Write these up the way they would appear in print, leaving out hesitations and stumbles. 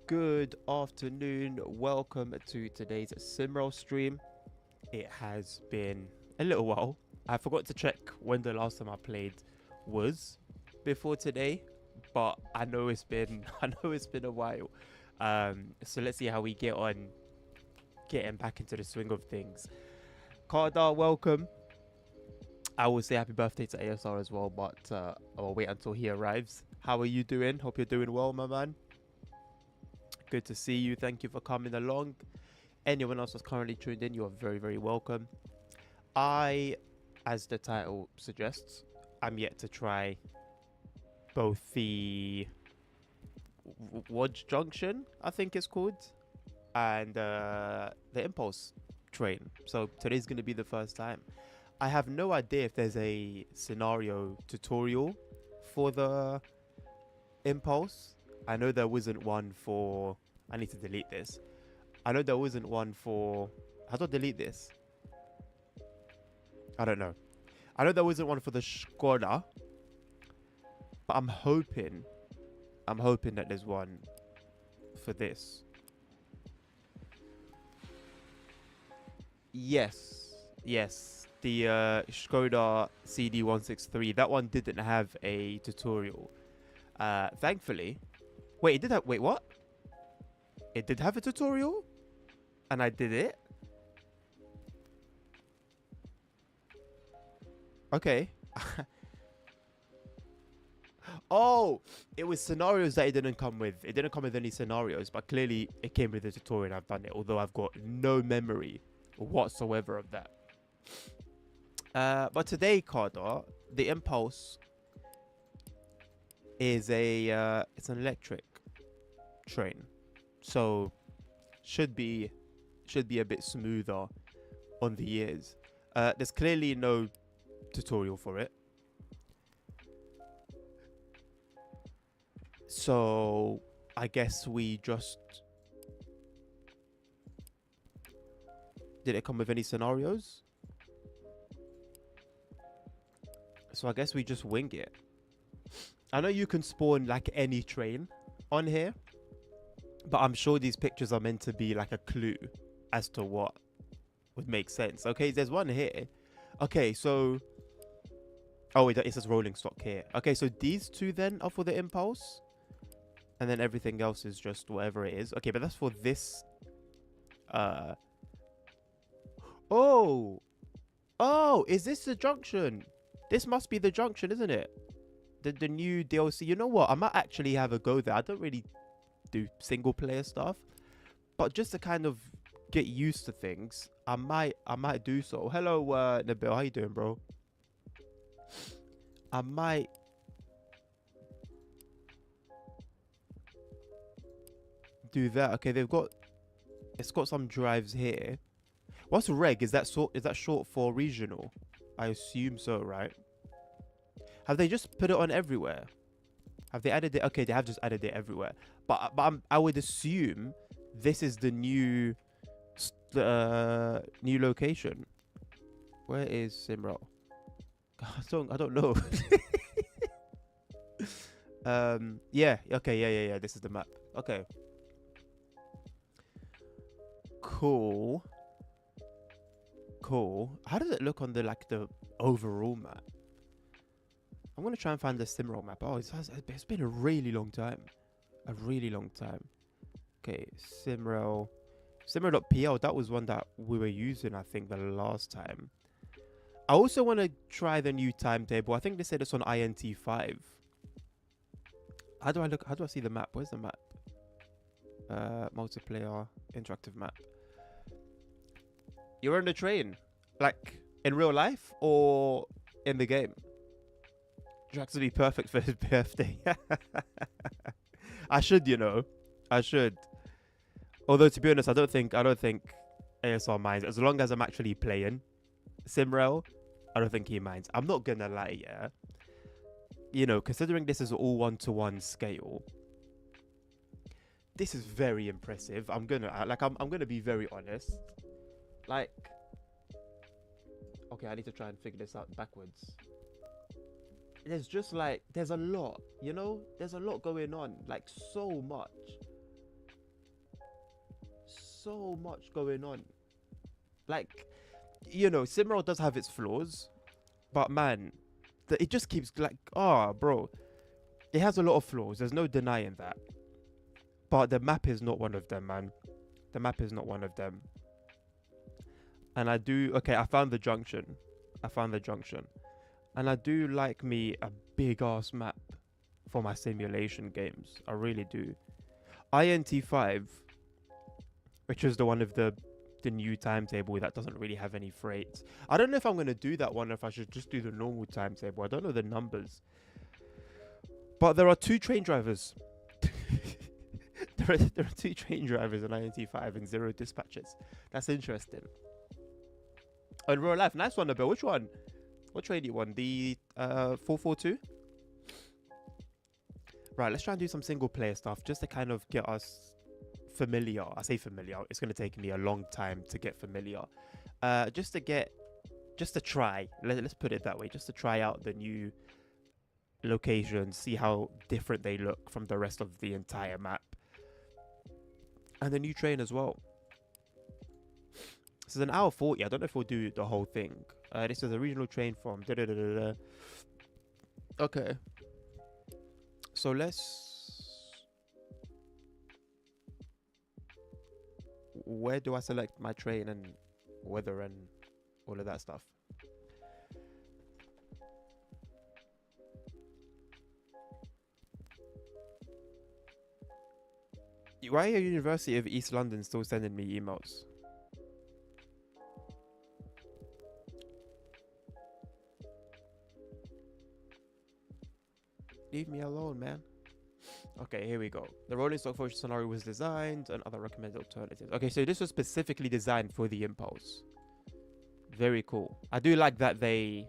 Good afternoon. Welcome to today's SimRail stream. It has been a little while. I forgot to check when the last time I played was before today, but I know it's been a while. So let's see how we get on getting back into the swing of things. Kardar, welcome. I will say happy birthday to ASR as well, but I'll wait until he arrives. How are you doing? Hope you're doing well, my man. Good to see you. Thank you for coming along. Anyone else that's currently tuned in, you are very, very welcome. I, as the title suggests, I'm yet to try both the Wodge Junction, I think it's called, and the Impulse train. So today's going to be the first time. I have no idea if there's a scenario tutorial for the Impulse. I know there wasn't one for... I need to delete this. I know there wasn't one for... How do I delete this? I don't know. I know there wasn't one for the Skoda. But I'm hoping that there's one for this. Yes. Yes. The Skoda CD163. That one didn't have a tutorial. Thankfully... Wait, it did have... Wait, what? It did have a tutorial? And I did it? Okay. Oh! It was scenarios that it didn't come with. It didn't come with any scenarios, but clearly it came with a tutorial and I've done it. Although I've got no memory whatsoever of that. But today, Carter, the Impulse is it's an electric train. So should be a bit smoother on the ears. There's clearly no tutorial for it. So I guess we just... Did it come with any scenarios? So I guess we just wing it. I know you can spawn like any train on here, but I'm sure these pictures are meant to be like a clue as to what would make sense. Okay, there's one here. Okay, so... Oh, it says rolling stock here. Okay, so these two then are for the Impulse. And then everything else is just whatever it is. Okay, but that's for this... Oh! Oh, is this the junction? This must be the junction, isn't it? The new DLC. You know what? I might actually have a go there. I don't really do single player stuff, but just to kind of get used to things, I might do so. Hello, Nabil. How you doing, bro? I might do that. Okay, it's got some drives here. What's reg? Is that short for regional? I assume so, right? Have they just put it on everywhere? Have they added it? Okay, they have just added it everywhere. But I would assume this is the new location. Where is SimRail? I don't know. Yeah. Okay. Yeah. This is the map. Okay. Cool. How does it look on the overall map? I'm gonna try and find the SimRail map. Oh, it's been a really long time. Okay, SimRail.pl. That was one that we were using, I think, the last time. I also want to try the new timetable. I think they said it's on INT5. How do I see the map? Where's the map? Multiplayer interactive map. You're on the train, like in real life or in the game? It has to be perfect for his birthday. I should. Although to be honest, I don't think ASR minds as long as I'm actually playing SimRail. I don't think he minds. I'm not gonna lie, yeah. You know, considering this is all 1-to-1 scale, this is very impressive. I'm gonna be very honest. Like, okay, I need to try and figure this out backwards. There's just there's a lot, there's a lot going on, like so much. so much going on. Like, you know, SimRail does have its flaws, but man, it just keeps like, bro, it has a lot of flaws. There's no denying that. But the map is not one of them, man. The map is not one of them. And I found the junction. And I do like me a big ass map for my simulation games. I really do. INT5, which is the one of the new timetable that doesn't really have any freight. I don't know if I'm going to do that one or if I should just do the normal timetable. I don't know the numbers. But there are 2 train drivers. there are 2 train drivers in INT5 and 0 dispatches. That's interesting. In real life, nice one, Bill. Which one? What train do you want? The 442? Right, let's try and do some single player stuff just to kind of get us familiar. I say familiar. It's going to take me a long time to get familiar. Just to try. Let's put it that way. Just to try out the new locations, see how different they look from the rest of the entire map. And the new train as well. This is an hour 40. I don't know if we'll do the whole thing. This is a regional train from Okay. So where do I select my train and weather and all of that stuff? Why are University of East London still sending me emails? Leave me alone, man. Okay, here we go. The rolling stock function scenario was designed and other recommended alternatives. Okay, so this was specifically designed for the Impulse. Very cool. I do like that they...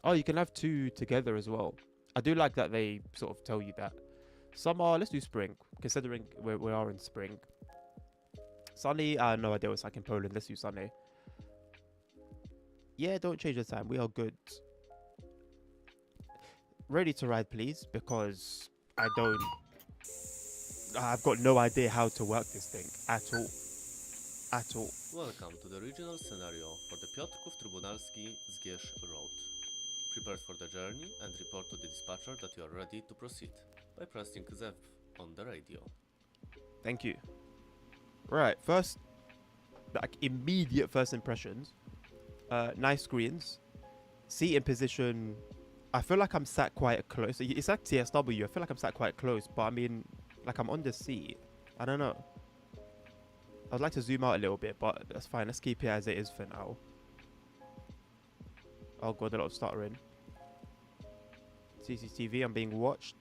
Oh, you can have 2 together as well. I do like that they sort of tell you that. Summer, let's do spring, considering we are in spring. Sunny, I have no idea what's like in Poland. Let's do sunny. Yeah, don't change the time. We are good. Ready to ride, please, because I've got no idea how to work this thing at all. Welcome to the regional scenario for the Piotrków Trybunalski Zgierz Road. Prepare for the journey and report to the dispatcher that you are ready to proceed by pressing ZEV on the radio. Thank you. Right, first, like immediate first impressions. Nice screens. Seat in position. I feel like I'm sat quite close. It's like TSW. I feel like I'm sat quite close, but I mean, like I'm on the seat. I don't know. I'd like to zoom out a little bit, but that's fine. Let's keep it as it is for now. Oh god, a lot of stuttering. CCTV, I'm being watched.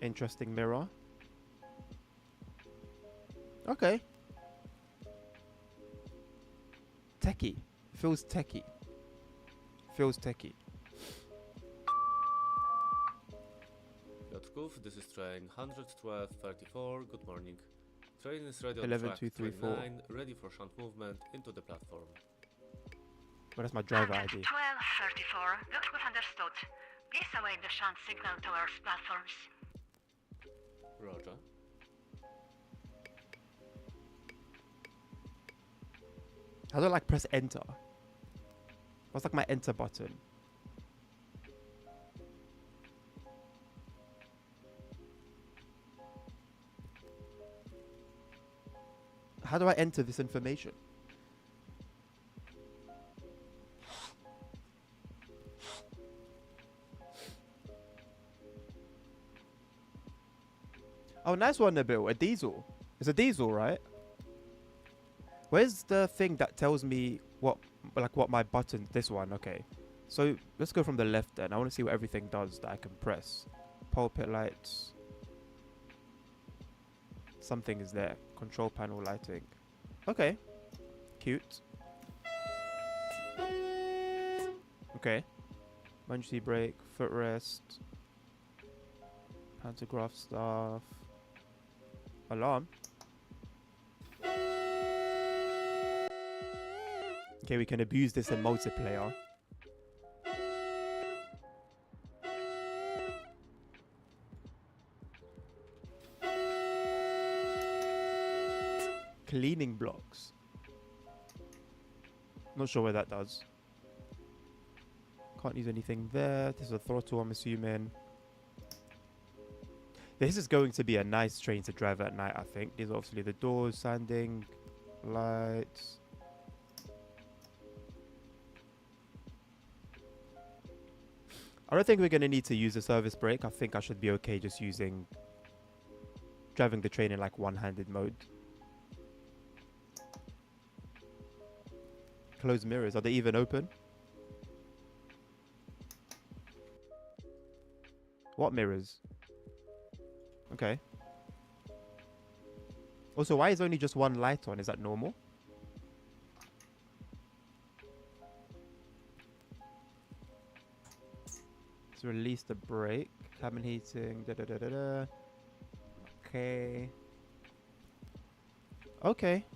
Interesting mirror. Okay. Techie. Feels techie. Piotrków, this is train 11234. Good morning. Train is ready on 11, track 2, 3, 4. 29, ready for shunt movement into the platform. Well, that's my driver ID. 1234. Piotrków understood. Please await the shunt signal towards platforms. Roger. How do I like press enter? What's like my enter button? How do I enter this information? Oh, nice one, Nabil. A diesel. It's a diesel, right? Where's the thing that tells me what my button? This one, okay. So let's go from the left then. I want to see what everything does that I can press. Pulpit lights. Something is there. Control panel lighting. Okay. Cute. Okay. Emergency brake, footrest. Pantograph stuff. Alarm. Okay, we can abuse this in multiplayer. cleaning blocks. Not sure what that does. Can't use anything there. This is a throttle, I'm assuming. This is going to be a nice train to drive at night, I think. These are obviously the doors, sanding, lights. I don't think we're going to need to use a service brake. I think I should be okay just driving the train in like one-handed mode. Closed mirrors. Are they even open? What mirrors? Okay. Also, why is only just one light on? Is that normal? Let's release the brake. Cabin heating. Da da da da da. Okay. Okay.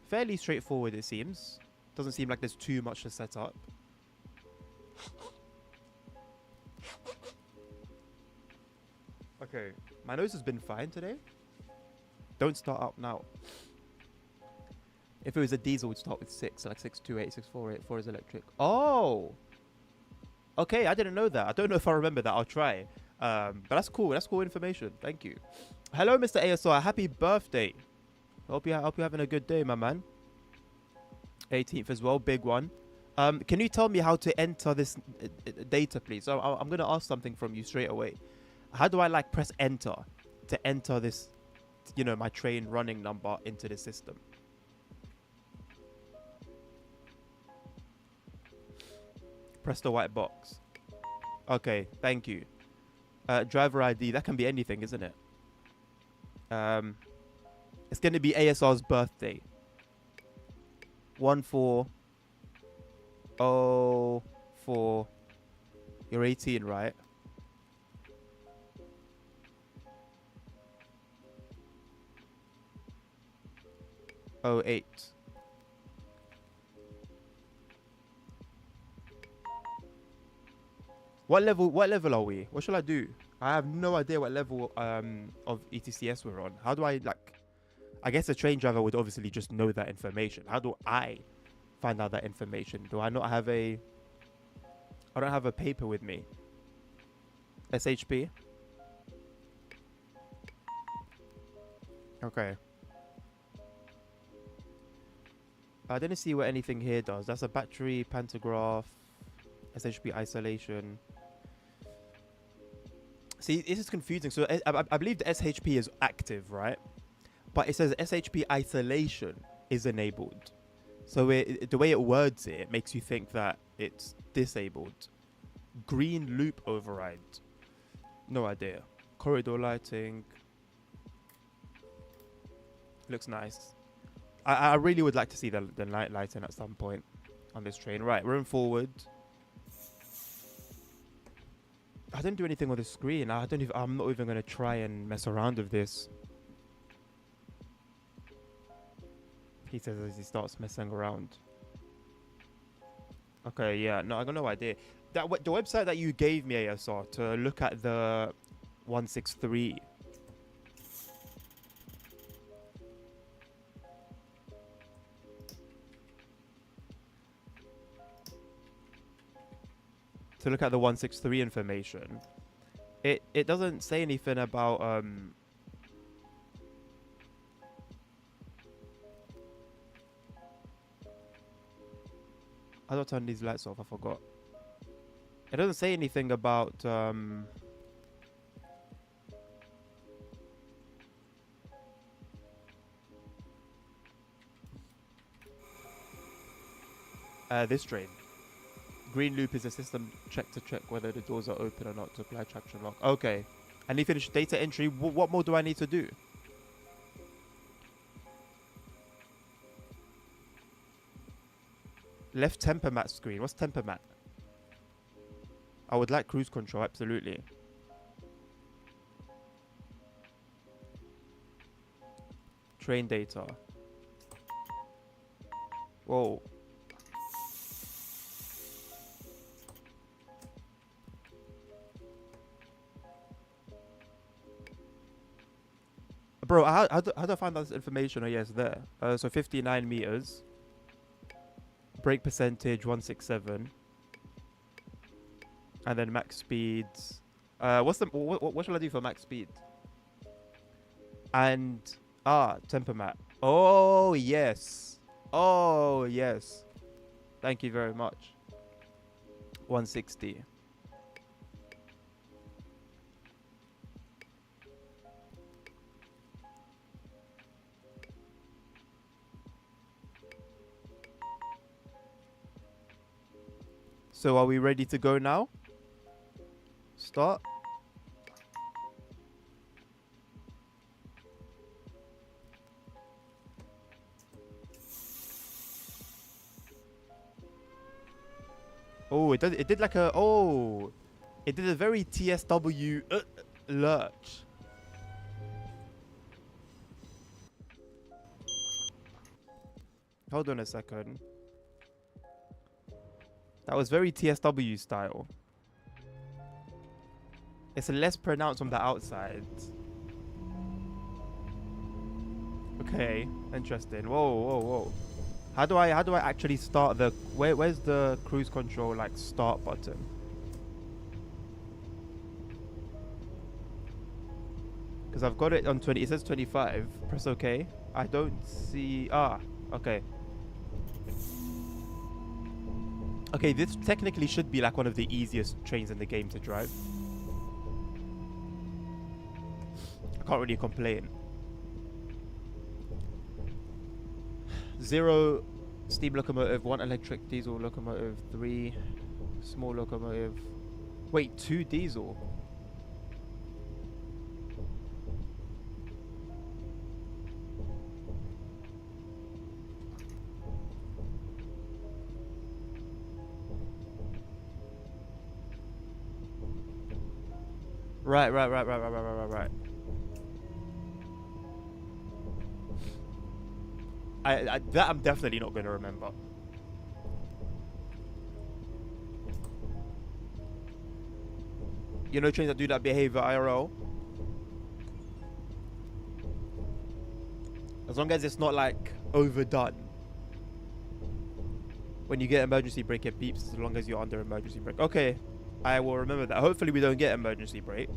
Fairly straightforward, it seems. Doesn't seem like there's too much to set up. Okay. My nose has been fine today. Don't start up now. If it was a diesel, we'd start with 6. So like 628, 648. 4 is electric. Oh! Okay, I didn't know that. I don't know if I remember that. I'll try. But that's cool. That's cool information. Thank you. Hello, Mr. ASR. Happy birthday. Hope you're having a good day, my man. 18th as well. Big one. Can you tell me how to enter this data, please? So I'm going to ask something from you straight away. How do I like press enter to enter this, you know, my train running number into the system? Press the white box. Okay, thank you. Driver ID, that can be anything, isn't it? It's going to be ASR's birthday. 1404. You're 18, right? 08. What level are we? What shall I do? I have no idea what level of ETCS we're on. How do I like? I guess a train driver would obviously just know that information. How do I find out that information? Do I not have a? I don't have a paper with me. SHP. Okay. I didn't see what anything here does. That's a battery, pantograph, SHP isolation. See, this is confusing. So I believe the SHP is active, right? But it says SHP isolation is enabled. So the way it words it makes you think that it's disabled. Green loop override. No idea. Corridor lighting. Looks nice. I really would like to see the night lighting at some point on this train. Right, room forward. I didn't do anything on the screen. I'm not even going to try and mess around with this. He says as he starts messing around. Okay, yeah. No, I got no idea. The website that you gave me, ASR, to look at the 163. To look at the 163 information, it doesn't say anything about how do I turn these lights off? I forgot. It doesn't say anything about this train. Green loop is a system check to check whether the doors are open or not to apply traction lock. Okay. I need to finish data entry. What more do I need to do? Left temper mat screen. What's temper mat? I would like cruise control, absolutely. Train data. Whoa. Bro, how do I find out this information? Oh, yes, there. So 59 meters. Brake percentage 167. And then max speeds. What shall I do for max speed? And temper map. Oh yes. Oh yes. Thank you very much. 160. So are we ready to go now? Start. Oh, it did like a it did a very TSW lurch. Hold on a second. That was very TSW style. It's less pronounced from the outside. Okay, interesting. Whoa, whoa, whoa. How do I actually start the where's the cruise control like start button? Because I've got it on 20. It says 25. Press OK. I don't see. Okay. Okay, this technically should be like one of the easiest trains in the game to drive. I can't really complain. 0 steam locomotive, 1 electric diesel locomotive, 3 small locomotive. Wait, 2 diesel. Right. That I'm definitely not going to remember. You know trains that do that behavior IRL? As long as it's not like overdone. When you get emergency brake, it beeps as long as you're under emergency brake. Okay, I will remember that. Hopefully we don't get emergency brake.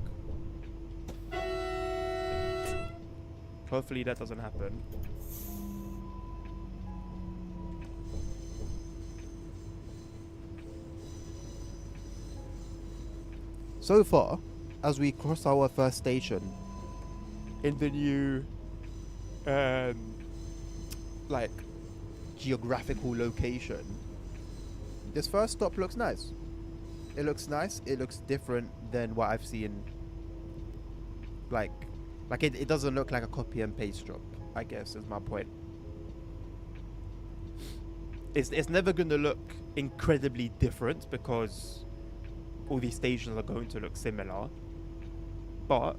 Hopefully that doesn't happen. So far, as we cross our first station in the new like geographical location, this first stop looks nice. It looks nice. It looks different than what I've seen. Like it doesn't look like a copy and paste job, I guess is my point. It's never going to look incredibly different because all these stations are going to look similar, but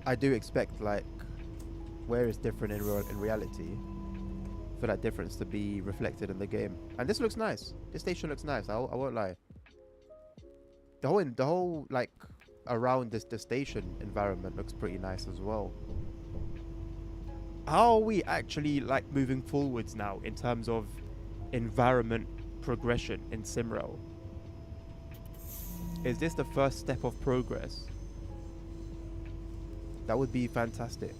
I do expect like where is different in reality for that difference to be reflected in the game. And this looks nice. This station looks nice. I won't lie. The whole like around the station environment looks pretty nice as well. How are we actually like moving forwards now in terms of environment progression in SimRail? Is this the first step of progress? That would be fantastic.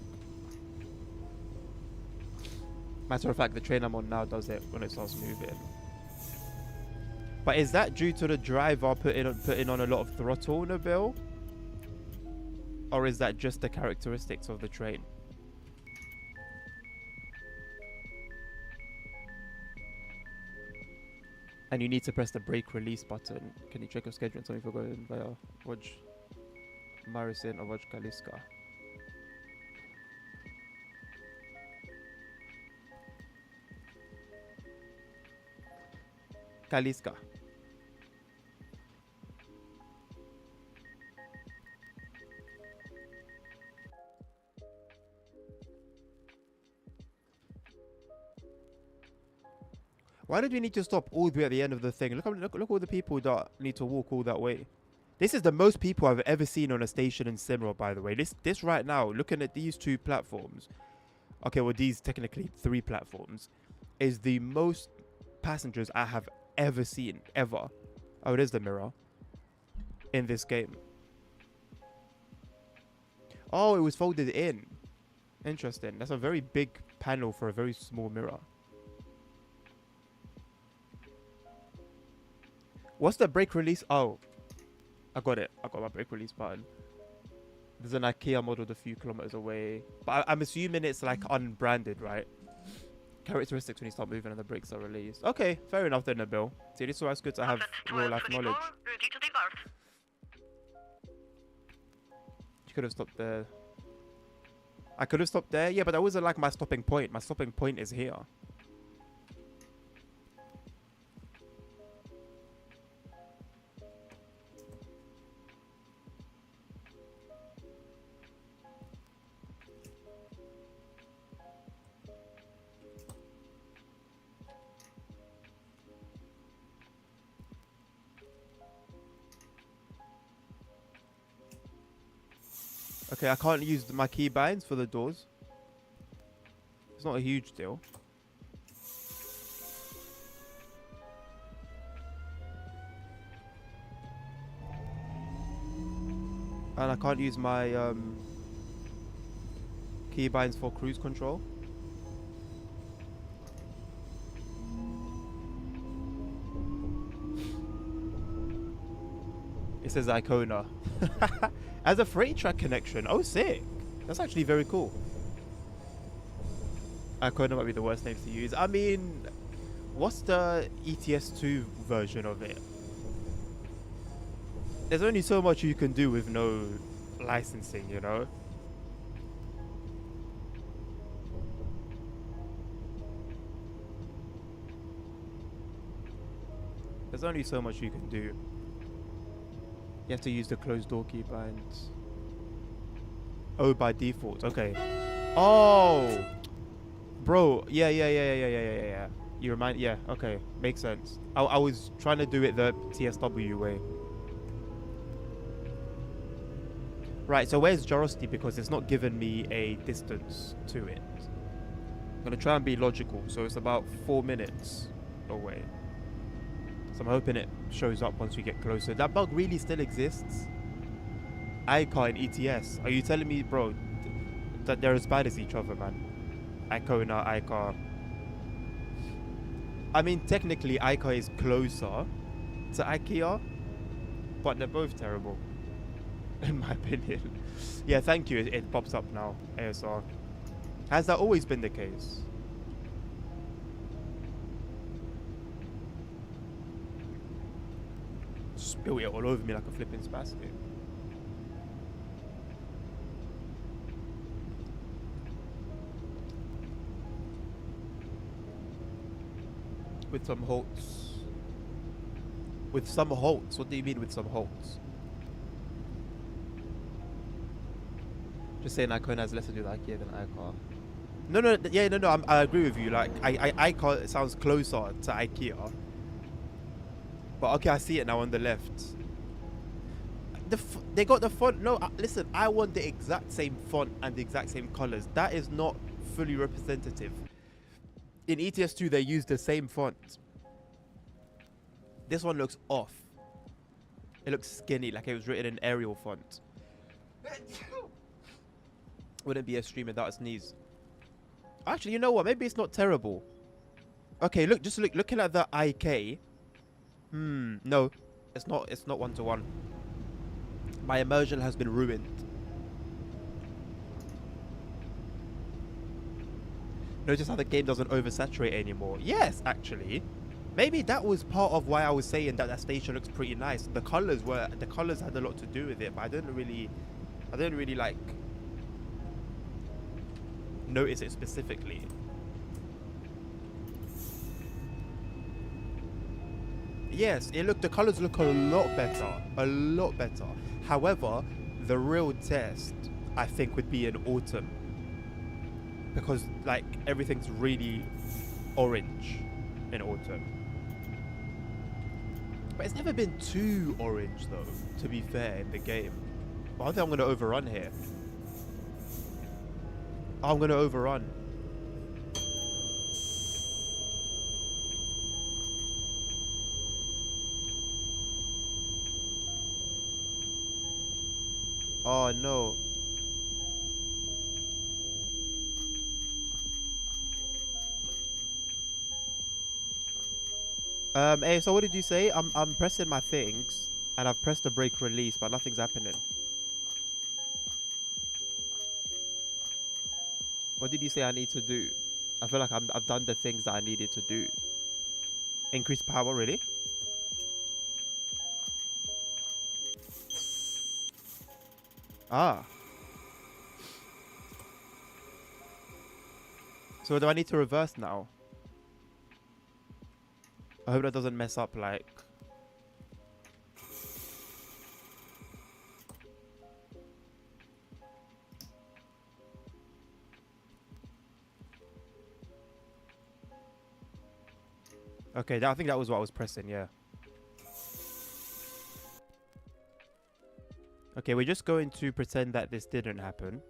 Matter of fact, the train I'm on now does it when it starts moving. But is that due to the driver putting on a lot of throttle, Nabil? Or is that just the characteristics of the train? And you need to press the brake release button. Can you check your schedule and tell me if you're going via Wodge Marisin or Wodge Kaliska? Kaliska. Why did we need to stop all the way at the end of the thing? Look all the people that need to walk all that way. This is the most people I've ever seen on a station in SimRail, by the way. This right now, looking at these 2 platforms. Okay, well, these technically 3 platforms. Is the most passengers I have ever seen, ever. Oh, it is the mirror. In this game. Oh, it was folded in. Interesting. That's a very big panel for a very small mirror. What's the brake release? Oh. I got it. I got my brake release button. There's an IKEA model a few kilometers away. But I'm assuming it's like unbranded, right? Characteristics when you start moving and the brakes are released. Okay, fair enough then, Nabil. See, this is why it's good to have real life knowledge. Ready to depart. You could have stopped there. I could have stopped there. Yeah, but that wasn't like my stopping point. My stopping point is here. Okay, I can't use my key binds for the doors. It's not a huge deal. And I can't use my key binds for cruise control. It says Icona. As a freight track connection. Oh, sick. That's actually very cool. Icona might be the worst names to use. I mean, what's the ETS2 version of it? There's only so much you can do with no licensing, you know? There's only so much you can do. You have to use the closed door key binds. Oh, by default. Okay. Oh, bro. Yeah. You remind. Yeah. Okay. Makes sense. I was trying to do it the TSW way. Right. So where's Jarosty? Because it's not giving me a distance to it. I'm gonna try and be logical. So it's about 4 minutes away. So I'm hoping it shows up once we get closer. That bug really still exists? iCar and ETS. Are you telling me, bro, that they're as bad as each other, man? Icona, iCar. I mean, technically, iCar is closer to IKEA, but they're both terrible, in my opinion. Yeah, thank you. It pops up now, ASR. Has that always been the case? Spill it all over me like a flipping spastic. With some halts. With some halts? What do you mean with some halts? Just saying Icona has less to do with IKEA than iCar. No, I agree with you. Like, iCar sounds closer to IKEA. But okay, I see it now on the left. They got the font. No, listen, I want the exact same font and the exact same colors. That is not fully representative. In ETS2, they use the same font. This one looks off. It looks skinny, like it was written in Arial font. Wouldn't be a stream without a sneeze. Actually, you know what? Maybe it's not terrible. Okay, look, just looking at the IK. No, it's not one-to-one. My immersion has been ruined. Notice how the game doesn't oversaturate anymore. Yes, actually. Maybe that was part of why I was saying that station looks pretty nice. The colors had a lot to do with it, but I didn't really like notice it specifically. Yes, the colors look a lot better. However, the real test, I think, would be in autumn, because like everything's really orange. in autumn. But it's never been too orange though, to be fair, in the game. But I think I'm going to overrun here. I'm going to overrun. Oh no. Hey, so what did you say? I'm pressing my things and I've pressed the brake release, but nothing's happening. What did you say I need to do? I feel like I've done the things that I needed to do. Increase power, really? Ah. So do I need to reverse now? I hope that doesn't mess up, like... Okay, I think that was what I was pressing, yeah. Okay, we're just going to pretend that this didn't happen.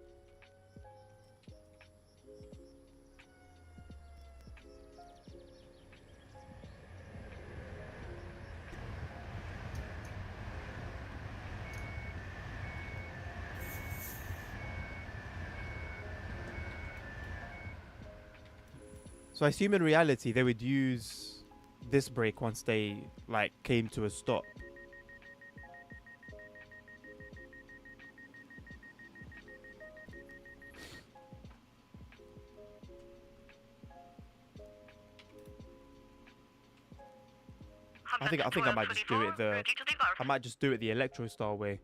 So I assume in reality they would use this brake once they like came to a stop. I think I might just do it the Electro style way.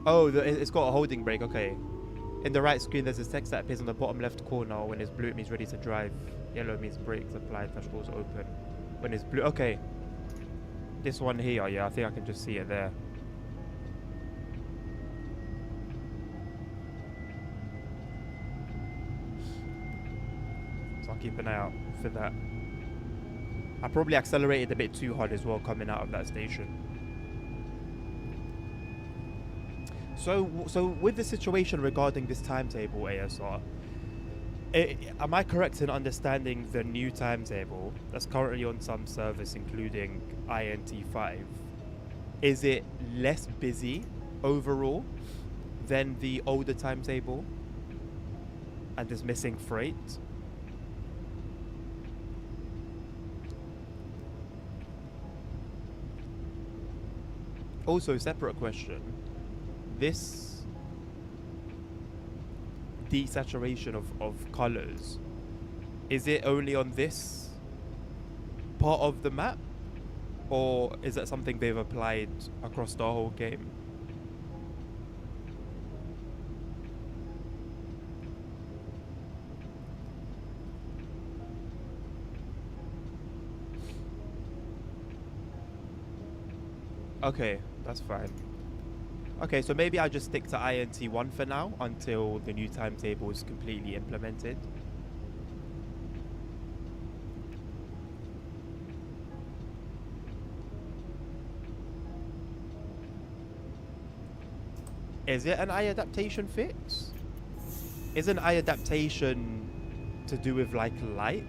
Oh, it's got a holding brake. Okay. In the right screen, there's a text that appears on the bottom left corner. When it's blue, it means ready to drive. Yellow means brakes applied, dash doors open. When it's blue, okay. This one here, yeah, I think I can just see it there. So I'll keep an eye out for that. I probably accelerated a bit too hard as well coming out of that station. So with the situation regarding this timetable, ASR, am I correct in understanding the new timetable that's currently on some servers, including INT5? Is it less busy overall than the older timetable and is missing freight? Also, separate question. This desaturation of colors, is it only on this part of the map, or is that something they've applied across the whole game? Okay, that's fine. Okay, so maybe I'll just stick to INT1 for now until the new timetable is completely implemented. Is it an eye adaptation fix? Is an eye adaptation to do with like light?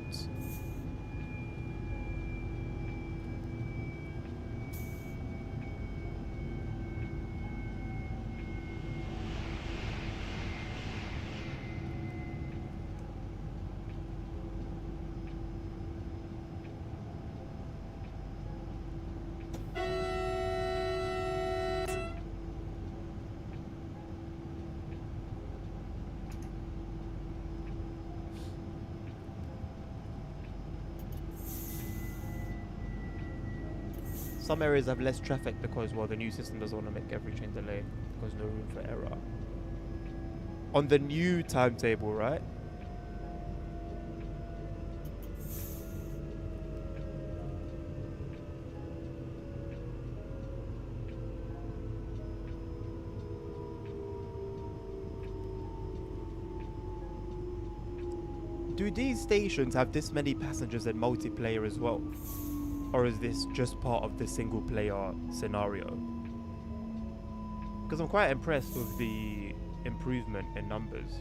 Some areas have less traffic because, well, the new system doesn't want to make every train delay because no room for error. On the new timetable, right? do these stations have this many passengers in multiplayer as well? Or is this just part of the single player scenario? Because I'm quite impressed with the improvement in numbers.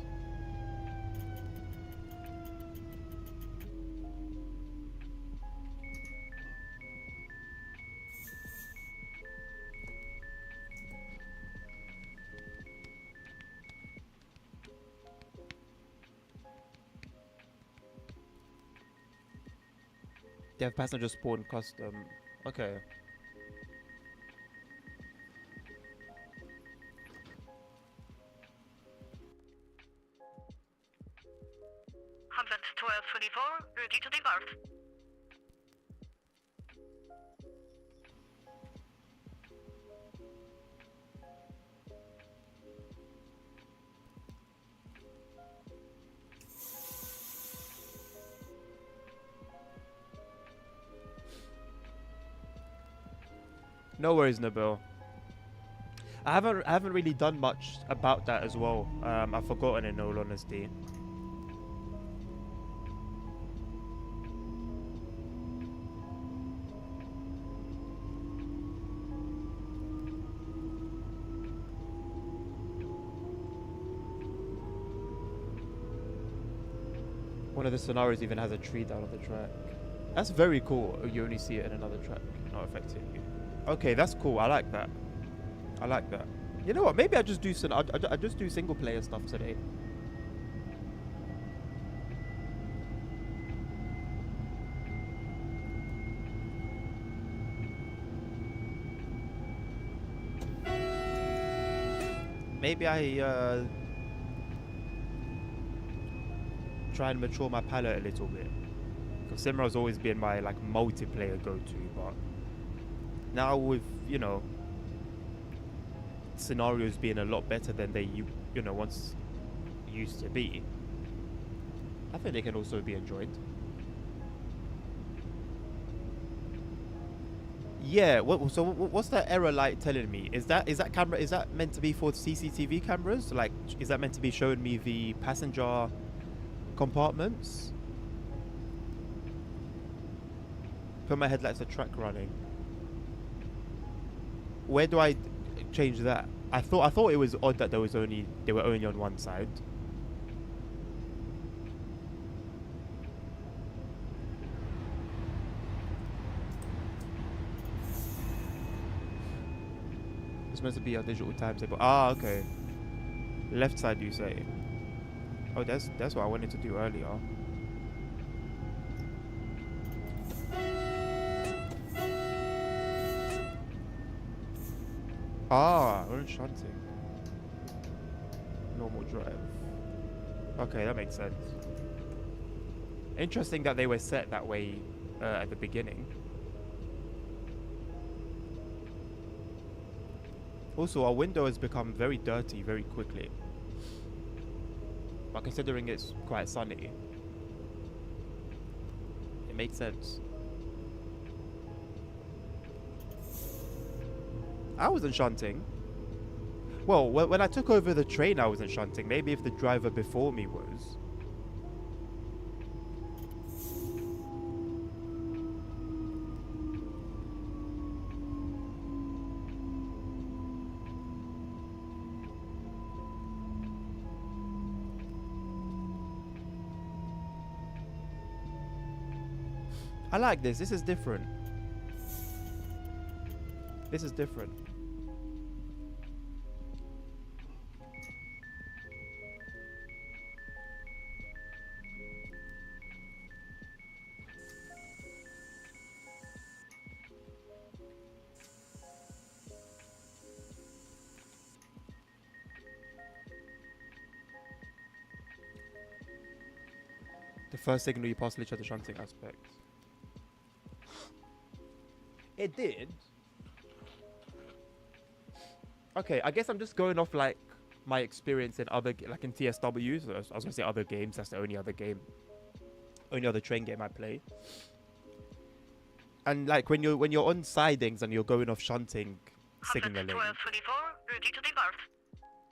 They have passenger spawn custom. Okay. Hamlet 1224, ready to depart. No worries, Nabil. I haven't really done much about that as well. I've forgotten in all honesty. One of the scenarios even has a tree down on the track. That's very cool. You only see it in another track, not affecting you. Okay, that's cool. I like that. I like that. You know what? Maybe I just do I just do single player stuff today. Maybe I try and mature my palette a little bit. Because SimRail's always been my like multiplayer go-to, but now with, you know, scenarios being a lot better than they you know once used to be, I think they can also be enjoyed. Yeah, what's that error light telling me? Is that camera, is that meant to be for CCTV cameras? Like, is that meant to be showing me the passenger compartments? Put my headlights to track running. Where do I change that? I thought it was odd that they were only on one side. It's meant to be a digital timetable. Ah, okay. Left side, you say? Oh, that's what I wanted to do earlier. Ah, we're in shunting. Normal drive. Okay, that makes sense. Interesting that they were set that way at the beginning. Also, our window has become very dirty very quickly. But considering it's quite sunny, it makes sense. I wasn't shunting. Well, when I took over the train, I wasn't shunting. Maybe if the driver before me was. I like this. This is different. This is different. The first signal you possibly tried the shunting aspect. It did. Okay, I guess I'm just going off like my experience in other, like in TSWs. I was gonna say other games. That's the only other train game I play. And like when you're on sidings and you're going off shunting signaling, 1224, ready to depart.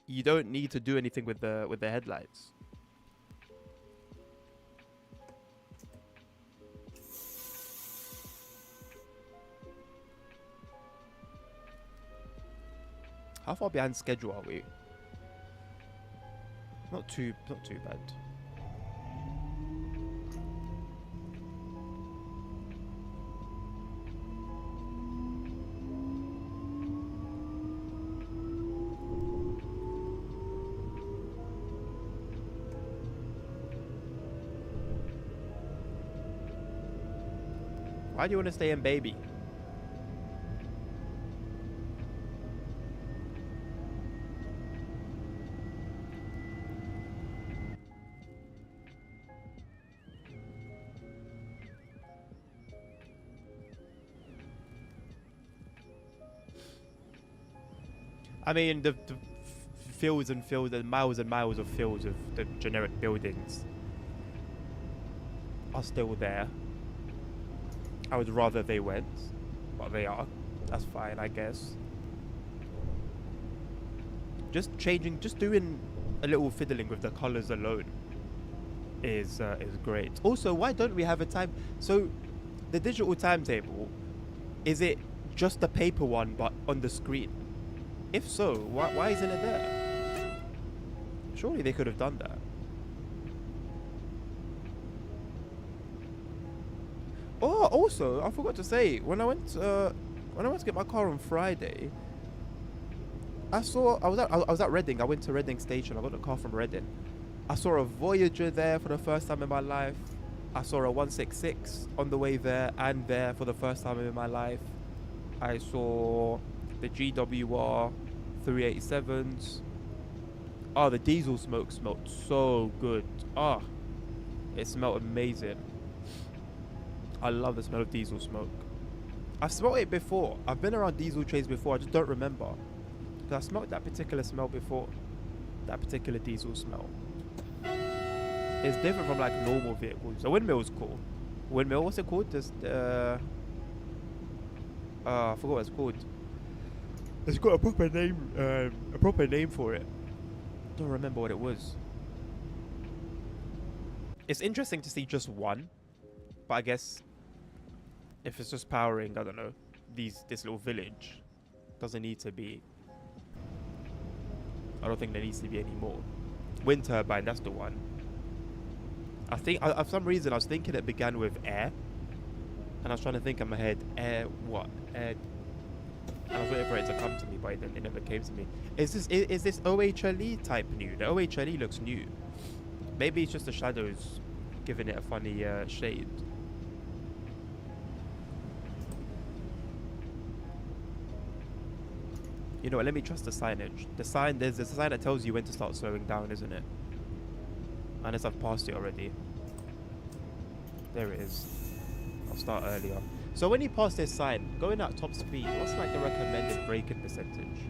you don't need to do anything with the headlights. How far behind schedule are we? Not too bad. Why do you want to stay in baby? I mean, the fields and fields and miles of fields of the generic buildings are still there. I would rather they went, but they are. That's fine, I guess. Just doing a little fiddling with the colors alone is great. Also, why don't we have a time? So, the digital timetable, is it just the paper one but on the screen? If so, why isn't it there? Surely they could have done that. Oh, also, I forgot to say, when I went to get my car on Friday, I was at Reading. I went to Reading Station. I got a car from Reading. I saw a Voyager there for the first time in my life. I saw a 166 on the way there and there for the first time in my life. I saw the GWR 387s. Oh, the diesel smoke smelled so good. Ah, it smelled amazing. I love the smell of diesel smoke. I've smelled it before. I've been around diesel trains before. I just don't remember. Because I smelled that particular smell before. That particular diesel smell. It's different from like normal vehicles. A windmill is cool. Windmill, what's it called? Just I forgot what it's called. It's got a proper name for it. I don't remember what it was. It's interesting to see just one, but I guess if it's just powering, I don't know, this little village, doesn't need to be. I don't think there needs to be any more. Wind turbine, that's the one. I think for some reason I was thinking it began with air, and I was trying to think in my head, air what? Air. And I was waiting for it to come to me, but it never came to me. Is this OHLE type new? The OHLE looks new. Maybe it's just the shadows giving it a funny shade. You know what, let me trust the signage. There's a sign that tells you when to start slowing down, isn't it? Unless I've passed it already. There it is. I'll start earlier. So when you pass this sign, going at top speed, what's like the recommended braking percentage?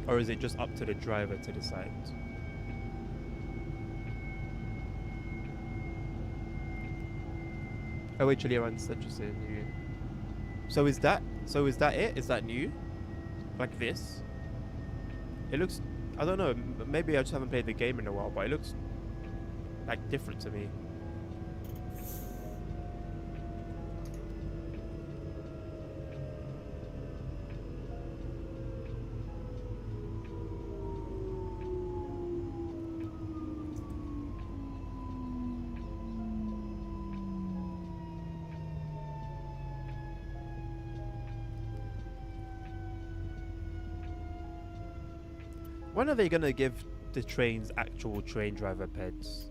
Or is it just up to the driver to decide? Oh, actually around such as new. So is that it? Is that new? Like this? It looks, I don't know, maybe I just haven't played the game in a while, but it looks like different to me. When are they gonna give the trains actual train driver peds?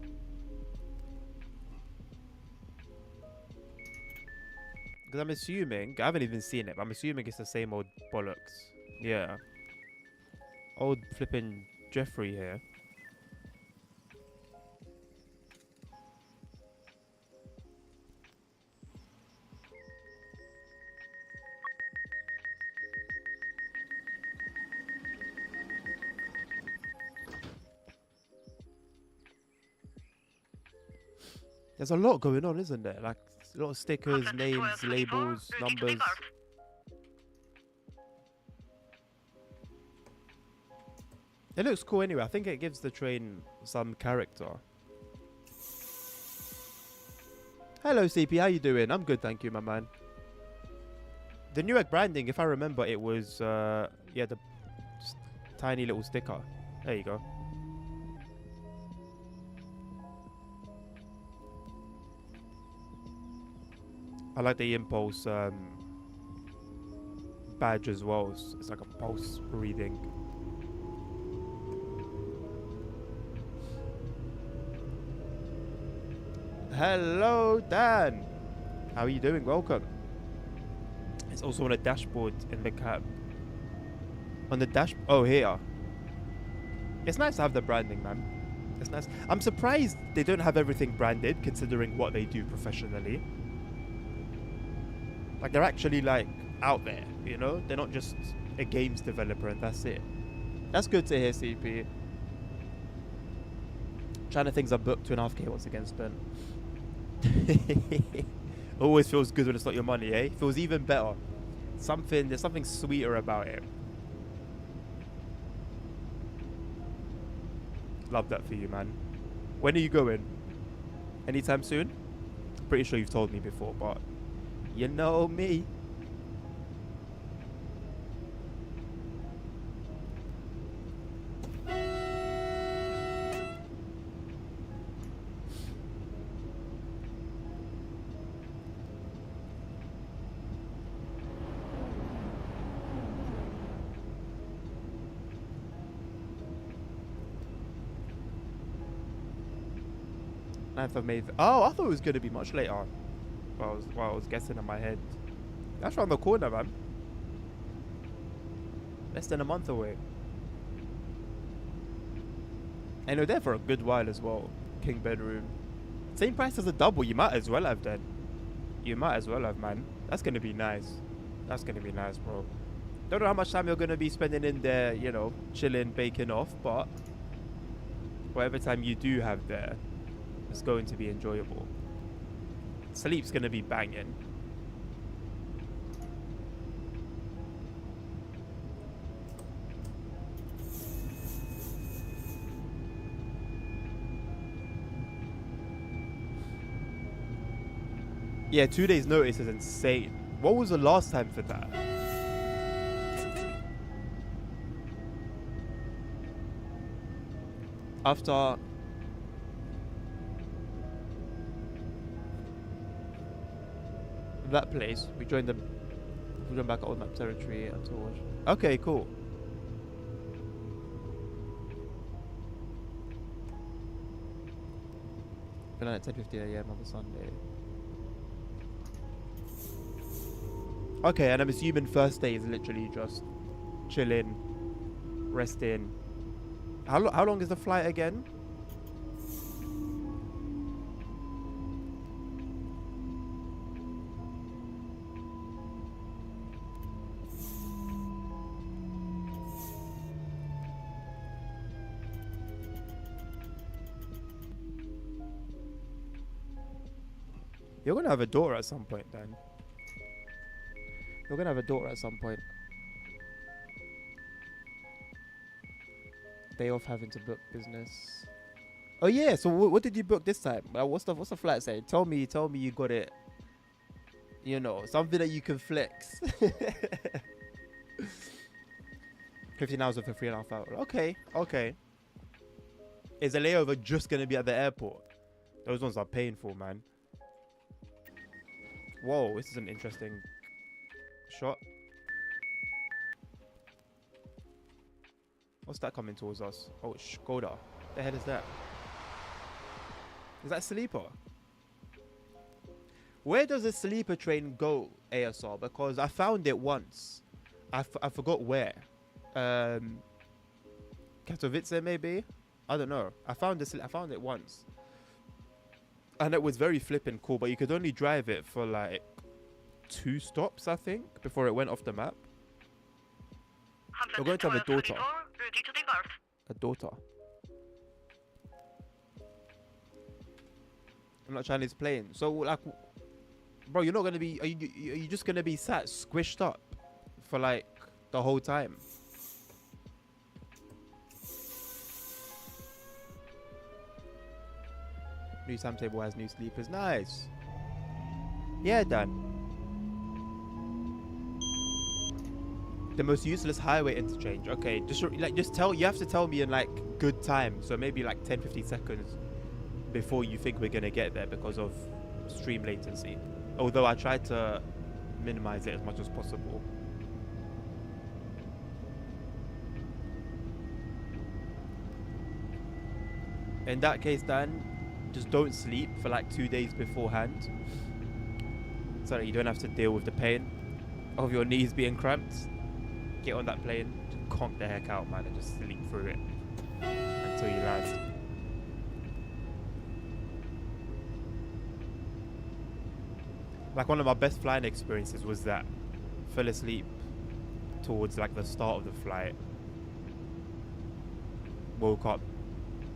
Because I'm assuming, I haven't even seen it, but I'm assuming it's the same old bollocks. Yeah. Old flipping Jeffrey here. There's a lot going on, isn't there? Like a lot of stickers, names, labels, numbers. It looks cool anyway. I think it gives the train some character. Hello CP, how you doing? I'm good, thank you, my man. The Newegg branding, if I remember, it was yeah, the tiny little sticker. There you go. I like the Impulse badge as well. It's like a pulse reading. Hello, Dan. How are you doing? Welcome. It's also on a dashboard in the cab. On the dash. Oh, here. It's nice to have the branding, man. It's nice. I'm surprised they don't have everything branded, considering what they do professionally. Like, they're actually, like, out there, you know? They're not just a games developer and that's it. That's good to hear, CP. China things are booked 2.5K once again spent. Always feels good when it's not your money, eh? Feels even better. There's something sweeter about it. Love that for you, man. When are you going? Anytime soon? Pretty sure you've told me before, but you know me. Ninth of May. Oh, I thought it was going to be much later. Well, I was guessing in my head. That's around the corner, man. Less than a month away. And they're there for a good while as well. King bedroom. Same price as a double. You might as well have then. You might as well have, man. That's going to be nice. That's going to be nice, bro. Don't know how much time you're going to be spending in there, you know, chilling, baking off, but whatever time you do have there, it's going to be enjoyable. Sleep's going to be banging. Yeah, 2 days notice is insane. What was the last time for that? After that place, we joined back at old map territory until. Okay, cool. Been at 10:50 AM on the Sunday. Okay, and I'm assuming first day is literally just chilling, resting. How long is the flight again? You're gonna have a daughter at some point, Dan. You're gonna have a daughter at some point. Day off having to book business. Oh yeah, so what did you book this time? What's the flight say? Tell me you got it. You know, something that you can flex. 15 hours for 3.5 hours. Okay. Is a layover just gonna be at the airport? Those ones are painful, man. Whoa, this is an interesting shot. What's that coming towards us? Oh, Skoda. The hell is that? Is that a sleeper? Where does a sleeper train go, ASR? Because I found it once. I forgot where. Katowice maybe? I don't know. I found it once. And it was very flippin' cool, but you could only drive it for like 2 stops, I think, before it went off the map. We're going to have a daughter. Ready to depart. A daughter. I'm not Chinese plane. So like, bro, you're not gonna be. Are you just gonna be sat squished up for like the whole time? New timetable has new sleepers. Nice. Yeah, Dan. The most useless highway interchange. Okay, just tell. You have to tell me in like good time. So maybe like 10-15 seconds before you think we're gonna get there because of stream latency. Although I try to minimize it as much as possible. In that case, Dan, just don't sleep for like 2 days beforehand, so that you don't have to deal with the pain of your knees being cramped. Get on that plane, just conk the heck out, man, and just sleep through it until you land. Like one of my best flying experiences was that fell asleep towards like the start of the flight. Woke up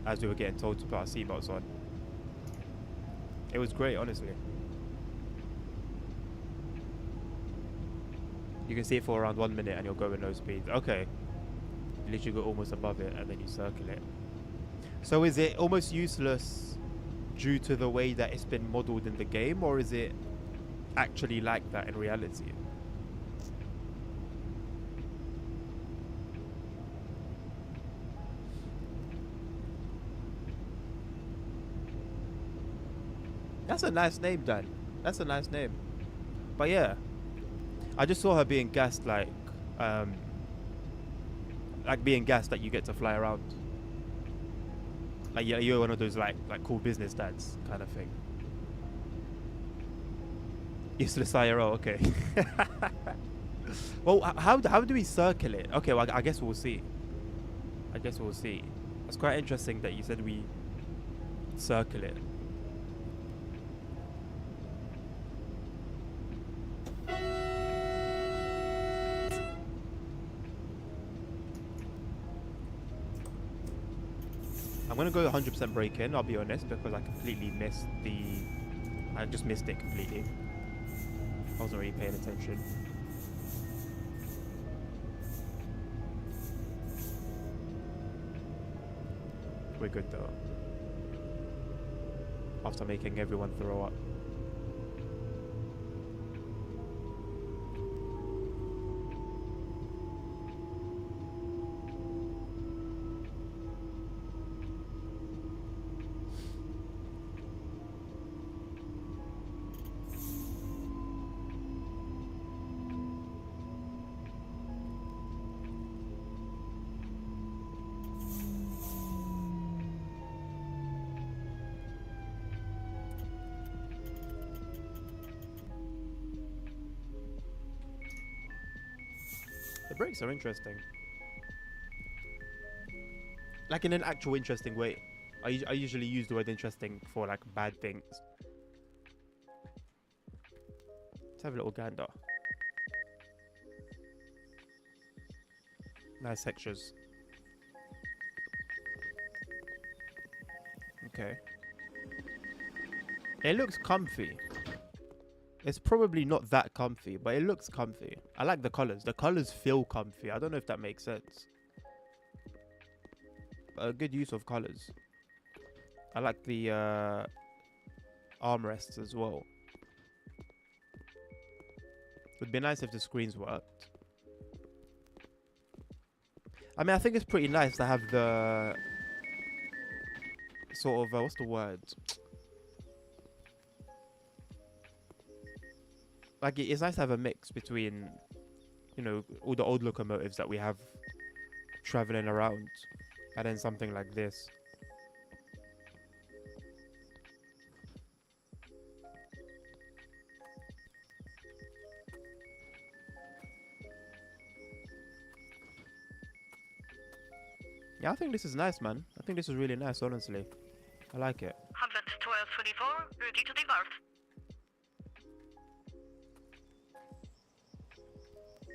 as we were getting told to put our seatbelts on. It was great, honestly. You can see it for around 1 minute and you'll go at low speed. Okay. You literally go almost above it and then you circle it. So is it almost useless due to the way that it's been modeled in the game, or is it actually like that in reality? That's a nice name, Dan. That's a nice name. But yeah, I just saw her being gassed, like being gassed that you get to fly around. Like you're one of those like cool business dads kind of thing. Useless IRL, okay. Well, how do we circle it? Okay, well I guess we'll see. I guess we'll see. It's quite interesting that you said we circle it. I'm gonna go 100% break in, I'll be honest, because I completely missed I just missed it completely. I wasn't really paying attention. We're good though. After making everyone throw up. The brakes are interesting. Like in an actual interesting way. I usually use the word interesting for like bad things. Let's have a little gander. Nice textures. Okay. It looks comfy. It's probably not that comfy, but it looks comfy. I like the colors. The colors feel comfy. I don't know if that makes sense. But a good use of colors. I like the armrests as well. Would be nice if the screens worked. I mean, I think it's pretty nice to have the sort of what's the word? Like it's nice to have a mix between, you know, all the old locomotives that we have traveling around, and then something like this. Yeah, I think this is nice, man. I think this is really nice, honestly. I like it. 112.24, ready to depart.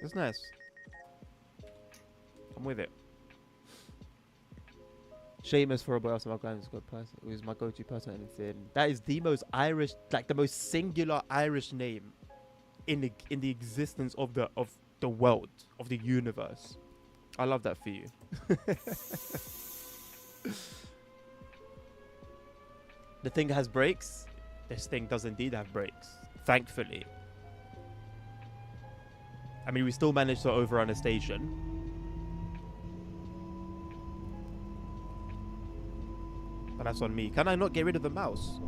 It's nice. I'm with it. Seamus for a boy else, my grand's good person. Who's my go-to person? Anything. That is the most Irish, like the most singular Irish name in the existence of the world, of the universe. I love that for you. The thing has brakes. This thing does indeed have brakes. Thankfully. I mean, we still managed to overrun a station. But that's on me. Can I not get rid of the mouse?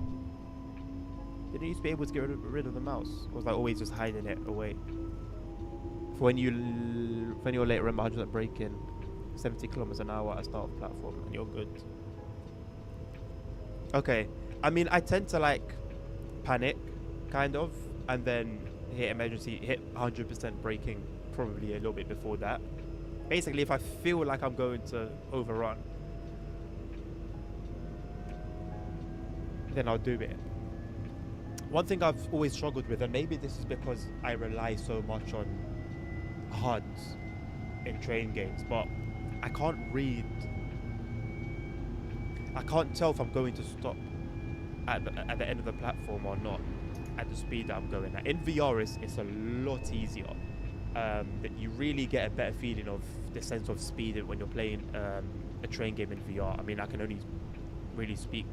Didn't you used to be able to get rid of the mouse? Or was I always just hiding it away? For when you're late, remember 100% braking, 70 kilometers an hour at start of platform, and you're good. Okay. I mean, I tend to like panic, kind of, and then hit 100% braking probably a little bit before that. Basically, if I feel like I'm going to overrun, then I'll do it. One thing I've always struggled with, and maybe this is because I rely so much on HUDs in train games, but I can't tell if I'm going to stop at the end of the platform or not at the speed that I'm going at. In VR, it's a lot easier. That you really get a better feeling of the sense of speed when you're playing a train game in VR. I mean, I can only really speak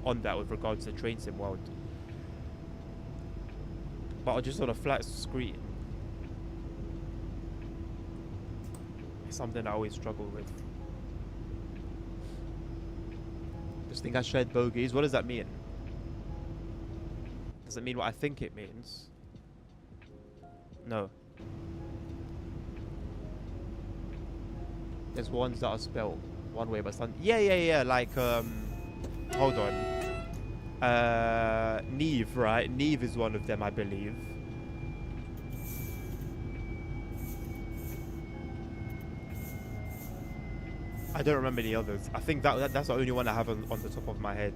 on that with regards to train sim world. But just on a flat screen, it's something I always struggle with. Just think I shared bogeys. What does that mean? Does it mean what I think it means? No. There's ones that are spelled one way, but some... Yeah. Like, hold on. Neve, right? Neve is one of them, I believe. I don't remember the others. I think that's the only one I have on the top of my head.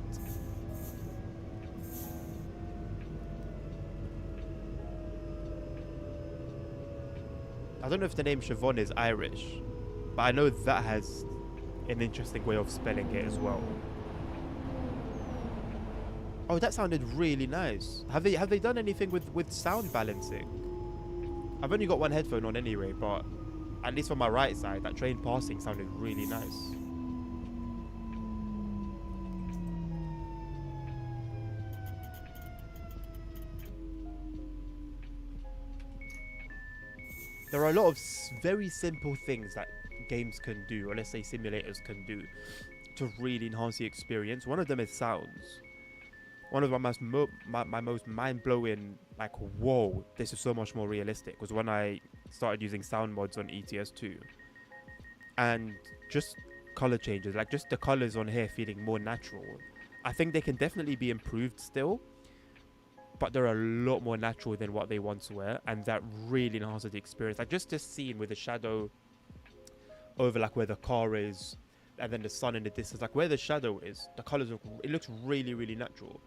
I don't know if the name Siobhan is Irish, but I know that has an interesting way of spelling it as well. Oh, that sounded really nice. Have they done anything with sound balancing? I've only got one headphone on anyway, but at least on my right side, that train passing sounded really nice. There are a lot of very simple things that games can do, or let's say simulators can do, to really enhance the experience. One of them is sounds. One of my most mind-blowing, like, whoa, this is so much more realistic, was when I started using sound mods on ETS2. And just color changes, like just the colors on here feeling more natural. I think they can definitely be improved still, but they're a lot more natural than what they once were, and that really enhances the experience. Like just this scene with the shadow over like where the car is, and then the sun in the distance, like where the shadow is, the colors it looks really, really natural.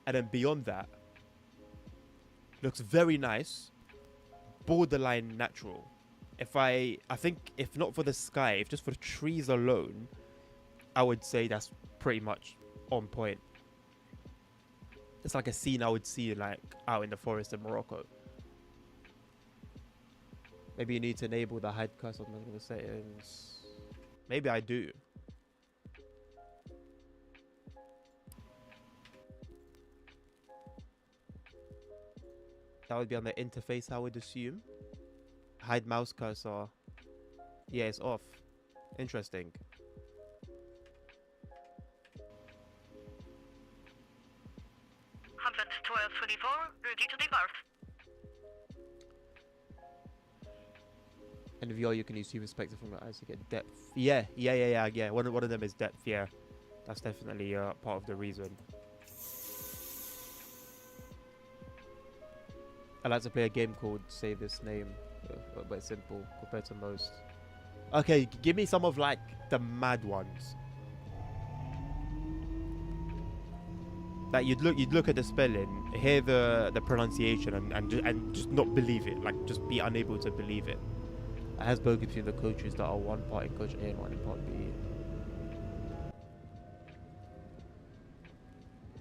And then beyond that, looks very nice, borderline natural. I think if not for the sky, if just for the trees alone, I would say that's pretty much on point. It's like a scene I would see like out in the forest in Morocco. Maybe you need to enable the hide cursor on the settings. Maybe I do. That would be on the interface, I would assume. Hide mouse cursor. Yeah, it's off. Interesting. Hamlet 1224, ready to depart. In VR, you can use human perspective from your eyes to get depth. Yeah. One of them is depth. Yeah, that's definitely part of the reason. I like to play a game called Say This Name, but it's simple compared to most. Okay, give me some of like the mad ones. Like you'd look at the spelling, hear the pronunciation, and just not believe it. Like just be unable to believe it. It has bogey between the coaches that are one part in coach A and one in part B.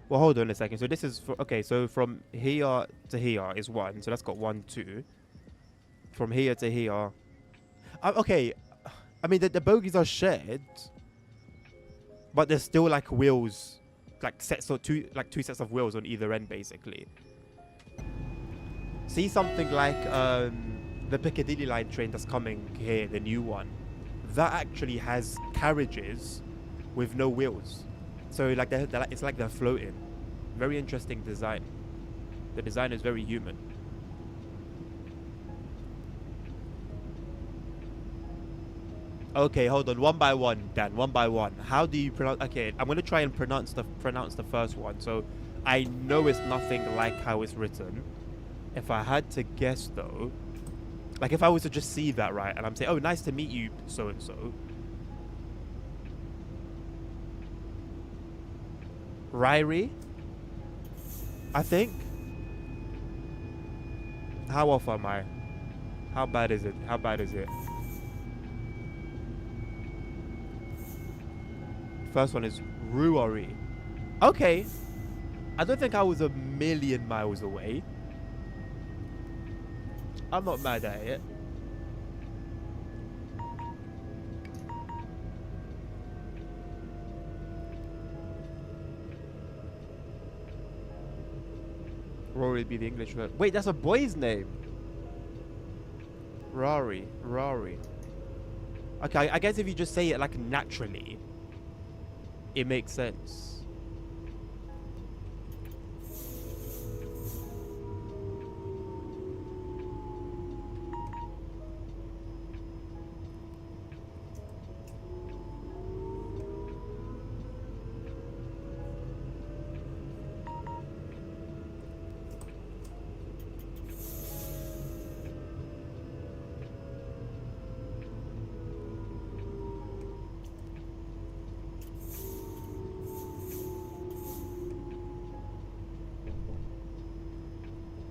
Well, hold on a second. So this is okay. So from here to here is 1. So that's got 1, 2. From here to here. Okay. I mean, the bogies are shared, but there's still like wheels, like two sets of wheels on either end, basically. See something like the Piccadilly line train that's coming here, the new one, that actually has carriages with no wheels. So like it's like they're floating. Very interesting design. The design is very human. Okay, hold on. One by one, Dan. One by one. How do you pronounce? Okay, I'm gonna try and pronounce the first one. So I know it's nothing like how it's written. If I had to guess though, like if I was to just see that right, and I'm saying, "Oh, nice to meet you, so and so." Ryrie, I think. How off am I? How bad is it? How bad is it? First one is Ruari. Okay. I don't think I was a million miles away. I'm not mad at it. Rory would be the English word. Wait, that's a boy's name. Rory. Okay, I guess if you just say it like naturally, it makes sense.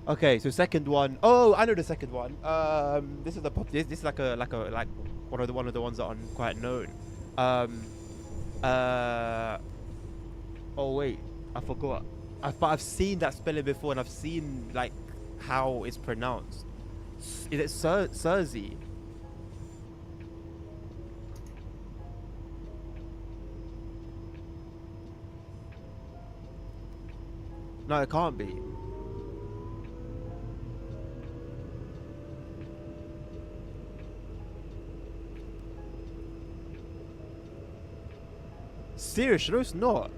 Okay, so second one. Oh, I know the second one. This is the pop. This is like one of the ones that are quite known. Um, oh wait, I forgot. But I've seen that spelling before, and I've seen like how it's pronounced. Is it Serzi? No, it can't be. Serious? No, it's not.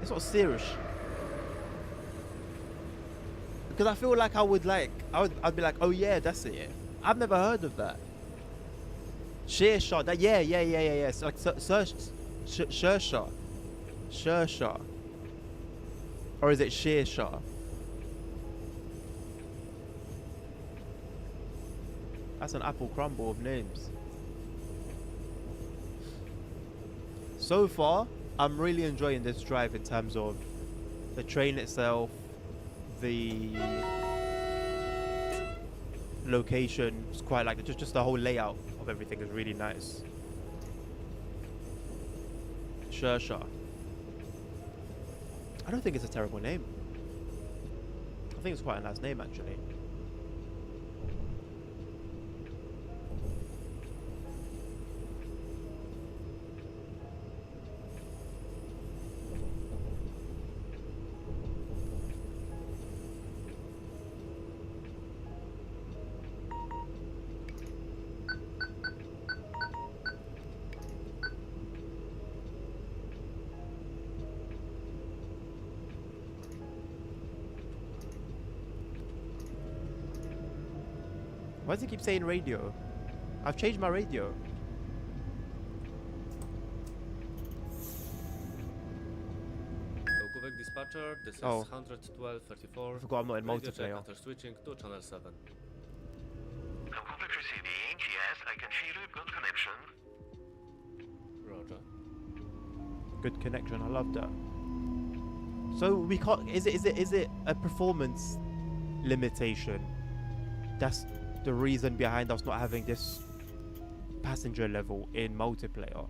It's not serious. Because I feel like I'd be like, oh yeah, that's it. I've never heard of that. Shearshaw. That yeah. It's like Shershaw. Or is it Shearshaw? That's an apple crumble of names. So far, I'm really enjoying this drive in terms of the train itself, the location. It's quite like just the whole layout of everything is really nice. Shershaw. I don't think it's a terrible name. I think it's quite a nice name actually. Why does it keep saying radio? I've changed my radio. Quebec dispatcher, this is Oh. 112.34. I forgot I'm not in Radio check multiplayer. after switching to channel 7. Quebec receiving. Yes, I can hear you. Good connection. Roger. Good connection. I love that. So we can't. Is it a performance limitation? That's the reason behind us not having this passenger level in multiplayer.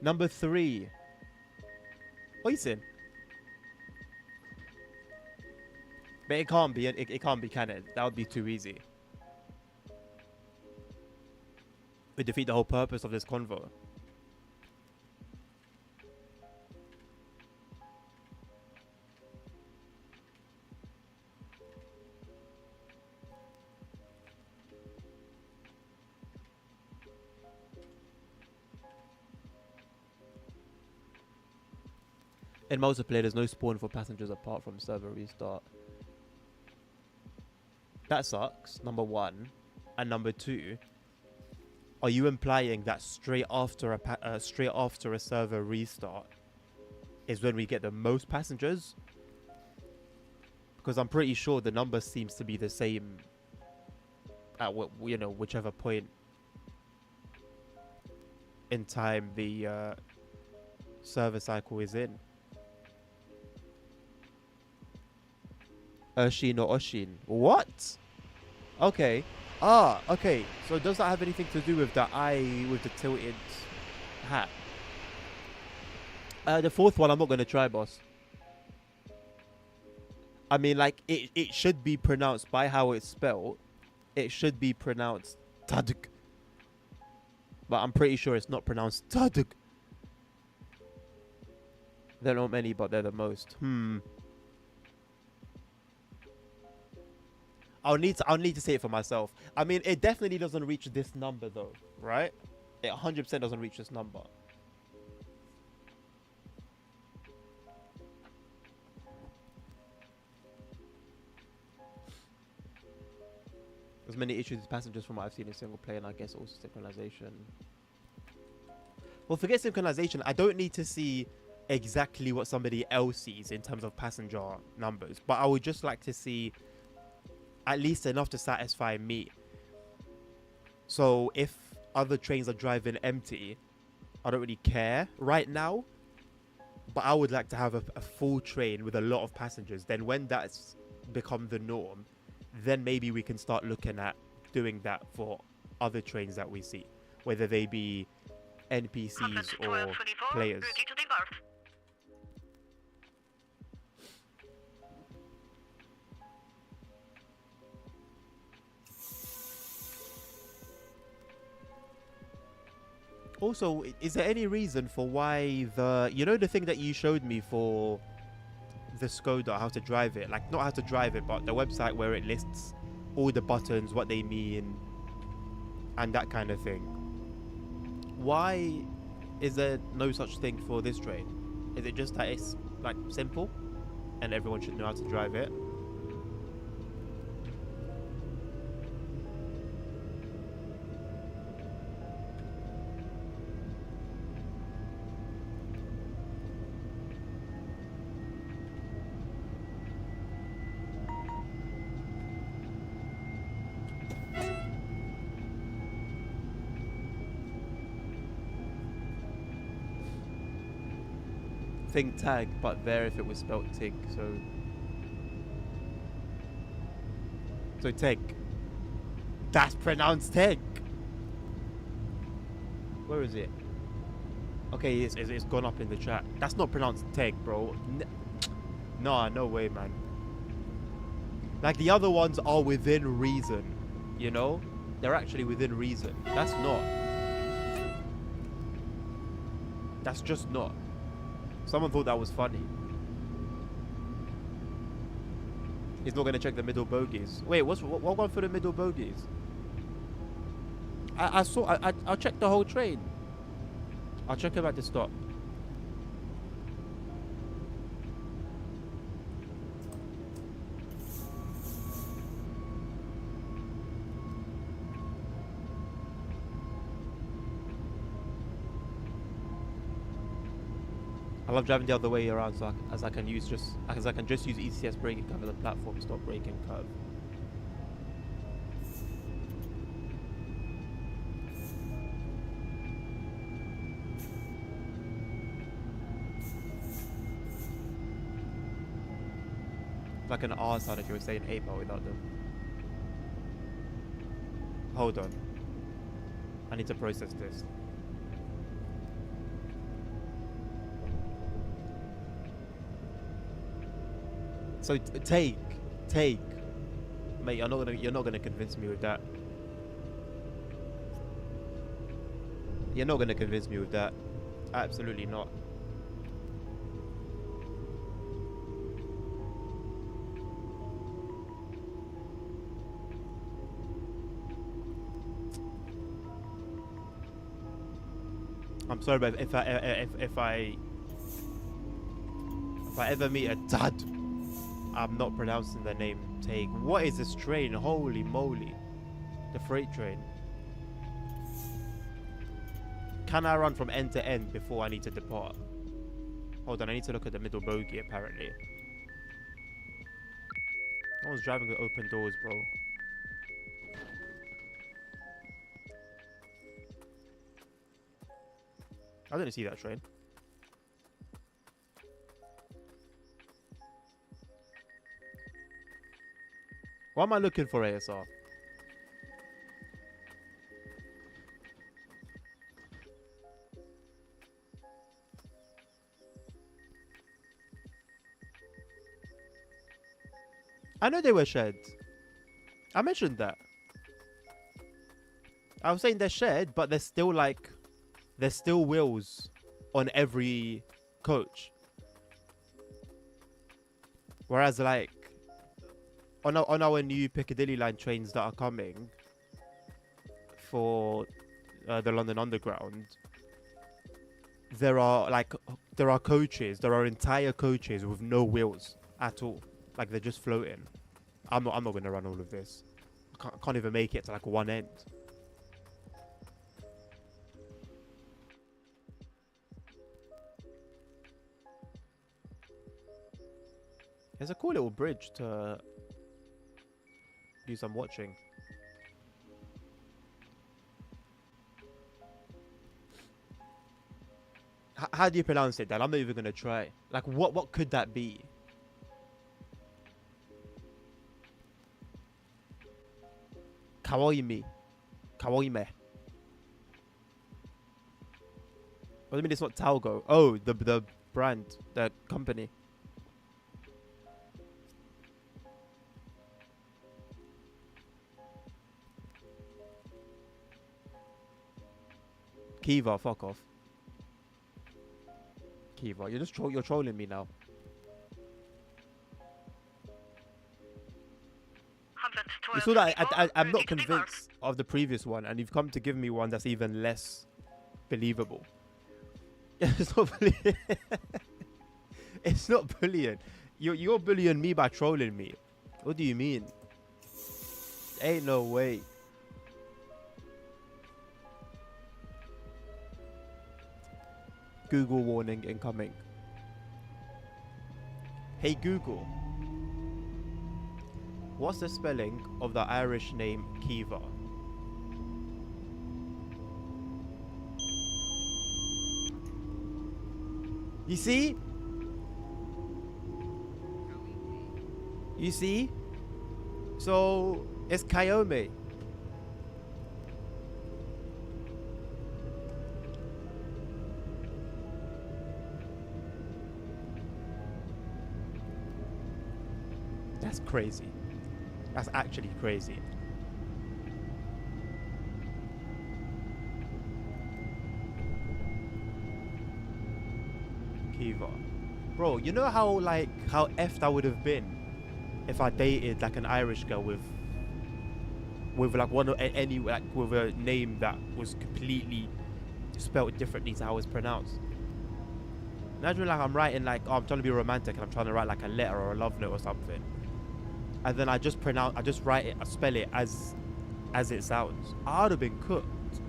Number 3. Oisin. But it can't be. It can't be, can it? That would be too easy. We defeat the whole purpose of this convo. In multiplayer, there's no spawn for passengers apart from server restart. That sucks, number one. And number two, are you implying that straight after a server restart is when we get the most passengers? Because I'm pretty sure the number seems to be the same at whichever point in time the server cycle is in. Urshin or Oshin? What? Okay. Okay. So does that have anything to do with the eye with the tilted hat? The fourth one I'm not gonna try, boss. I mean, like, it should be pronounced by how it's spelled. It should be pronounced Taduk. But I'm pretty sure it's not pronounced Taduk. There are not many, but they're the most. I'll need to say it for myself. I mean, it definitely doesn't reach this number though, right? It 100% doesn't reach this number. There's many issues with passengers from what I've seen in single player, and I guess also synchronization. Well, forget synchronization. I don't need to see exactly what somebody else sees in terms of passenger numbers, but I would just like to see at least enough to satisfy me. So if other trains are driving empty, I don't really care right now, but I would like to have a full train with a lot of passengers. Then when that's become the norm, then maybe we can start looking at doing that for other trains that we see, whether they be NPCs or players. Ready to depart. Also, is there any reason for why the thing that you showed me for the Skoda, how to drive it, like not how to drive it, but the website where it lists all the buttons, what they mean, and that kind of thing. Why is there no such thing for this train? Is it just that it's like simple and everyone should know how to drive it? Thing tag, but there if it was spelled tig, so tig. That's pronounced tig. Where is it? Okay, it's gone up in the chat. That's not pronounced tig, bro. Nah, no way, man. Like the other ones are within reason, you know? They're actually within reason. That's not. That's just not. Someone thought that was funny. He's not going to check the middle bogies. Wait, what one for the middle bogies? I'll check the whole train. I'll check him at the stop. I love driving the other way around, so I can just use ECS braking curve as a platform stop braking curve. Like an R sound if you were saying 8 bar without them. Hold on. I need to process this. So take Take. Mate, you're not gonna convince me with that. You're not gonna convince me with that. Absolutely not. I'm sorry, but if I ever meet a dad, I'm not pronouncing the name Take. What is this train? Holy moly. The freight train. Can I run from end to end before I need to depart? Hold on, I need to look at the middle bogey apparently. No one's driving with open doors, bro. I didn't see that train. What am I looking for, ASR? I know they were shared. I mentioned that. I was saying they're shared, but there's still like, there's still wheels on every coach. Whereas like, on our new Piccadilly line trains that are coming for the London Underground, there are coaches, there are entire coaches with no wheels at all. Like they're just floating. I'm not gonna run all of this. I can't even make it to like one end. There's a cool little bridge to do some watching. How do you pronounce it, Dan? I'm not even gonna try. Like, what could that be? Kawaii Kawaii. What do you mean it's not Talgo? Oh, the brand, the company. Kiva, fuck off. Kiva, you're trolling me now. 112 You saw that people, I'm not ready to depart. convinced of the previous one, and you've come to give me one that's even less believable. It's not bullying. It's not bullying. You're bullying me by trolling me. What do you mean? Ain't no way. Google warning incoming. Hey Google, what's the spelling of the Irish name Kiva? You see? You see? So it's Kayome. That's crazy. That's actually crazy. Kiva. Bro, you know how effed I would have been if I dated like an Irish girl with like with a name that was completely spelled differently to how it's pronounced. Imagine like I'm writing like, oh, I'm trying to be romantic and I'm trying to write like a letter or a love note or something. And then I just write it, I spell it as it sounds. I would have been cooked.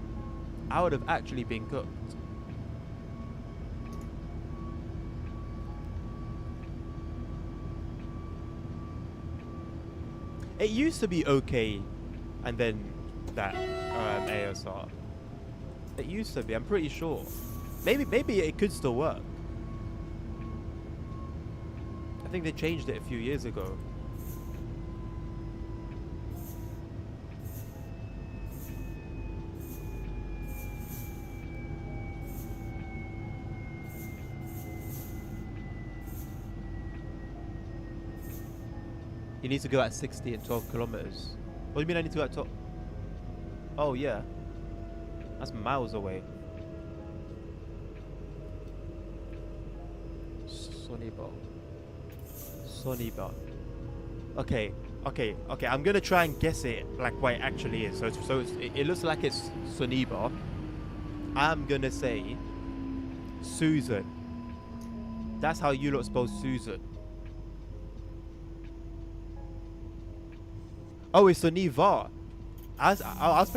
I would have actually been cooked. It used to be okay, and then that ASR. It used to be. I'm pretty sure. Maybe it could still work. I think they changed it a few years ago. You need to go at 60 and 12 kilometers. What do you mean I need to go at top? Oh, yeah. That's miles away. Sonnybar. Sonnybar. Okay. I'm gonna try and guess it like what it actually is. It looks like it's Sonnybar. I'm gonna say Susan. That's how you lot spell Susan. Oh, it's Sonnyvar. I was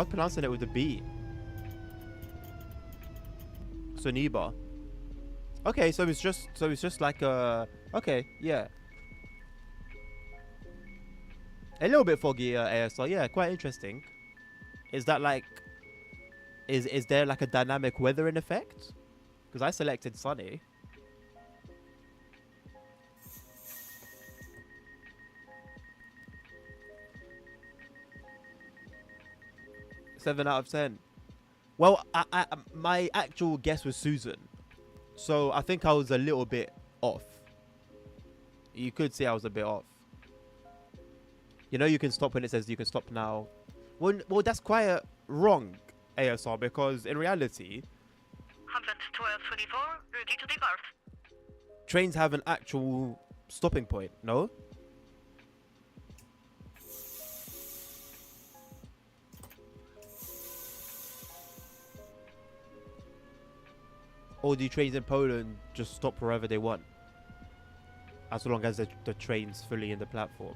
pronouncing it with a B. Sonnybar. Okay, so it's just like a okay, yeah. A little bit foggy ASR, yeah, quite interesting. Is that like is there like a dynamic weathering effect? Because I selected sunny. Seven out of 10. Well, my actual guess was Susan, so I think I was a little bit off. You could say I was a bit off. You know, you can stop when it says you can stop now. Well, that's quite wrong, ASR, because in reality, 112.24, ready to depart. trains have an actual stopping point, no? Or do trains in Poland just stop wherever they want? As long as the train's fully in the platform.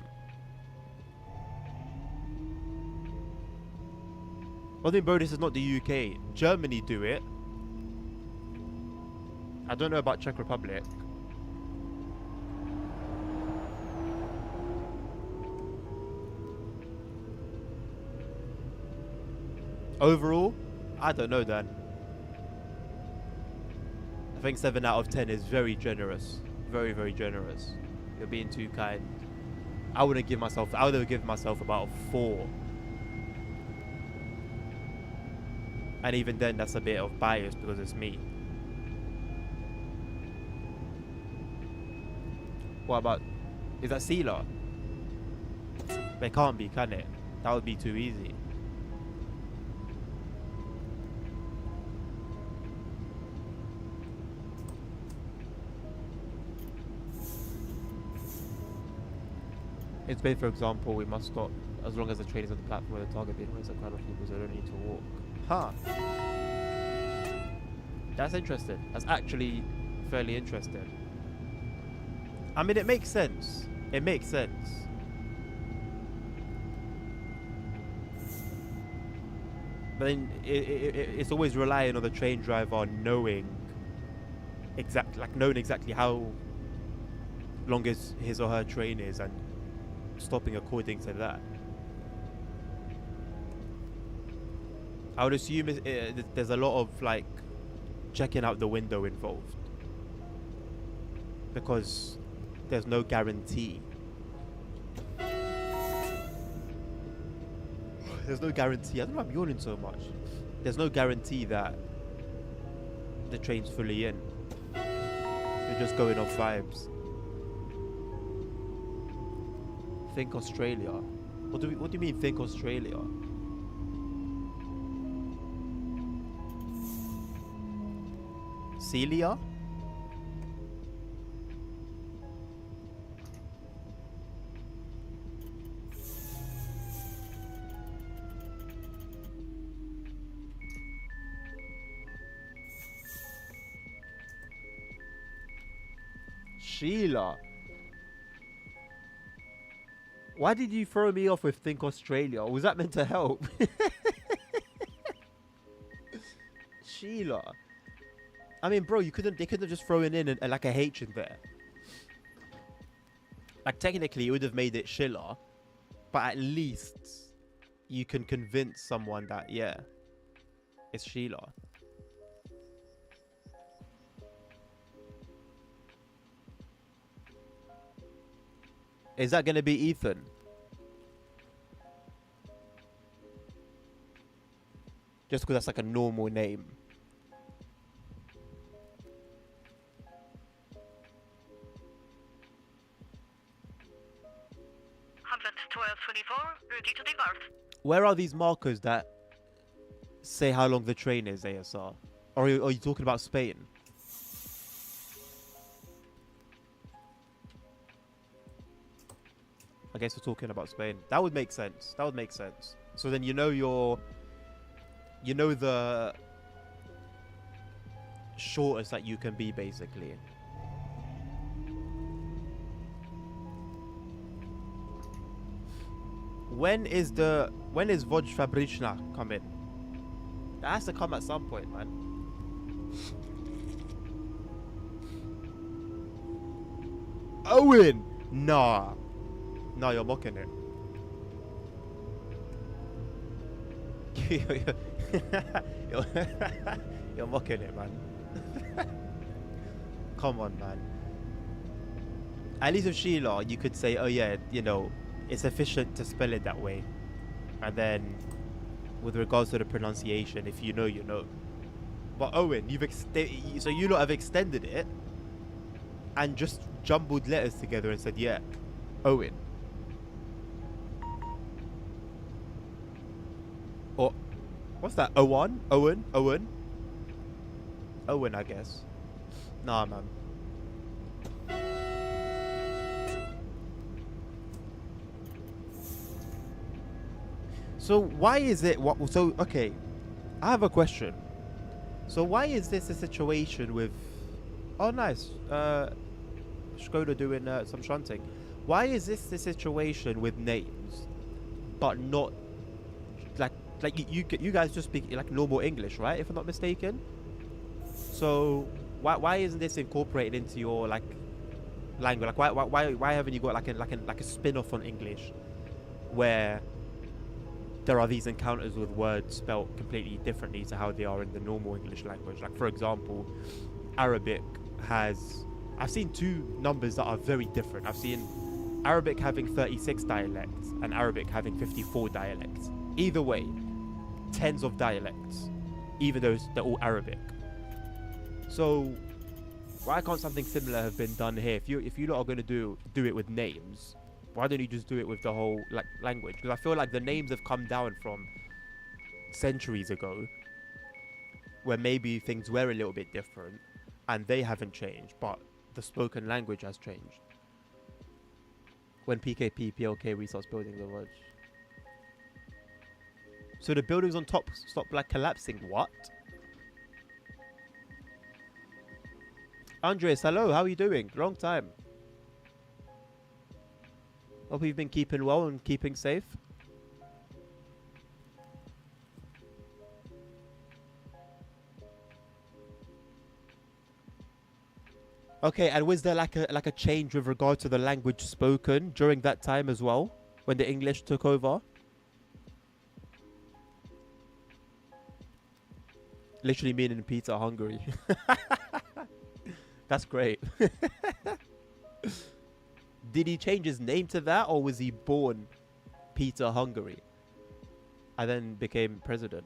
I think, bro, this is not the UK. Germany do it. I don't know about Czech Republic. Overall, I don't know then. I think 7 out of 10 is very generous. Very, very generous. You're being too kind. I would have given myself about a 4. And even then, that's a bit of bias because it's me. What about... Is that Sealer? It can't be, can it? That would be too easy. In Spain, for example, we must stop as long as the train is on the platform where the target being raised a crowd of people, so they don't need to walk. Huh. That's interesting. That's actually fairly interesting. I mean, it makes sense. It makes sense. But then it's always relying on the train driver knowing exactly how long his or her train is and stopping according to that. I would assume there's a lot of like checking out the window involved because there's no guarantee. There's no guarantee. I don't know why I'm yawning so much. There's no guarantee that the train's fully in. You're just going off vibes. Think Australia. What do you mean think Australia? Celia? Sheila. Why did you throw me off with Think Australia? Was that meant to help? Sheila. I mean, bro, they couldn't have just thrown in like a H in there. Like, technically, it would have made it Sheila. But at least you can convince someone that, yeah, it's Sheila. Is that going to be Ethan? Just because that's like a normal name. 1224, ready to depart. Where are these markers that say how long the train is, ASR? Or are you talking about Spain? I guess we're talking about Spain. That would make sense. That would make sense. So then you know the shortest that you can be, basically. When is Voj Fabrična coming? That has to come at some point, man. Owen! Nah. No, you're mocking it. You're mocking it, man. Come on, man. At least with Sheila, you could say, oh yeah, you know, it's efficient to spell it that way. And then, with regards to the pronunciation, if you know, you know. But Owen, so you lot have extended it and just jumbled letters together and said, yeah, Owen. Or, what's that? Owen? Owen? Owen? Owen, I guess. Nah, man. So why is it okay, I have a question. So why is this a situation with oh nice Skoda doing some shunting? Why is this the situation with names but not like you guys just speak like normal English, right, if I'm not mistaken? So why isn't this incorporated into your like language? Like why haven't you got like a spin-off on English where there are these encounters with words spelt completely differently to how they are in the normal English language? Like, for example, Arabic has... I've seen two numbers that are very different. I've seen Arabic having 36 dialects and Arabic having 54 dialects. Either way, tens of dialects, even though they're all Arabic. So, why can't something similar have been done here? If you lot are going to do it with names, why don't you just do it with the whole like language? Because I feel like the names have come down from centuries ago, where maybe things were a little bit different, and they haven't changed, but the spoken language has changed. When PKP PLK restarts building the lodge, so the buildings on top stop like collapsing. What? Andres, hello. How are you doing? Long time. Hope you've been keeping well and keeping safe. Okay, and was there like a change with regard to the language spoken during that time as well, when the English took over? Literally meaning Peter Hungary. That's great. Did he change his name to that, or was he born Peter Hungary and then became president?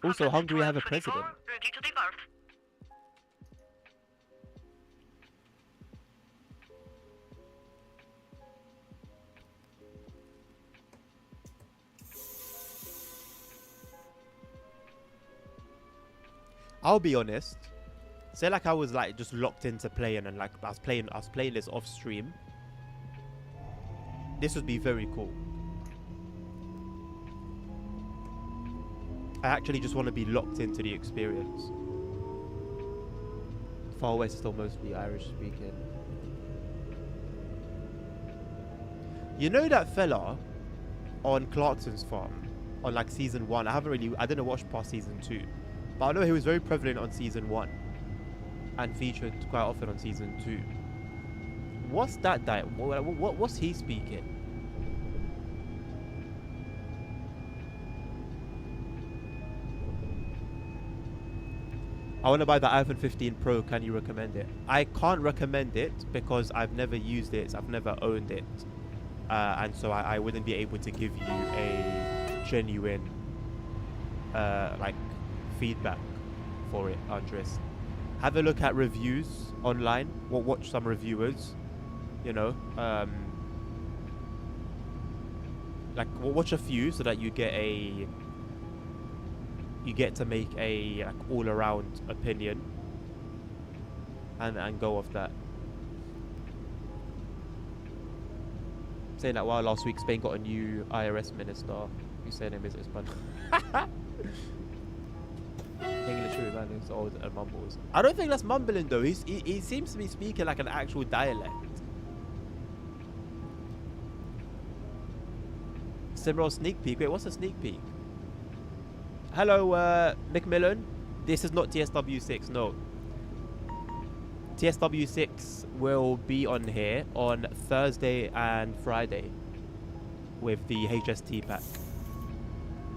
Also, Hungary have a president. Ready to depart. I'll be honest. Say like I was like just locked into playing and like I was playing this off stream. This would be very cool. I actually just want to be locked into the experience. Far West is still mostly Irish speaking. You know that fella on Clarkson's farm on like season 1? I didn't watch past season 2, but I know he was very prevalent on season 1 and featured quite often on season 2. What's that diet? What's he speaking? I want to buy the iPhone 15 Pro. Can you recommend it? I can't recommend it because I've never used it. I've never owned it. And so I wouldn't be able to give you a genuine like feedback for it, Andres. Have a look at reviews online. Watch some reviewers, you know, like watch a few so that you get to make a like all around opinion and go off that. Saying that while last week Spain got a new IRS minister whose surname is Ispan. English really man is old and mumbles. I don't think that's mumbling though. He seems to be speaking like an actual dialect. SimRail sneak peek. Wait, what's a sneak peek? Hello, Macmillan. This is not TSW6. No. TSW6 will be on here on Thursday and Friday with the HST pack,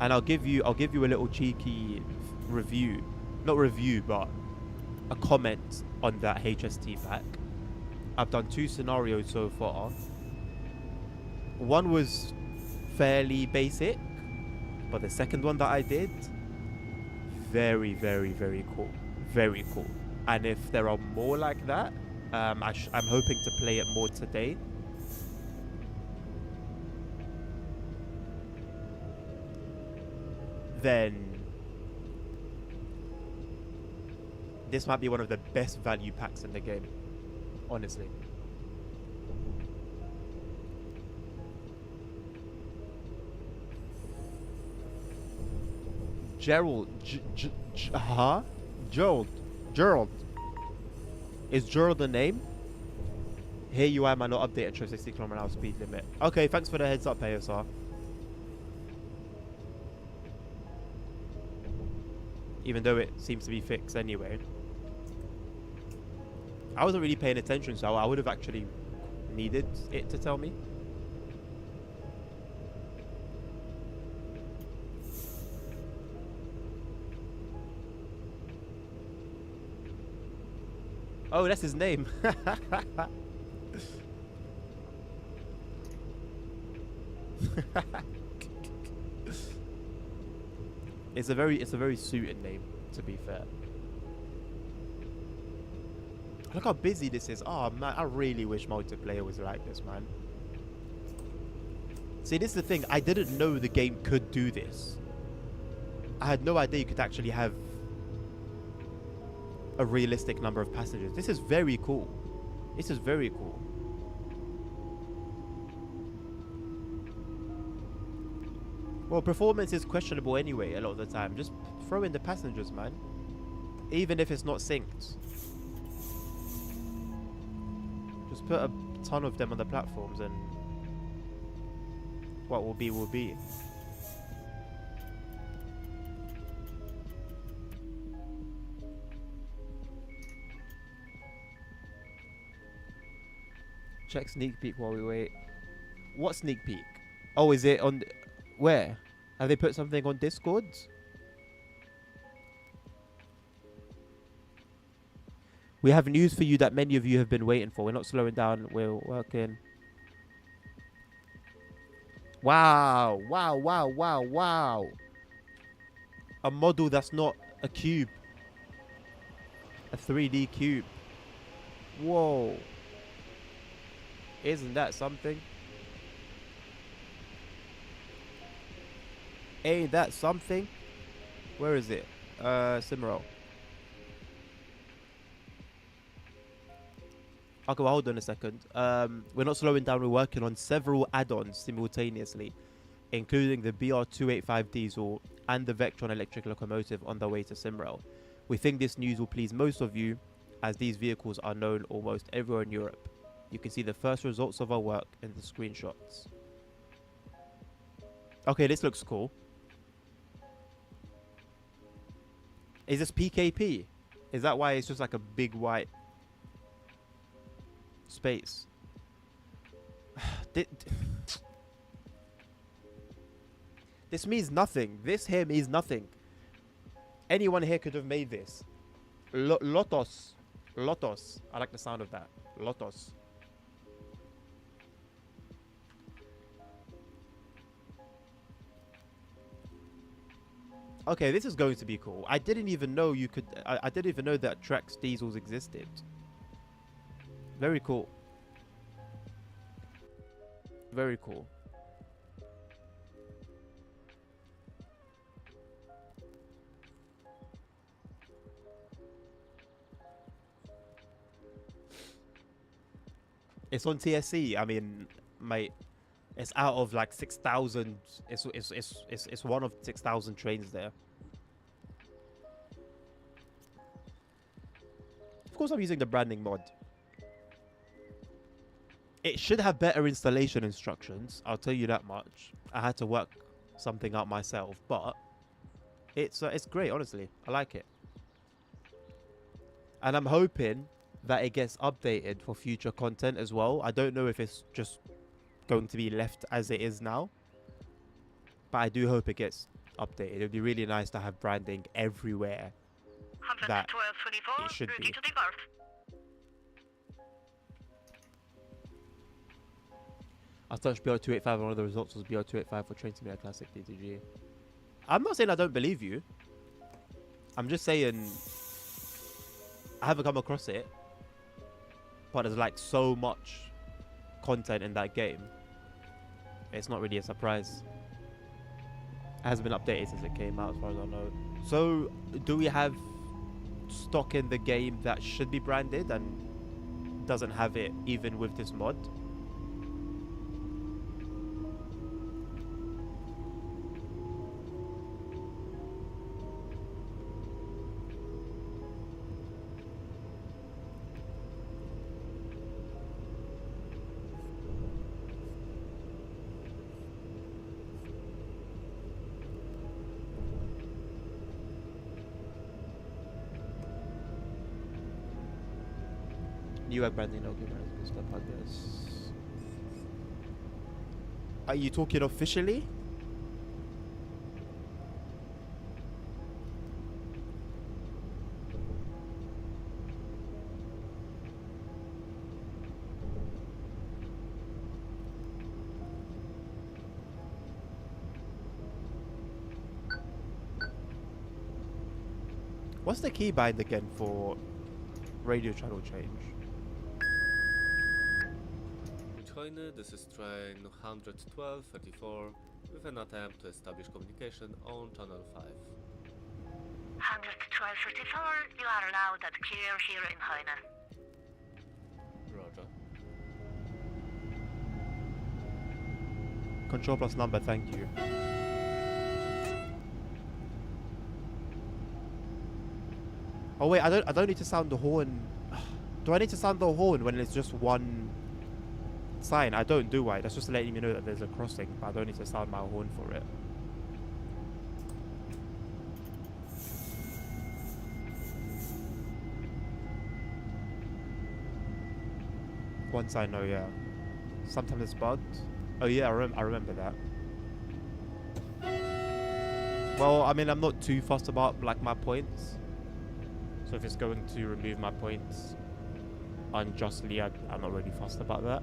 and I'll give you a little cheeky review, not review, but a comment on that HST pack. I've done 2 scenarios so far. One was fairly basic, but the second one that I did, very, very, very cool, very cool. And if there are more like that, I'm hoping to play it more today. Then this might be one of the best value packs in the game, honestly. Gerald, Gerald. Is Gerald the name? Here you are, man, not updated to 60 km/h speed limit. Okay, thanks for the heads up, ASR. Even though it seems to be fixed anyway. I wasn't really paying attention, so I would have actually needed it to tell me. Oh, that's his name. It's a very suited name, to be fair. Look how busy this is. Oh man, I really wish multiplayer was like this, man. See, this is the thing. I didn't know the game could do this. I had no idea you could actually have a realistic number of passengers. This is very cool. This is very cool. Well, performance is questionable anyway a lot of the time. Just throw in the passengers, man. Even if it's not synced. Just put a ton of them on the platforms and what will be will be. Check sneak peek while we wait. What sneak peek? Oh, is it on... Where? Have they put something on Discord? We have news for you that many of you have been waiting for. We're not slowing down. We're working. Wow. Wow, wow, wow, wow. A model that's not a cube. A 3D cube. Whoa. Isn't that something? Ain't that something? Where is it? SimRail. Okay, well, hold on a second. We're not slowing down. We're working on several add-ons simultaneously, including the BR285 diesel and the Vectron electric locomotive on the way to SimRail. We think this news will please most of you, as these vehicles are known almost everywhere in Europe. You can see the first results of our work in the screenshots. Okay, this looks cool. Is this PKP? Is that why it's just like a big white space? This means nothing. This here means nothing. Anyone here could have made this. Lotos. Lotos. I like the sound of that. Lotos. Okay, this is going to be cool. I didn't even know you could... I didn't even know that Trax diesels existed. Very cool. Very cool. It's on TSC. I mean, mate, it's out of like 6,000. It's one of 6,000 trains there. Of course, I'm using the branding mod. It should have better installation instructions. I'll tell you that much. I had to work something out myself, but it's great. Honestly, I like it, and I'm hoping that it gets updated for future content as well. I don't know if it's just going to be left as it is now, but I do hope it gets updated. It would be really nice to have branding everywhere that 112.24, it should ready be. to depart. I searched BR285 and one of the results was BR285 for Train Simulator Classic DTG. I'm not saying I don't believe you. I'm just saying I haven't come across it. But there's like so much content in that game. It's not really a surprise. It hasn't been updated since it came out as far as I know. So do we have stock in the game that should be branded and doesn't have it even with this mod? New web branding, okay, step on this. Are you talking officially? What's the keybind again for radio channel change? Join, this is train 11234 with an attempt to establish communication on channel 5. 112.34, you are loud and clear here in Heine. Roger. Control plus number, thank you. Oh wait, I don't need to sound the horn. Do I need to sound the horn when it's just one sign? I don't, do I? That's just letting me know that there's a crossing, but I don't need to sound my horn for it. Once I know, yeah. Sometimes it's bugged. Oh yeah, I remember that. Well, I mean, I'm not too fussed about like my points. So if it's going to remove my points unjustly, I'm not really fussed about that.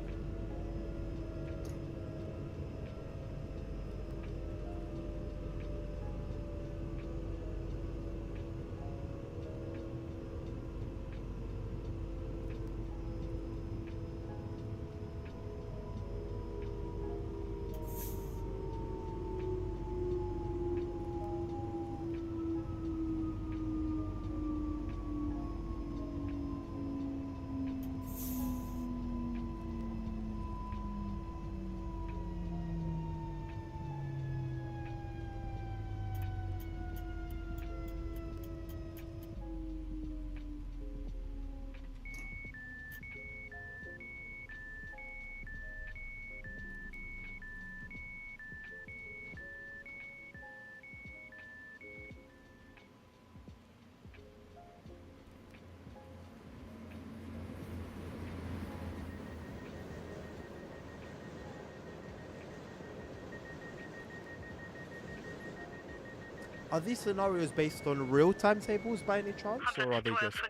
Are these scenarios based on real timetables by any chance, or are they just 112.24,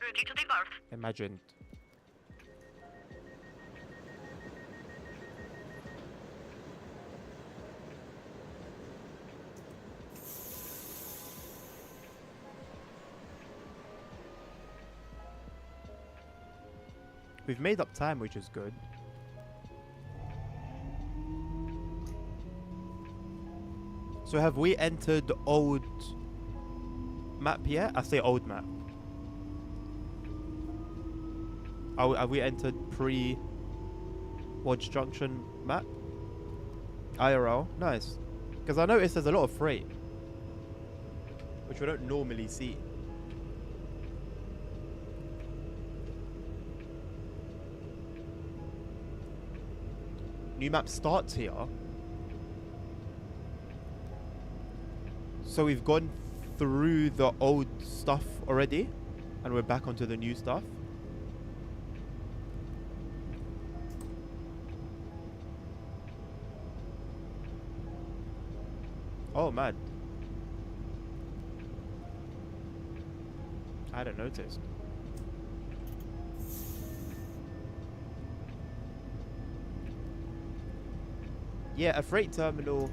ready to depart. imagined? We've made up time, which is good. So have we entered old map yet? I say old map. Oh, have we entered pre Watch Junction map. IRL, nice. Because I noticed there's a lot of freight, which we don't normally see. New map starts here. So we've gone through the old stuff already, and we're back onto the new stuff. Oh, mad. I hadn't noticed. Yeah, a freight terminal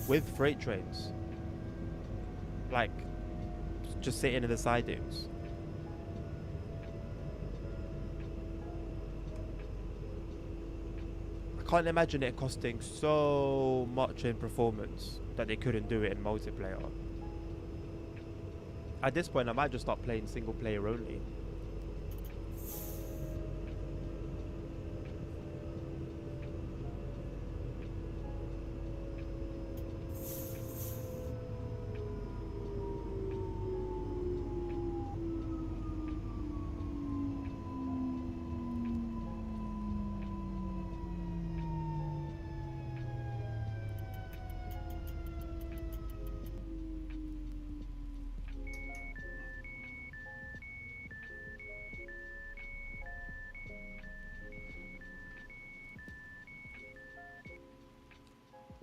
with freight trains. Like, just sitting in the sidings. I can't imagine it costing so much in performance that they couldn't do it in multiplayer. At this point, I might just start playing single player only.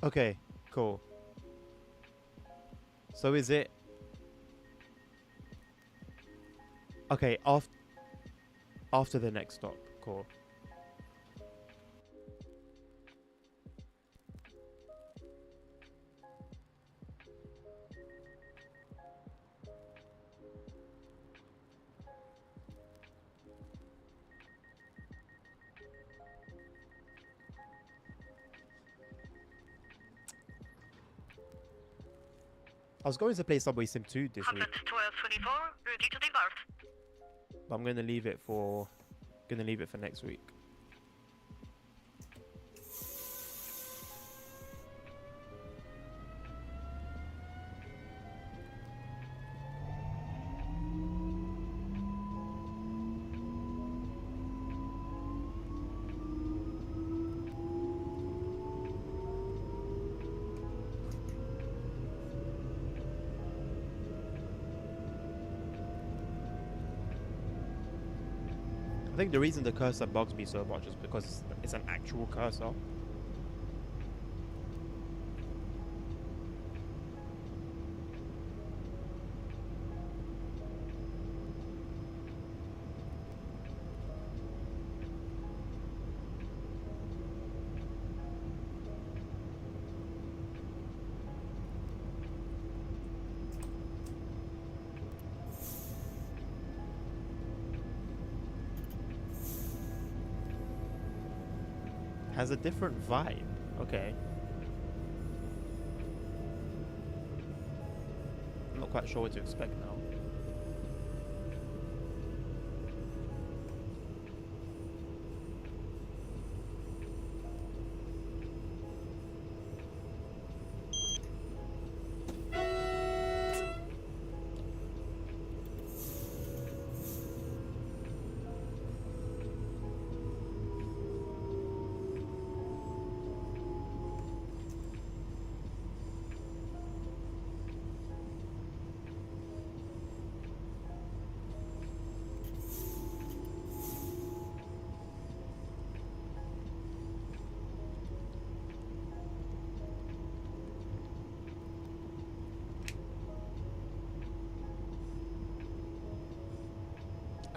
Okay, cool. So is it... Okay, after the next stop. Cool. I was going to play Subway Sim 2 this week, 11224, ready to depart. but I'm going to leave it for next week. I think the reason the cursor bugs me so much is because it's an actual cursor. Has a different vibe. Okay. I'm not quite sure what to expect now.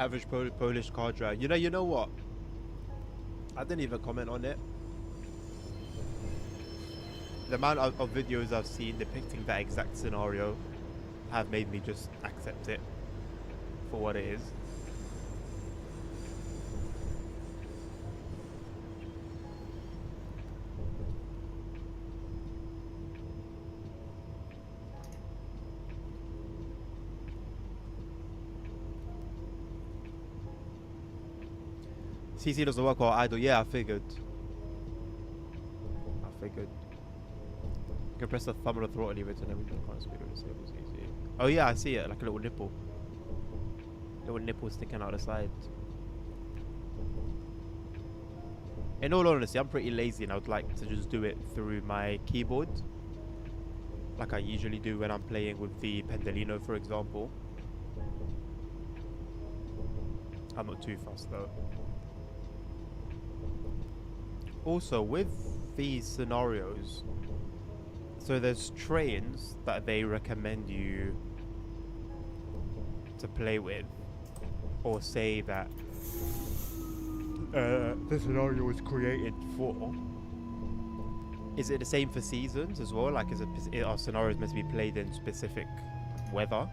Average Polish car drive. You know what? I didn't even comment on it. The amount of videos I've seen depicting that exact scenario have made me just accept it for what it is. CC doesn't work while idle. Yeah, I figured. You can press the thumb on the throttle lever to everything. Can't speed or disable CC. Oh yeah, I see it. Like a little nipple. Little nipple sticking out the side. In all honesty, I'm pretty lazy and I would like to just do it through my keyboard. Like I usually do when I'm playing with the Pendolino, for example. I'm not too fussed though. Also, with these scenarios, so there's trains that they recommend you to play with, or say that the scenario was created for. Is it the same for seasons as well? Like, are scenarios meant to be played in specific weather?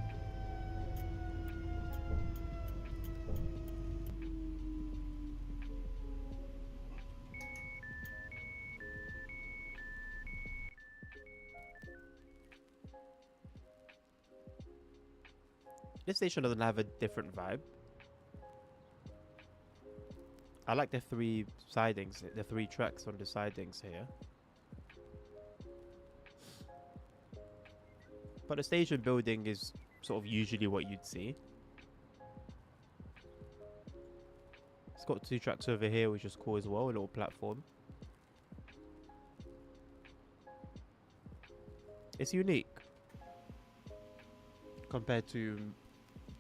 This station doesn't have a different vibe. I like the 3 sidings, the 3 tracks on the sidings here. But the station building is sort of usually what you'd see. It's got 2 tracks over here, which is cool as well, a little platform. It's unique compared to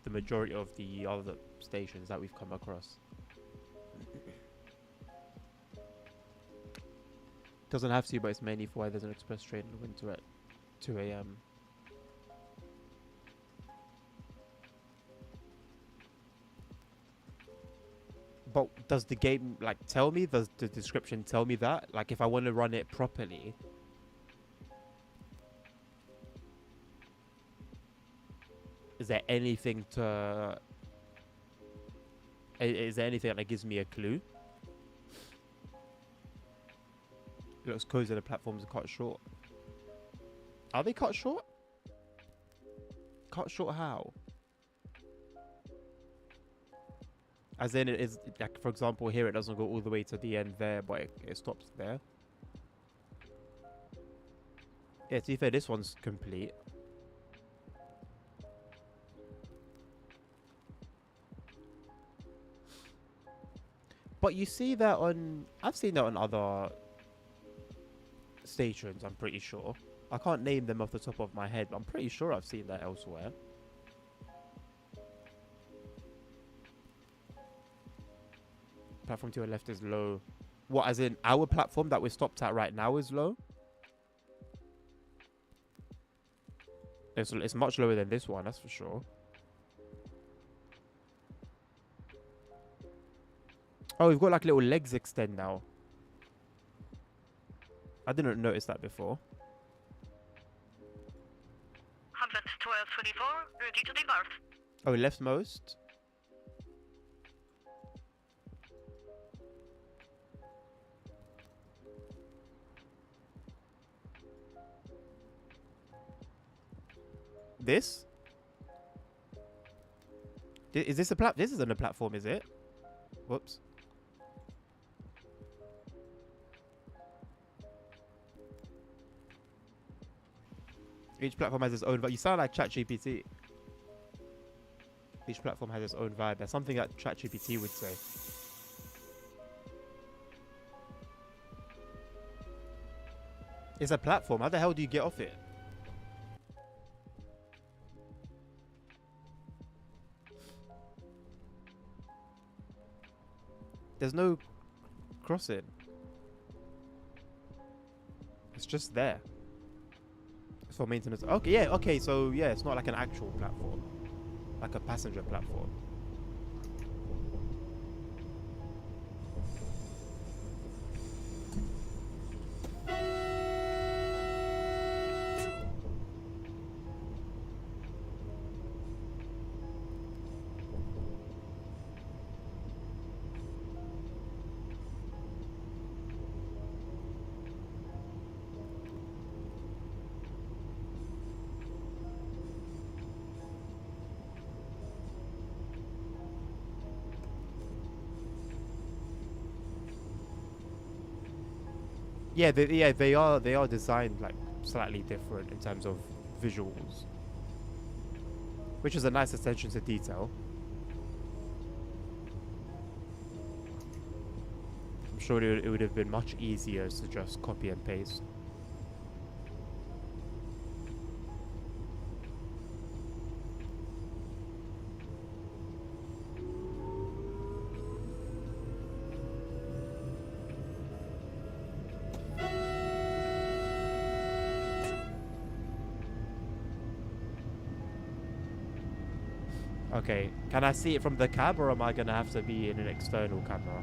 the majority of the other stations that we've come across. Doesn't have to, but it's mainly for why there's an express train in the winter at 2 AM. But does the game like tell me? Does the description tell me that? Like if I want to run it properly, is there anything to? Is there anything that gives me a clue? It looks cozy. The platforms are cut short. Are they cut short? Cut short how? As in, it is like, for example, here it doesn't go all the way to the end there, but it stops there. Yeah, to be fair, this one's complete. But you see that on... I've seen that on other stations, I'm pretty sure. I can't name them off the top of my head, but I'm pretty sure I've seen that elsewhere. Platform to your left is low. What, as in our platform that we're stopped at right now is low? It's much lower than this one, that's for sure. Oh, we've got like little legs extend now. I didn't notice that before. 112.24, ready to depart. Oh, leftmost. This? Is this a this isn't a platform, is it? Whoops. Each platform has its own vibe. You sound like ChatGPT. Each platform has its own vibe. That's something that ChatGPT would say. It's a platform. How the hell do you get off it? There's no crossing. It's just there. It's for maintenance. Okay, yeah, okay, so yeah, it's not like an actual platform. Like a passenger platform. Yeah, they are designed like slightly different in terms of visuals, which is a nice attention to detail. I'm sure it would have been much easier to just copy and paste. Okay, can I see it from the cab, or am I gonna have to be in an external camera?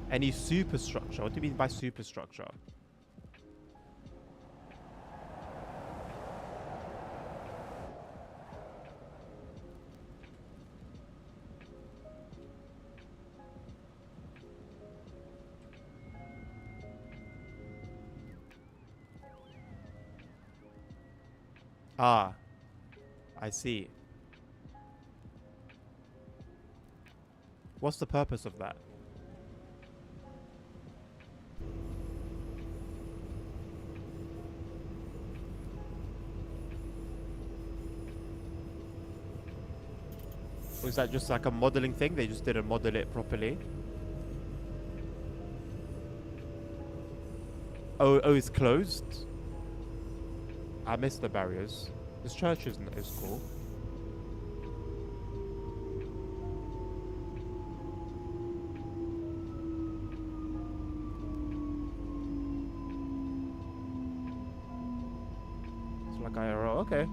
Any superstructure? What do you mean by superstructure? Ah, I see. What's the purpose of that? Was that just like a modeling thing? They just didn't model it properly? Oh, it's closed? I missed the barriers. This church is cool. It's like IRL, okay.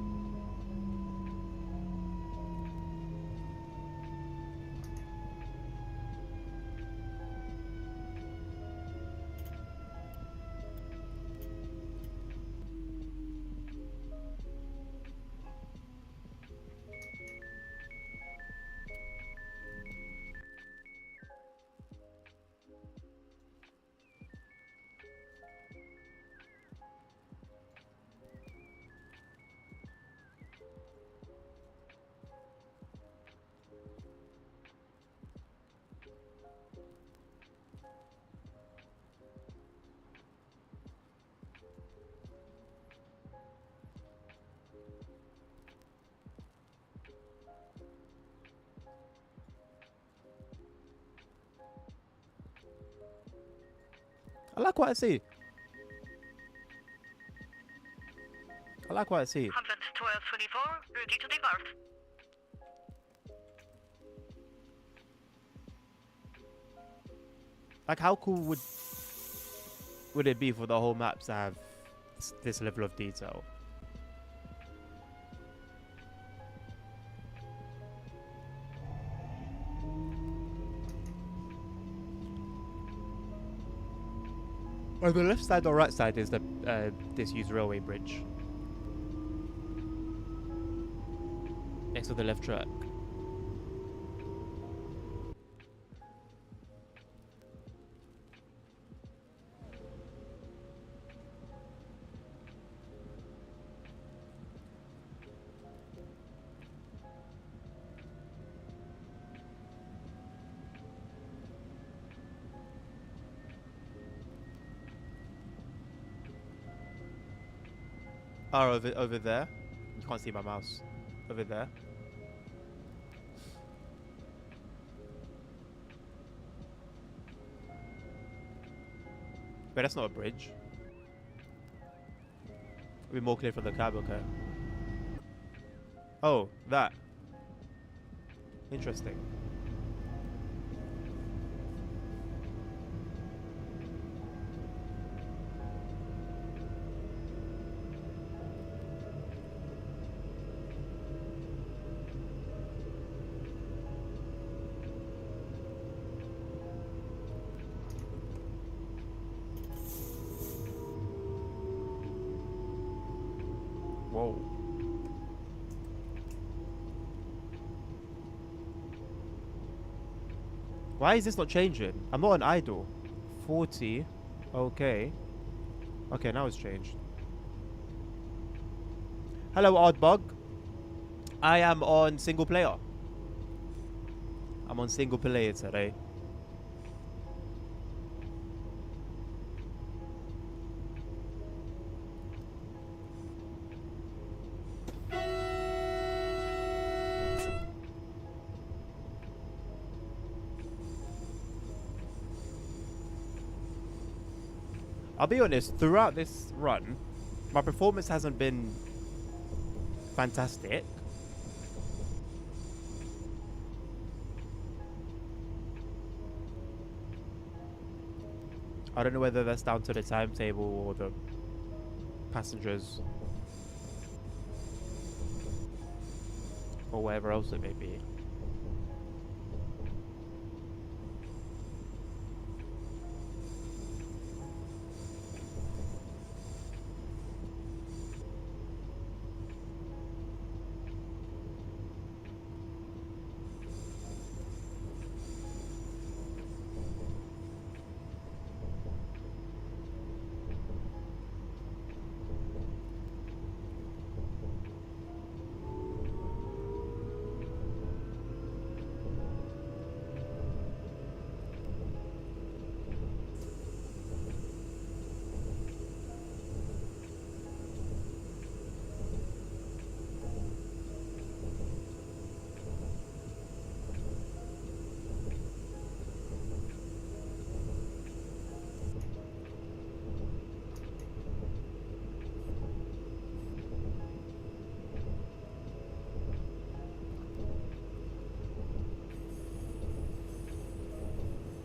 I like what I see. I like what I see. 11224, ready to depart. Like, how cool would it be for the whole map to have this level of detail? On the left side or right side is the disused railway bridge. Next to the left track. Oh, over there. You can't see my mouse. Over there. But that's not a bridge. It'll be more clear from the cab, okay. Oh, that. Interesting. Whoa. Why is this not changing? I'm not on idle. 40. Okay. Okay, now it's changed. Hello, Oddbug. I am on single player. I'm on single player today. I'll be honest, throughout this run, my performance hasn't been fantastic. I don't know whether that's down to the timetable or the passengers or whatever else it may be.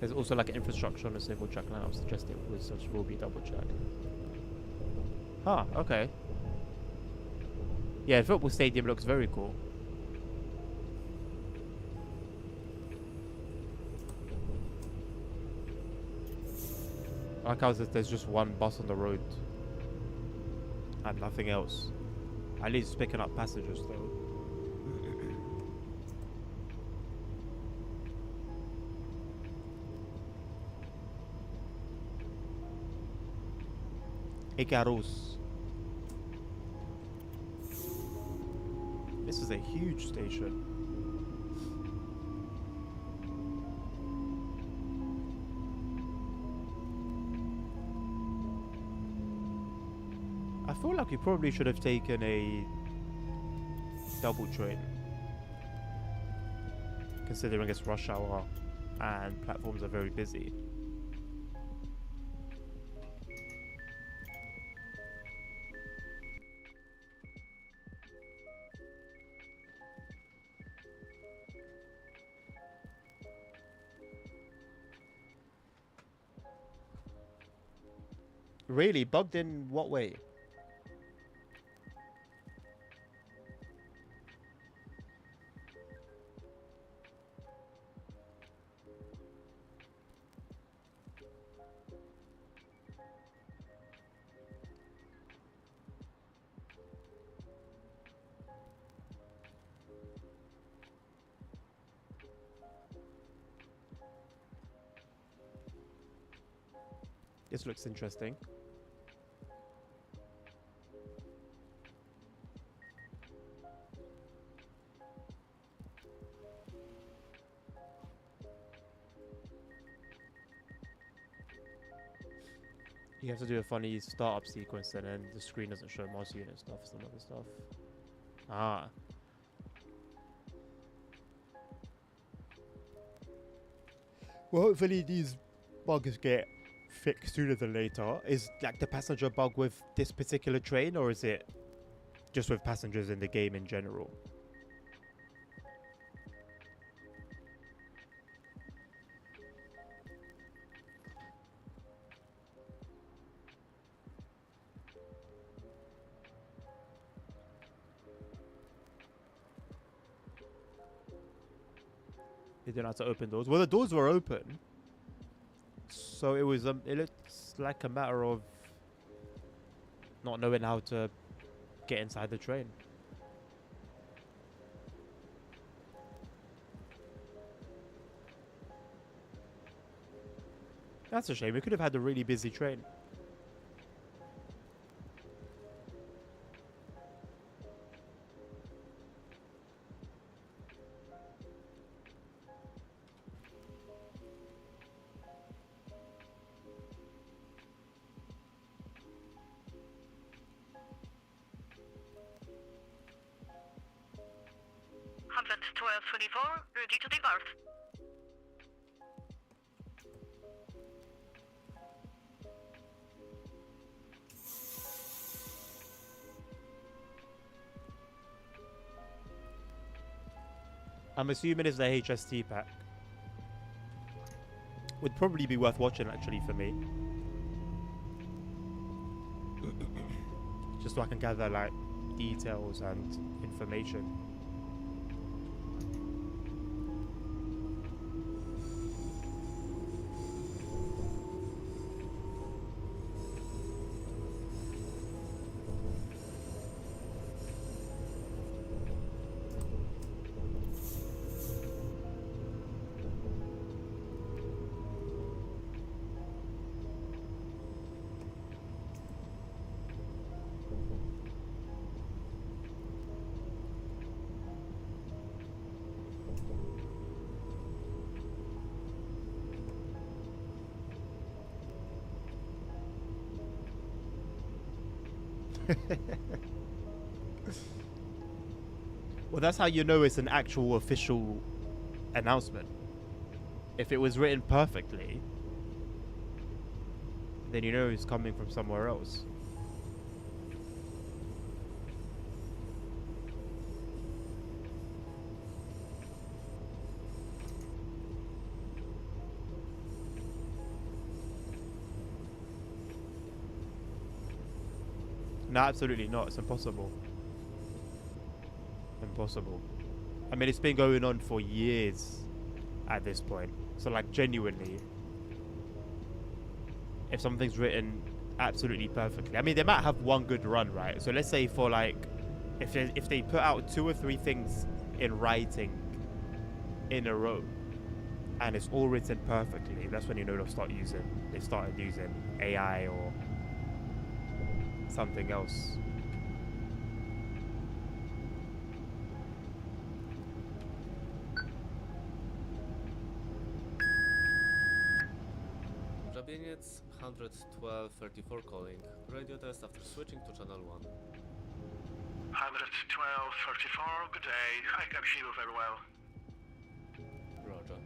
There's also like an infrastructure on a single track line. I'm suggesting which will be double track. Ah, okay. Yeah, the football stadium looks very cool. I like how there's just one bus on the road and nothing else. At least it's picking up passengers though. Icarus. This is a huge station. I feel like we probably should have taken a double train, considering it's rush hour and platforms are very busy. Really? Bugged in what way? This looks interesting. You have to do a funny startup sequence and then the screen doesn't show Mars unit stuff, some other stuff. Ah. Well, hopefully these bugs get fixed sooner than later. Is like the passenger bug with this particular train, or is it just with passengers in the game in general? They didn't have to open doors. Well, the doors were open, so it was it looks like a matter of not knowing how to get inside the train. That's a shame. We could have had a really busy train. Hundred 1224, ready to depart. I'm assuming it's the HST pack. Would probably be worth watching actually for me. Just so I can gather like details and information. Well, that's how you know it's an actual official announcement. If it was written perfectly, then you know it's coming from somewhere else. No, absolutely not. It's impossible. Impossible. I mean, it's been going on for years at this point. So, like, genuinely, if something's written absolutely perfectly, I mean, they might have one good run, right? So let's say for like, if they put out 2 or 3 things in writing in a row, and it's all written perfectly, that's when you know they started using AI or something else. Żabieniec 11234 calling. Radio test after switching to channel 1. 11234, good day. I can hear you very well. Roger.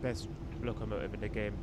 Best locomotive in the game.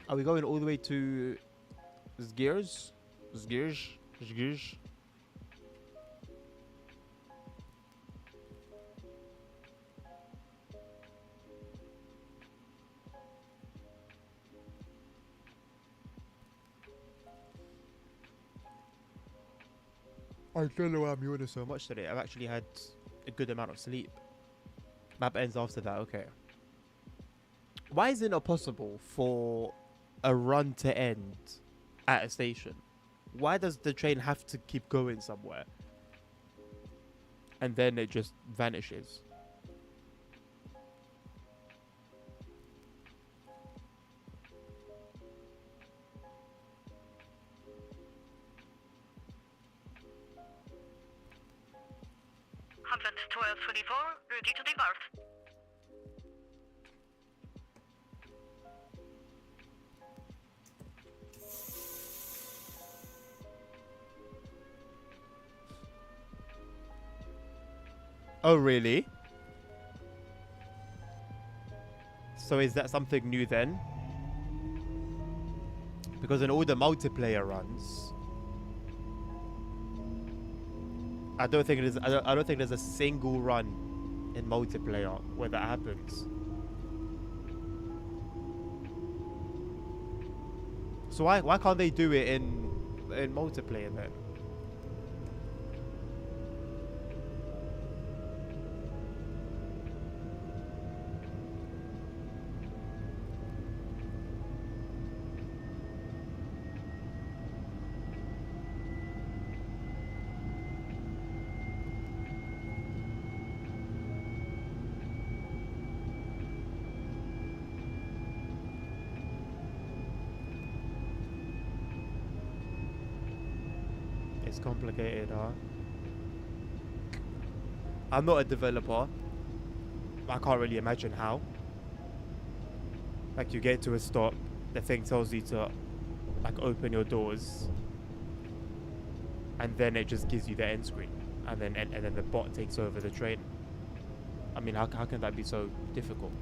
Are we going all the way to Zgears? Zgears? Zgears? I don't know why I'm yawning so much today. I've actually had a good amount of sleep. Map ends after that, okay. Why is it not possible for a run to end at a station? Why does the train have to keep going somewhere? And then it just vanishes. Hamlet 1224, ready to depart. Oh, really? So is that something new then? Because in all the multiplayer runs, I don't think there's a single run in multiplayer where that happens. So why can't they do it in multiplayer then? It's complicated, huh? I'm not a developer. I can't really imagine how. Like, you get to a stop, the thing tells you to like open your doors, and then it just gives you the end screen, and then the bot takes over the train. I mean, how can that be so difficult?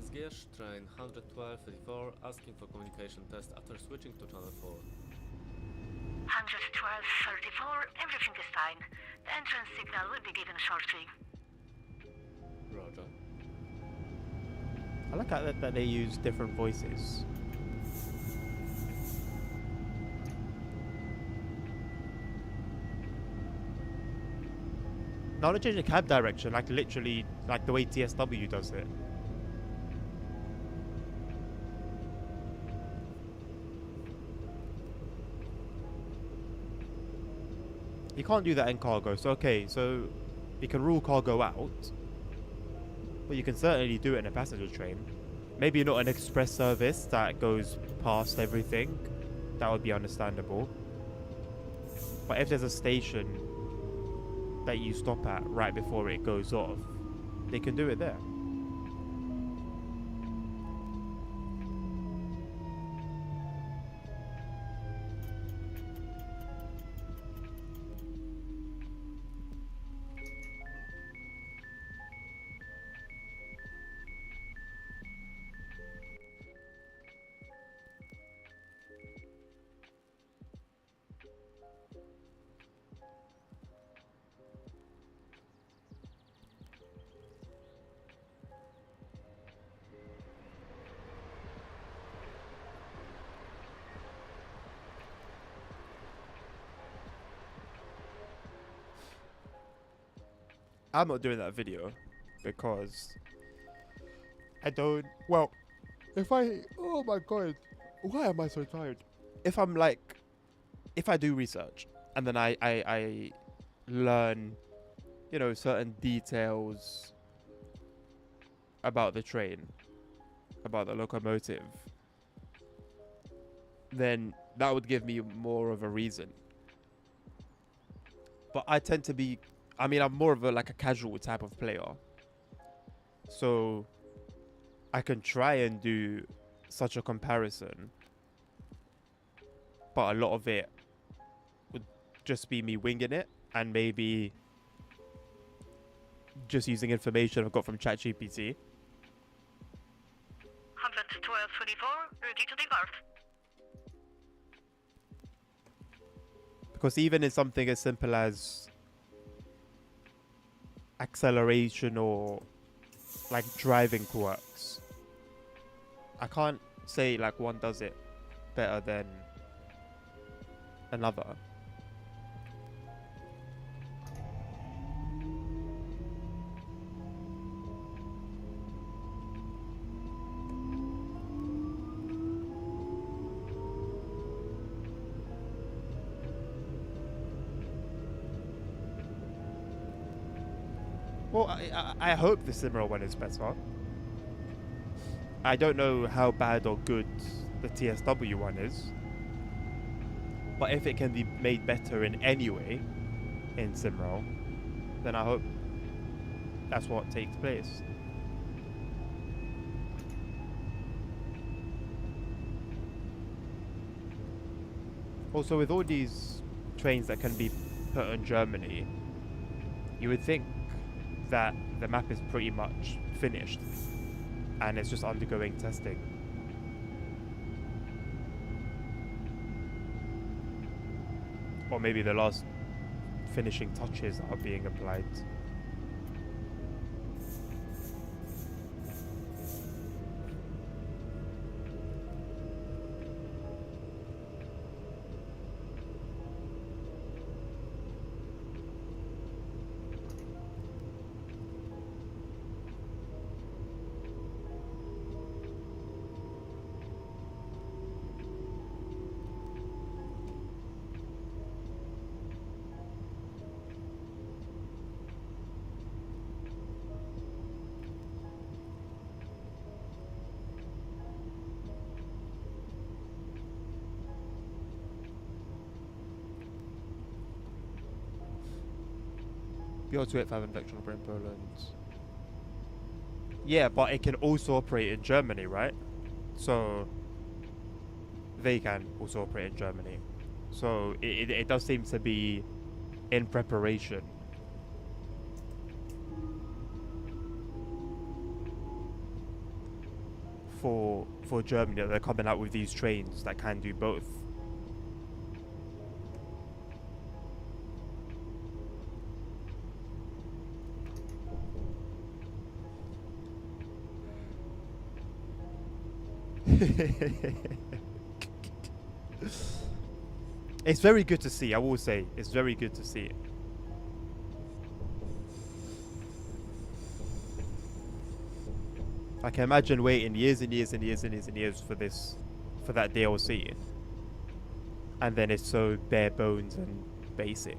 Zgierz, train 112-34, asking for communication test after switching to channel 4. 11234, everything is fine. The entrance signal will be given shortly. Roger. I like that they use different voices. Now to change the cab direction, like literally, like the way TSW does it. You can't do that in cargo. So okay, so you can rule cargo out, but you can certainly do it in a passenger train. Maybe not an express service that goes past everything. That would be understandable. But if there's a station that you stop at right before it goes off, they can do it there. I'm not doing that video because I don't. Well, oh my god, why am I so tired? If I do research and then I learn, certain details about the train, about the locomotive, then that would give me more of a reason. But I tend to be, I'm more of a casual type of player. So I can try and do such a comparison, but a lot of it would just be me winging it and maybe just using information I've got from ChatGPT. 11224, ready to depart. Because even in something as simple as acceleration or like driving quirks, I can't say like one does it better than another. Well, I hope the SimRail one is better. I don't know how bad or good the TSW one is. But if it can be made better in any way in SimRail, then I hope that's what takes place. Also, with all these trains that can be put in Germany, you would think that the map is pretty much finished and it's just undergoing testing. Or maybe the last finishing touches are being applied. BR285 and Vectron operate in Poland. Yeah, but it can also operate in Germany, right? So they can also operate in Germany. So it does seem to be in preparation. For Germany, they're coming out with these trains that can do both. It's very good to see, I will say. It's very good to see. I can imagine waiting years and years and years and years and years for this, for that DLC. And then it's so bare bones and basic.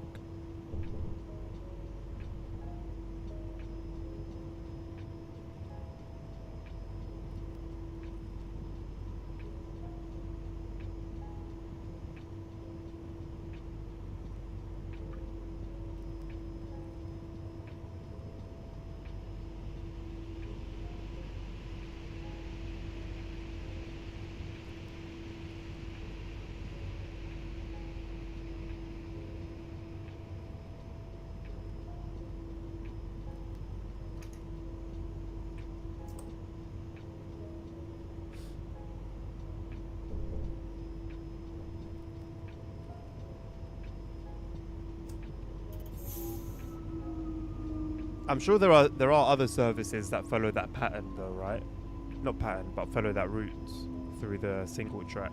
I'm sure there are other services that follow that pattern though, right? Not pattern, but follow that route through the single track.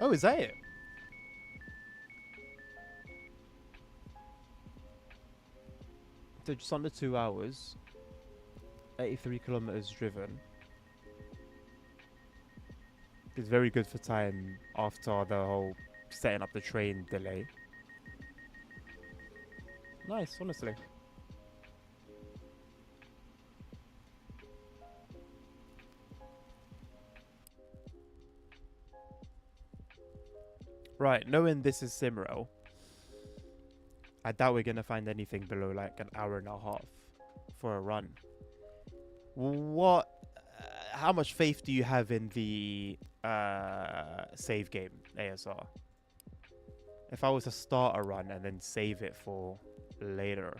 Oh, is that it? So just under 2 hours, 83 kilometers driven. It's very good for time after the whole setting up the train delay. Nice, honestly. Right, knowing this is SimRail, I doubt we're gonna find anything below like an hour and a half for a run. What? How much faith do you have in the save game ASR? If I was to start a run and then save it for later.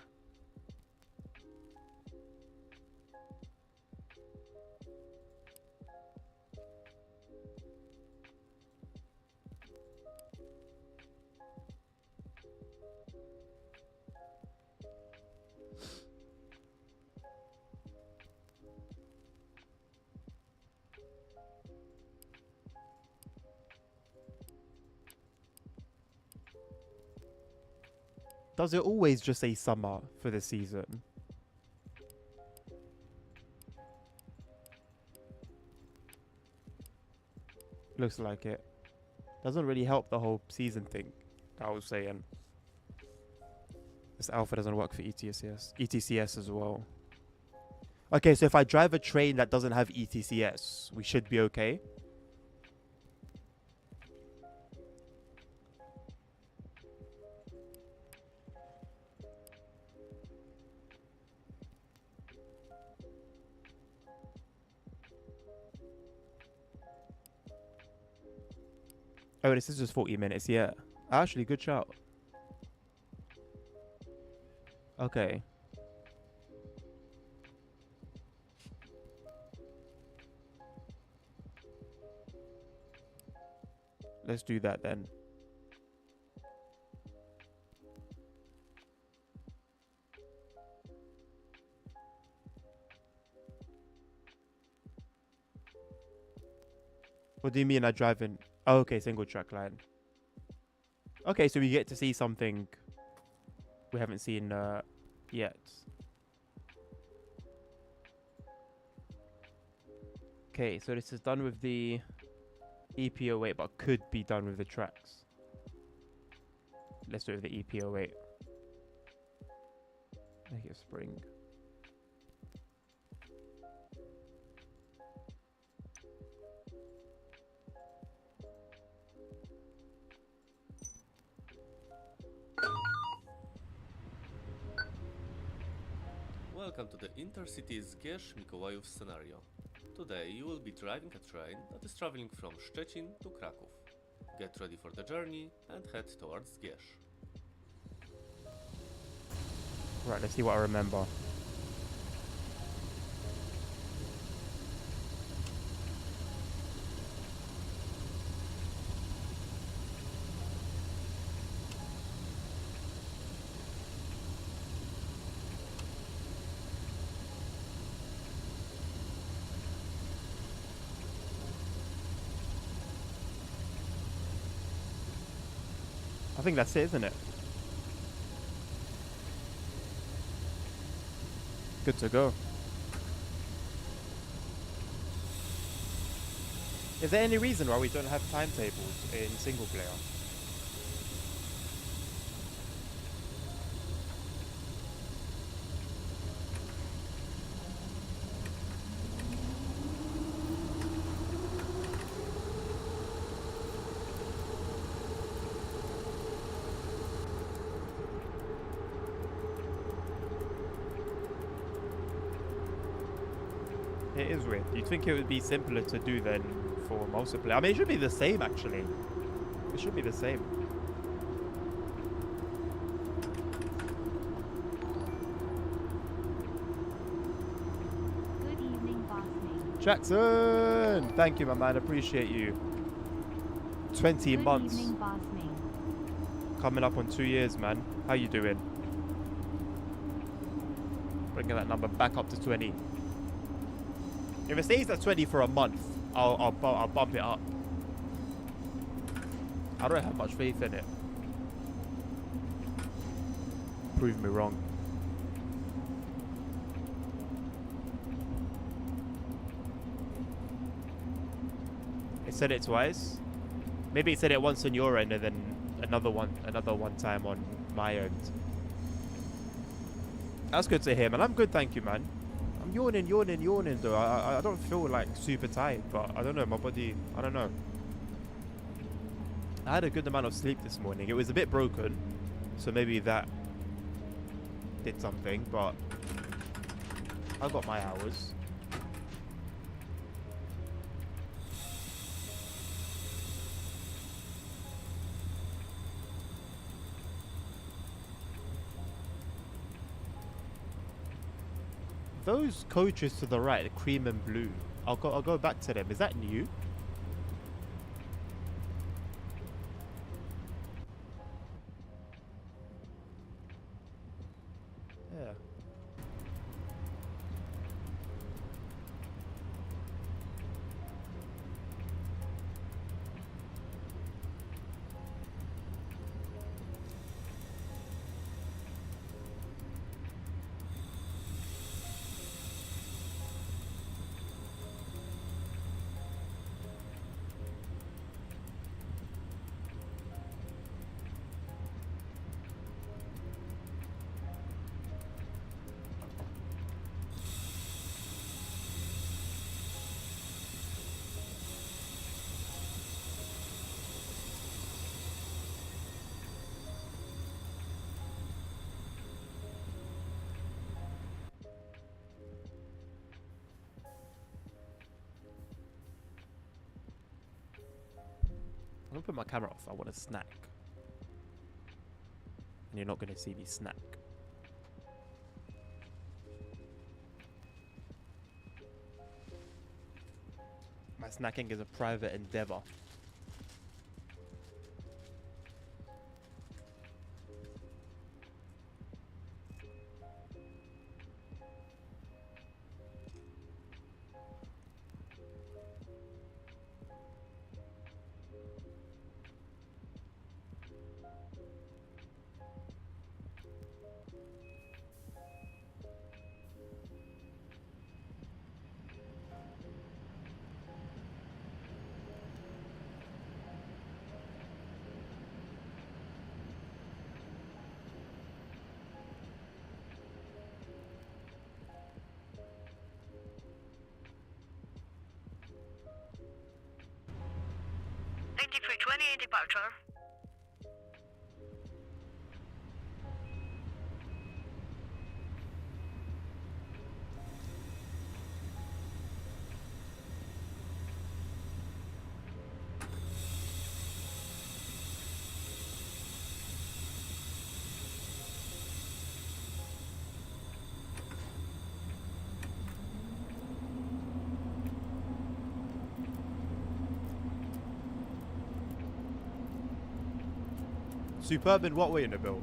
Does it always just say summer for the season? Looks like it. Doesn't really help the whole season thing I was saying. This alpha doesn't work for ETCS as well. Okay, so if I drive a train that doesn't have ETCS, we should be okay. Oh, this is just 40 minutes, yeah. Actually, good shout. Okay. Let's do that then. What do you mean I drive in? Oh, okay, single track line. Okay, so we get to see something we haven't seen yet. Okay, so this is done with the EP08, but could be done with the tracks. Let's do it with the EP08. Make it spring. Welcome to the Intercity Zgierz-Mikołajów scenario. Today you will be driving a train that is traveling from Szczecin to Kraków. Get ready for the journey and head towards Zgierz. Right, let's see what I remember. I think that's it, isn't it? Good to go. Is there any reason why we don't have timetables in single player? It is weird. You'd think it would be simpler to do than for multiplayer. I mean, it should be the same, actually. It should be the same. Good evening, boss mate. Jackson! Thank you, my man. Appreciate you. 20 Good months. evening, boss mate. Coming up on 2 years, man. How you doing? Bringing that number back up to 20. If it stays at 20 for a month, I'll bump it up. I don't have much faith in it. Prove me wrong. It said it twice. Maybe it said it once on your end and then another one time on my end. That's good to hear, man. I'm good, thank you, man. I'm yawning though. I don't feel like super tired, but I don't know, my body, I don't know. I had a good amount of sleep this morning. It was a bit broken, so maybe that did something, but I got my hours. Those coaches to the right, the cream and blue. I'll go back to them. Is that new? Yeah. I'm gonna put my camera off. I want a snack. And you're not gonna see me snack. My snacking is a private endeavor. Departure. Superb in what way, Nabil?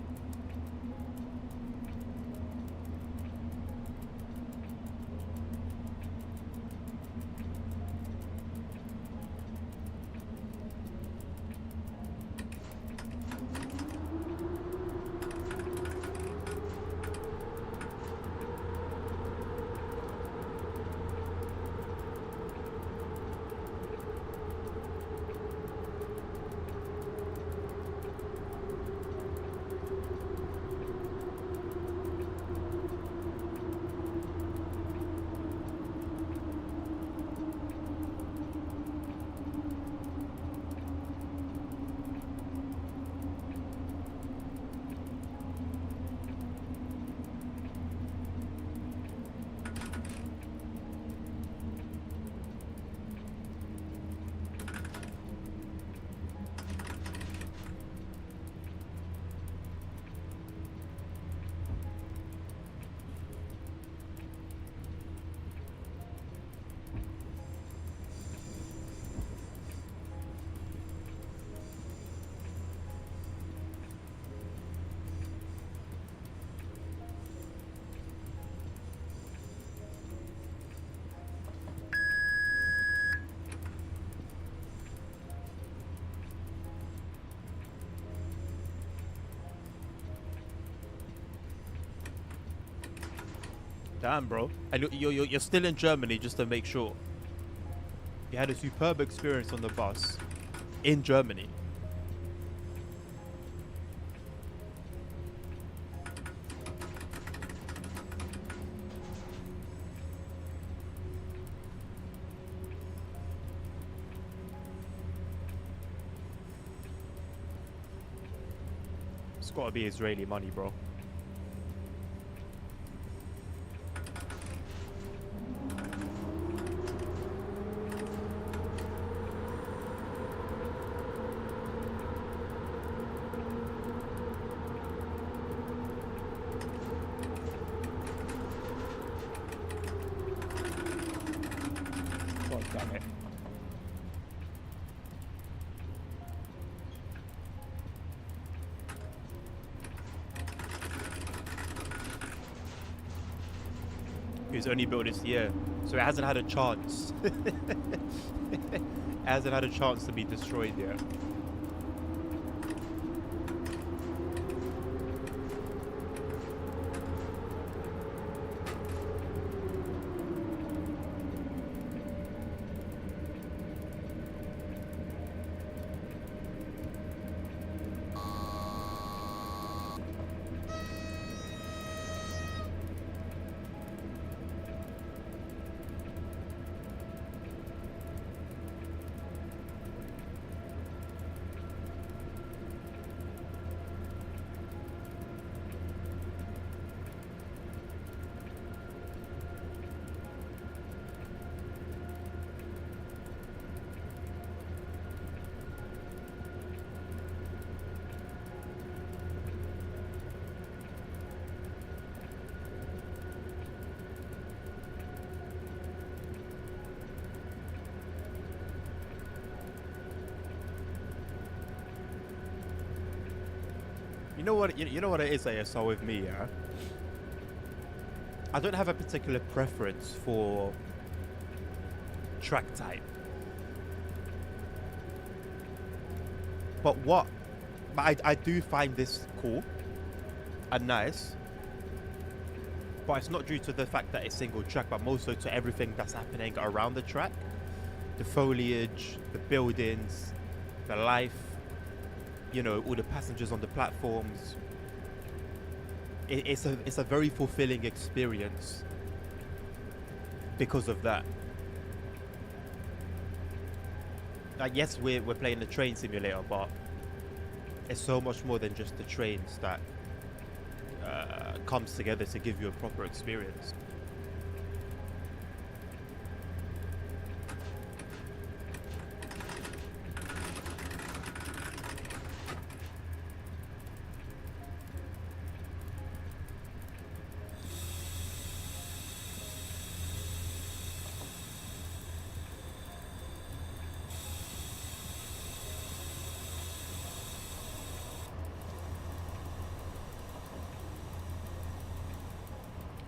Damn, bro. And you're still in Germany, just to make sure. You had a superb experience on the bus in Germany. It's gotta be Israeli money, bro. God damn it. It was only built this year, so it hasn't had a chance. It hasn't had a chance to be destroyed yet. You know what it is, ASR, with me, yeah? I don't have a particular preference for track type. But I do find this cool and nice. But it's not due to the fact that it's single track, but more so to everything that's happening around the track. The foliage, the buildings, the life, you know, all the passengers on the platforms. It's a very fulfilling experience because of that. Like, yes, we're playing the train simulator, but it's so much more than just the trains that comes together to give you a proper experience.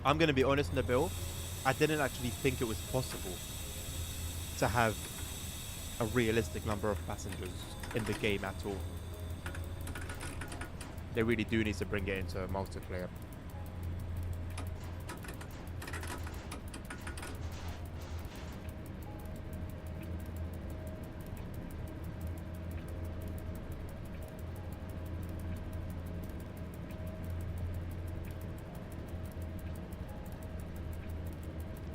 I'm going to be honest, Nabil, I didn't actually think it was possible to have a realistic number of passengers in the game at all. They really do need to bring it into multiplayer.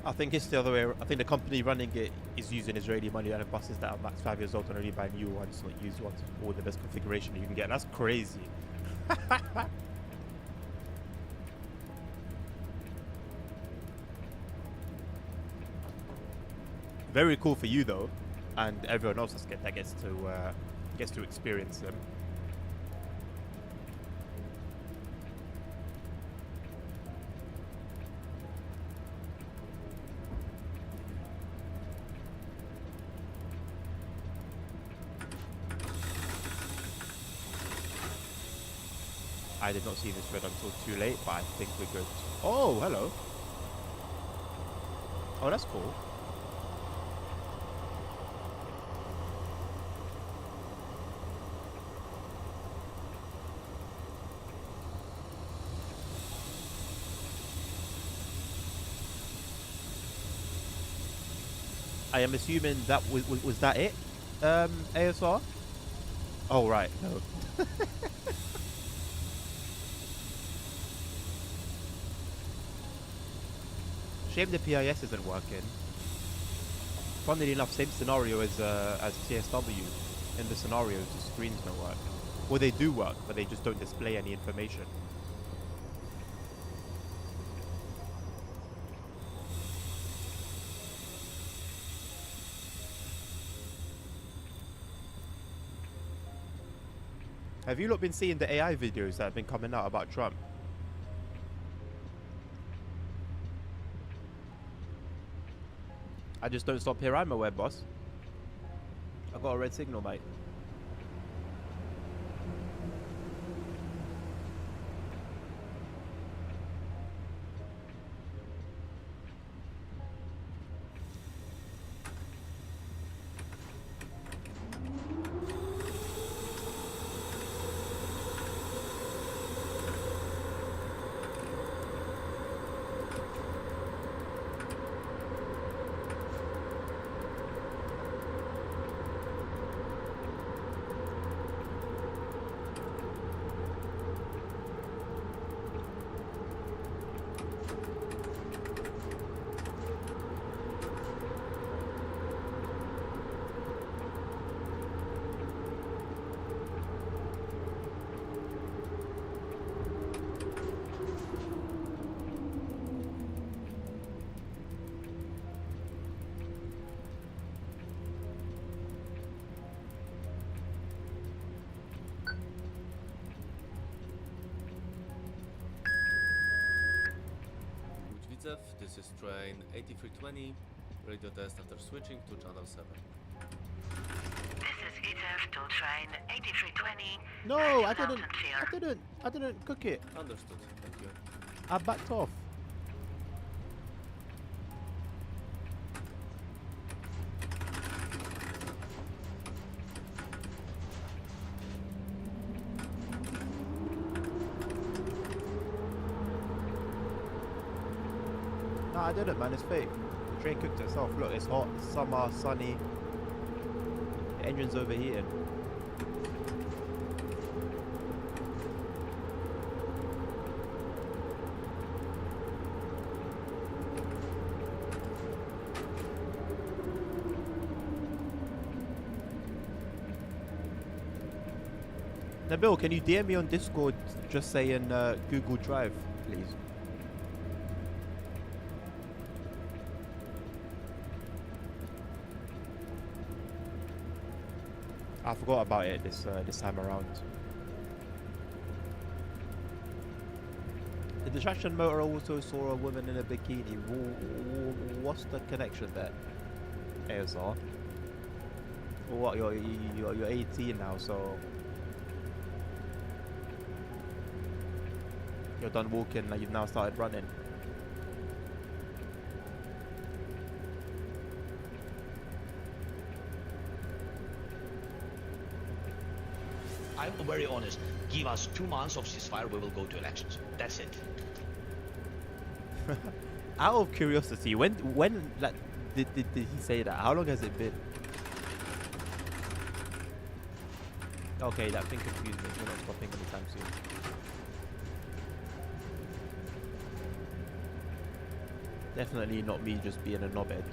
I think it's the other way. I think the company running it is using Israeli money and the buses that are max 5 years old and only buy new ones, not used ones, or the best configuration you can get. That's crazy. Very cool for you though, and everyone else that gets to experience them. I did not see this red until too late, but I think we're good. Oh, hello. Oh, that's cool. I am assuming that was that it? ASR? Oh, right. No. Shame the PIS isn't working. Funnily enough, same scenario as TSW. In the scenarios, the screens don't work. Well, they do work, but they just don't display any information. Have you lot been seeing the AI videos that have been coming out about Trump? I just don't stop here. I'm aware, boss. I got a red signal, mate. Widzew, this is train 8320. Radio test after switching to channel 7. This is Widzew to train 8320. No, Radio I loud didn't. and clear. I didn't cook it. Understood, thank you. I backed off. No, I didn't, man. It's fake. The train cooked itself. Look, it's hot. It's summer, sunny. The engine's overheating. Nabil, can you DM me on Discord just saying Google Drive, please? I forgot about it this time around. The distraction motor also saw a woman in a bikini. What's the connection there? ASR. Well, what? You're 18 now, so you're done walking and you've now started running. I'm very honest. Give us 2 months of ceasefire, we will go to elections. That's it. Out of curiosity, when like did he say that? How long has it been? Okay, that thing confused me. We're not stopping anytime soon. Definitely not me just being a knobhead.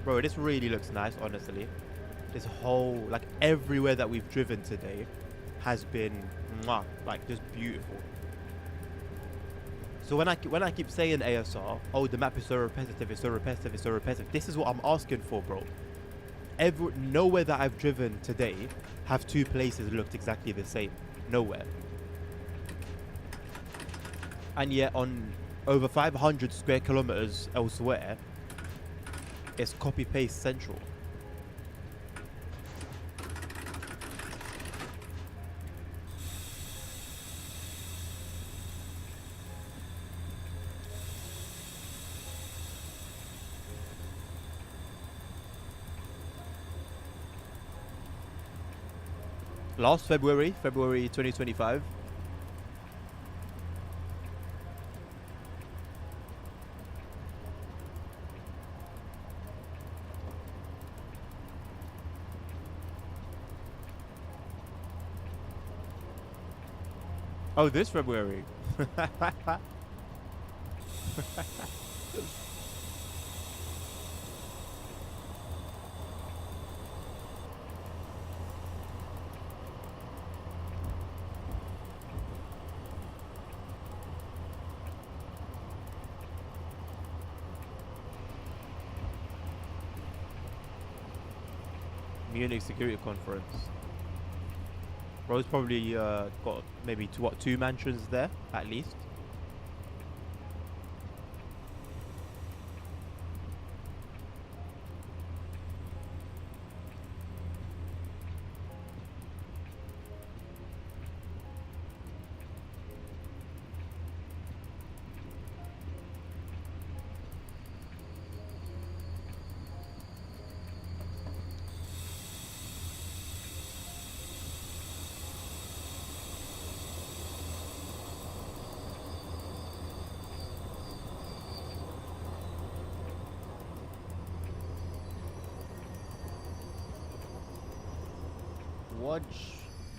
Bro, this really looks nice, honestly. This whole, like, everywhere that we've driven today has been, mwah, like, just beautiful. So when I keep saying ASR, oh, the map is so repetitive, it's so repetitive, it's so repetitive. This is what I'm asking for, bro. Nowhere that I've driven today have 2 places looked exactly the same. Nowhere. And yet on over 500 square kilometers elsewhere, it's copy-paste central. Last February 2025. Oh, this February. Munich Security Conference. Bro's probably got maybe two mansions there at least.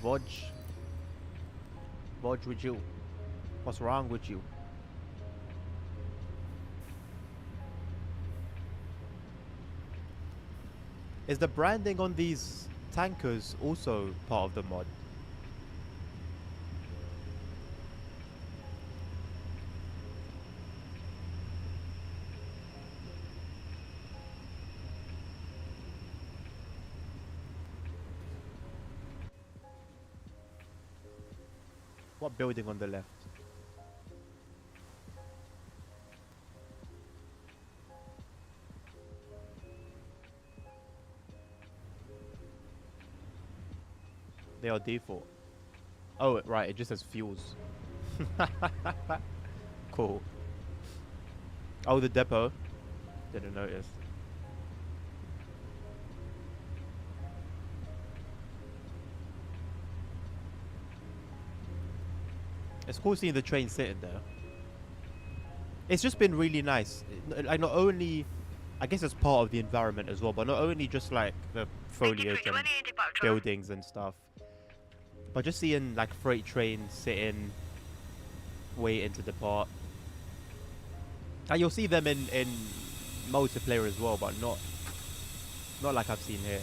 Vodge, Vodge with you. What's wrong with you? Is the branding on these tankers also part of the mod? What building on the left? They are default. Oh, right, it just says fuels. Cool. Oh, the depot. Didn't notice. It's cool seeing the train sitting there. It's just been really nice. Like, not only, I guess it's part of the environment as well, but not only just like the foliage and buildings and stuff, but just seeing like freight trains sitting, waiting to depart. And you'll see them in multiplayer as well, but not like I've seen here.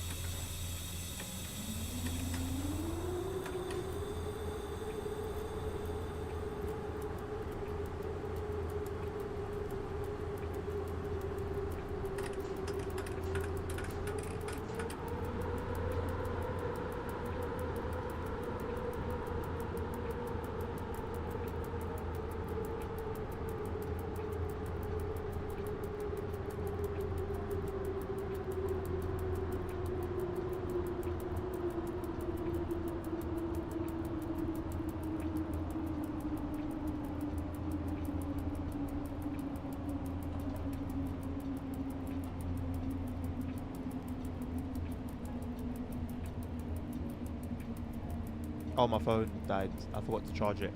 Oh, my phone died. I forgot to charge it.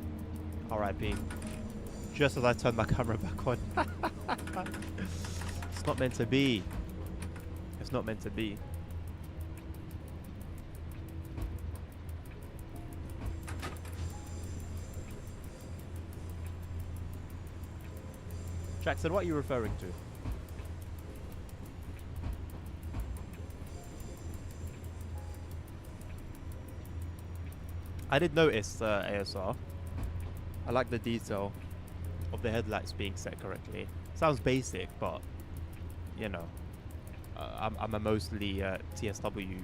RIP. Just as I turned my camera back on. It's not meant to be. It's not meant to be. Jackson, what are you referring to? I did notice ASR. I like the detail of the headlights being set correctly. Sounds basic, but you know, I'm a mostly TSW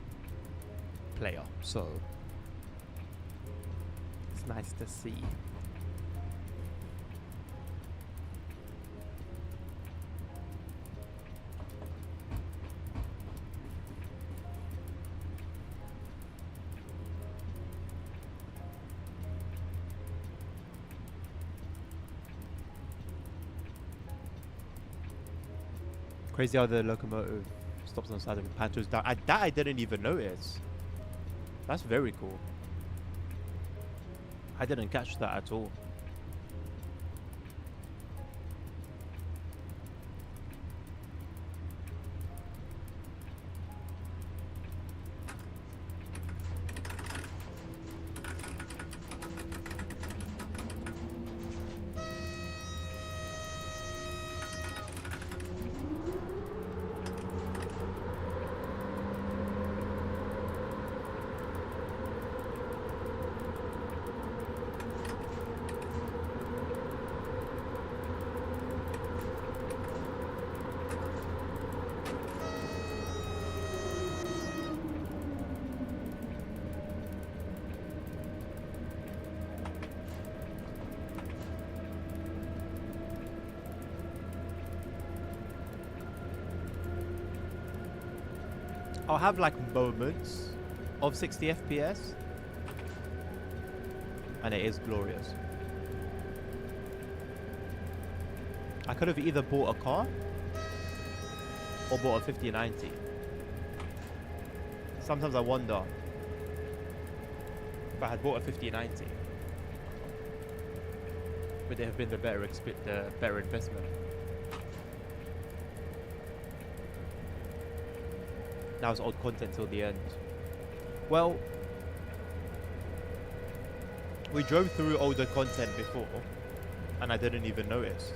player, so it's nice to see. Crazy how the locomotive stops on the side of the Panto's down. That I didn't even notice. That's very cool. I didn't catch that at all. I'll have like moments of 60 FPS, and it is glorious. I could have either bought a car or bought a 5090. Sometimes I wonder if I had bought a 5090, would it have been the better investment? Now it's old content till the end. Well, we drove through older content before, and I didn't even notice.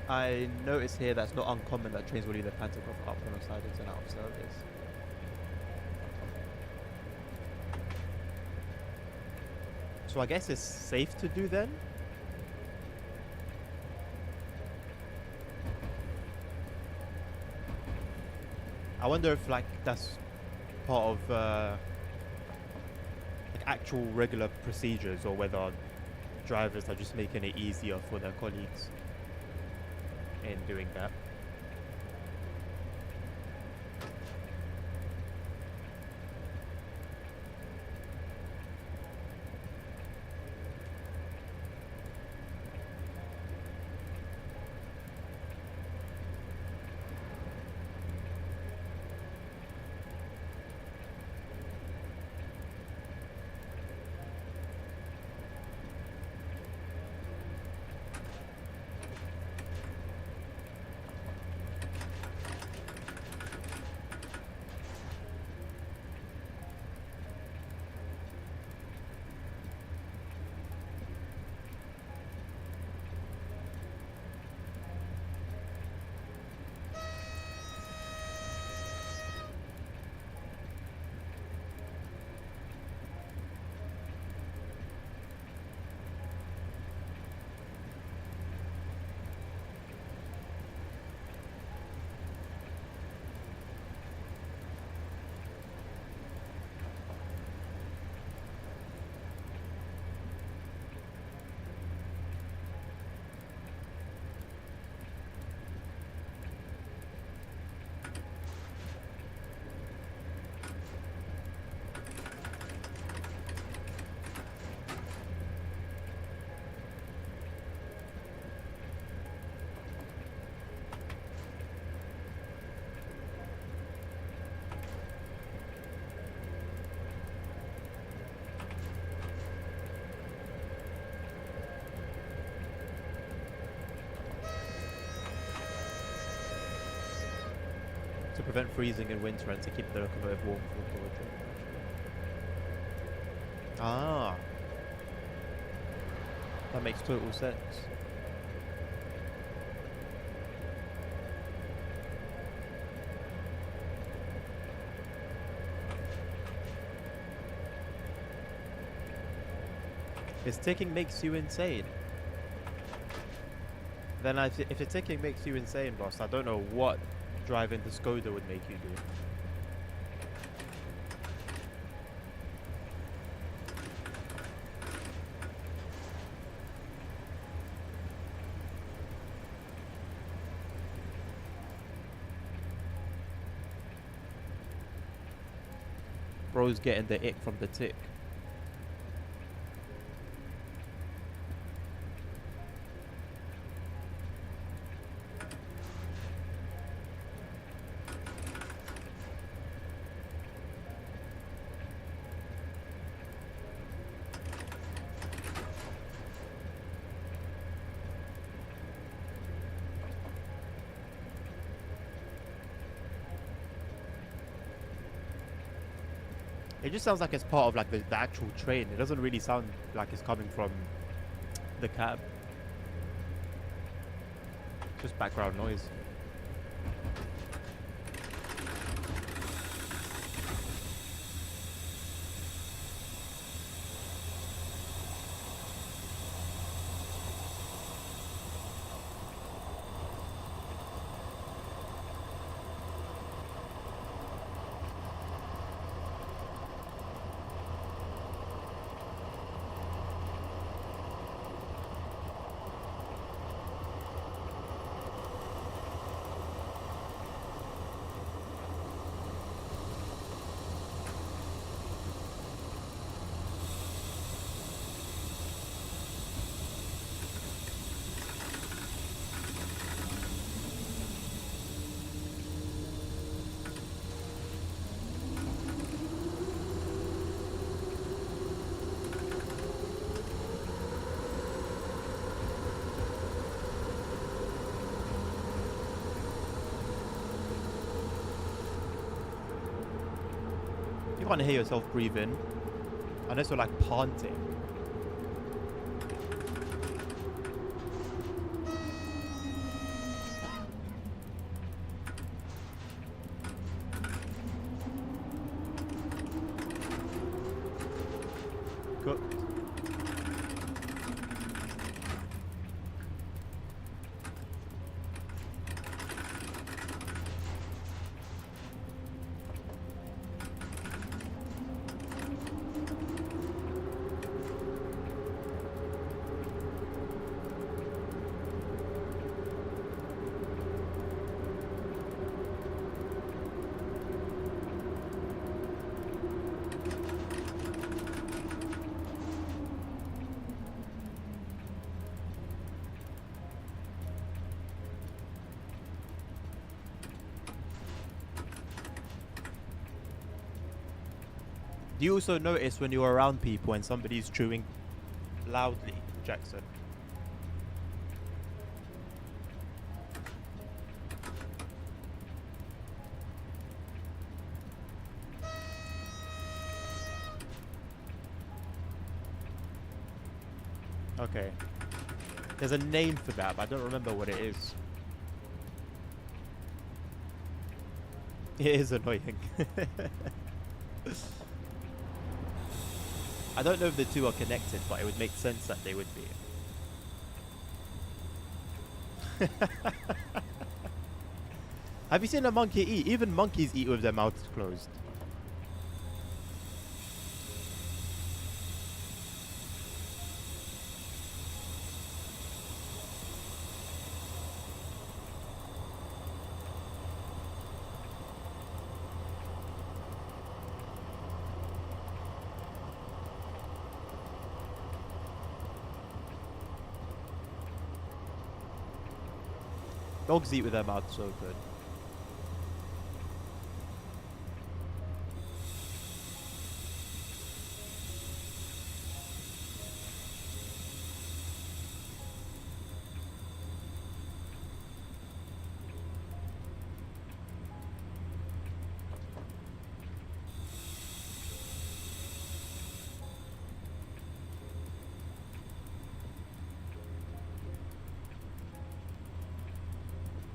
I notice here that's not uncommon that trains will leave the pantograph up when a side is and out of service. So I guess it's safe to do then? I wonder if like that's part of like actual regular procedures, or whether drivers are just making it easier for their colleagues in doing that. To prevent freezing in winter and to keep the locomotive warm for the trip. Ah, that makes total sense. If ticking makes you insane, then if the ticking makes you insane, boss, I don't know what driving the Skoda would make you do. Bro's getting the ick from the tick. It just sounds like it's part of like the actual train. It doesn't really sound like it's coming from the cab. Just background noise. You can't hear yourself breathing unless you're like panting. Cooked. Do you also notice when you're around people and somebody's chewing loudly, Jackson? Okay. There's a name for that, but I don't remember what it is. It is annoying. I don't know if the two are connected, but it would make sense that they would be. Have you seen a monkey eat? Even monkeys eat with their mouths closed. Dogs eat with their mouths open.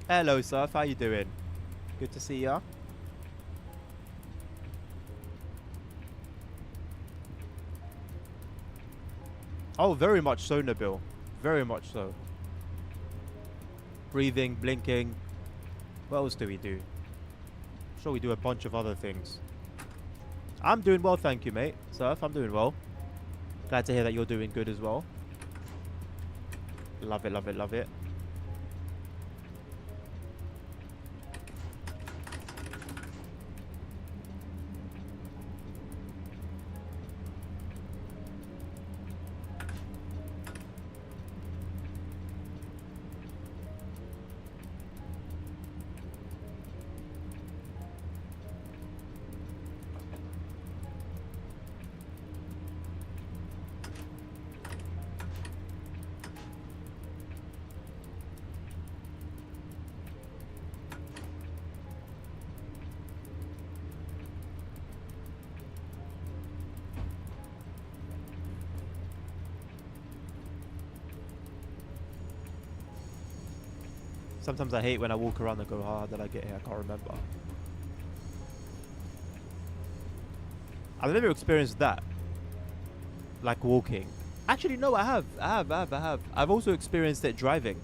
Hello, Surf. How you doing? Good to see ya. Oh, very much so, Nabil. Very much so. Breathing, blinking. What else do we do? Sure, we do a bunch of other things. I'm doing well, thank you, mate. Surf, I'm doing well. Glad to hear that you're doing good as well. Love it, love it, love it. Sometimes I hate when I walk around and go, how did I get here? I can't remember. I've never experienced that. Like walking. Actually, no, I have. I've also experienced it driving.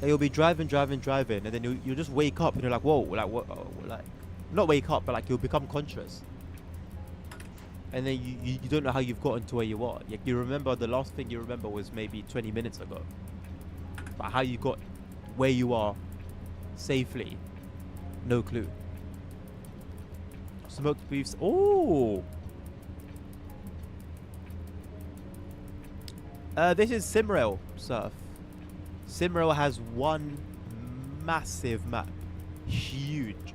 That you'll be driving, and then you'll just wake up and you're like, whoa, like what? Oh, like, not wake up, but like you'll become conscious. And then you don't know how you've gotten to where you are. Like you remember, the last thing you remember was maybe 20 minutes ago. But how you got where you are safely, no clue. Smoked beefs. Oh, this is SimRail, Surf. SimRail has one massive map, huge.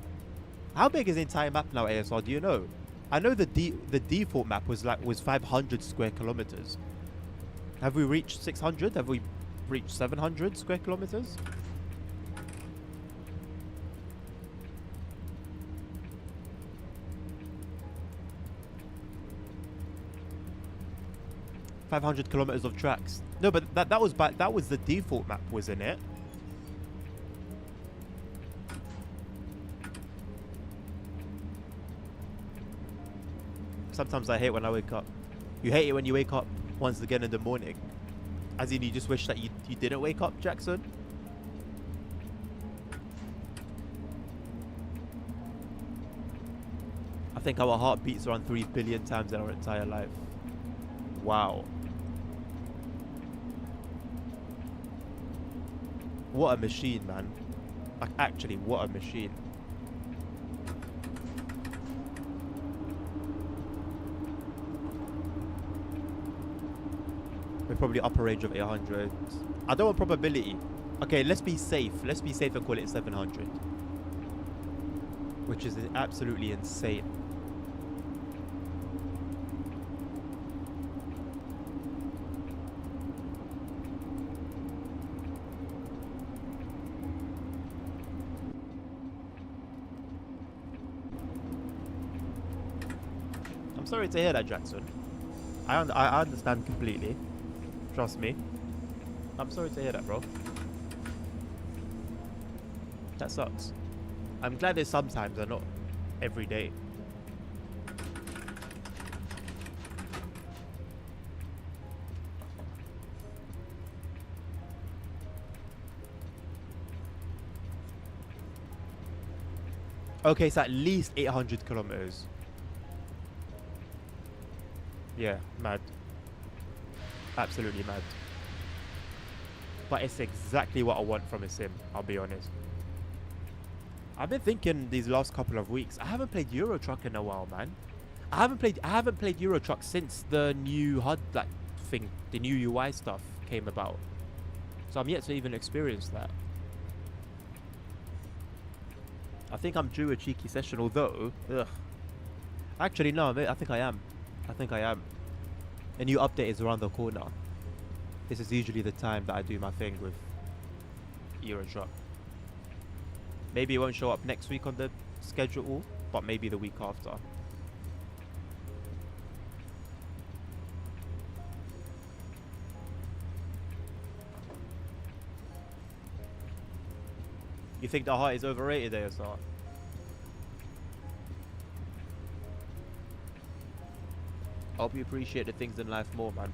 How big is the entire map now, ASR? Do you know? I know the default map was 500 square kilometers. Have we reached 600? Have we reached 700 square kilometers? 500 kilometers of tracks. No, but that was the default map, wasn't it? Sometimes I hate when I wake up. You hate it when you wake up once again in the morning. As in, you just wish that you didn't wake up, Jackson? I think our heart beats around 3 billion times in our entire life. Wow. What a machine, man. Like, actually, what a machine. We're probably upper range of 800. I don't want probability. Okay, let's be safe. Let's be safe and call it 700. Which is absolutely insane. I'm sorry to hear that, Jackson. I understand completely. Trust me. I'm sorry to hear that, bro. That sucks. I'm glad it's sometimes and not every day. Okay, it's at least 800 kilometers. Yeah, mad. Absolutely mad. But it's exactly what I want from a sim, I'll be honest. I've been thinking these last couple of weeks, I haven't played Euro Truck in a while, man. I haven't played Euro Truck since the new HUD thing, the new UI stuff came about. So I'm yet to even experience that. I think I'm due a cheeky session, although, actually no, I think I am. A new update is around the corner. This is usually the time that I do my thing with Euro Truck. Maybe it won't show up next week on the schedule, but maybe the week after. You think the heart is overrated, ASR? I hope you appreciate the things in life more, man.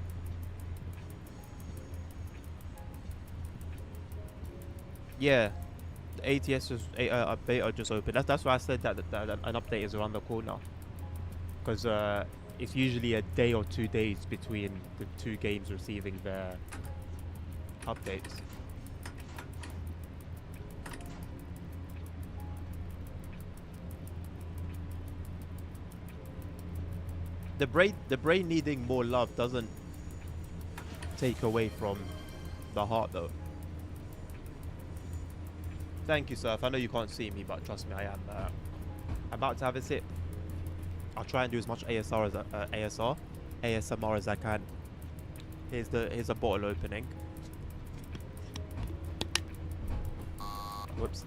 Yeah, the ATS is beta just opened. That's why I said that an update is around the corner. Because it's usually a day or 2 days between the two games receiving their updates. The brain needing more love doesn't take away from the heart, though. Thank you, Surf. I know you can't see me, but trust me, I am. I'm about to have a sip. I'll try and do as much ASMR as I can. Here's a bottle opening. Whoops.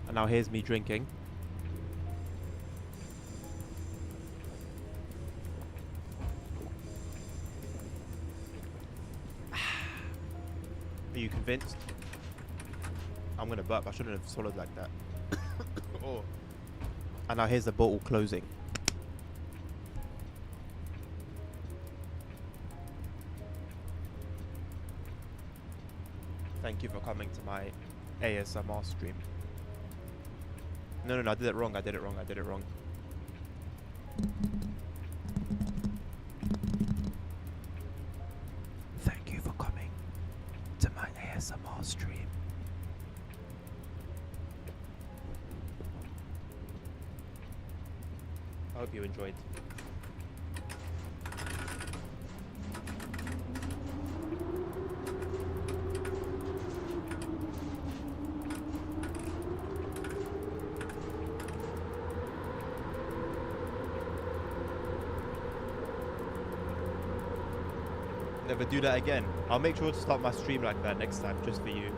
And now here's me drinking. Are you convinced? I'm gonna burp. I shouldn't have swallowed like that. Oh. And now here's the bottle closing. Thank you for coming to my ASMR stream. No, I did it wrong. Thank you for coming to my ASMR stream. I hope you enjoyed. Never do that again. I'll make sure to start my stream like that next time, just for you.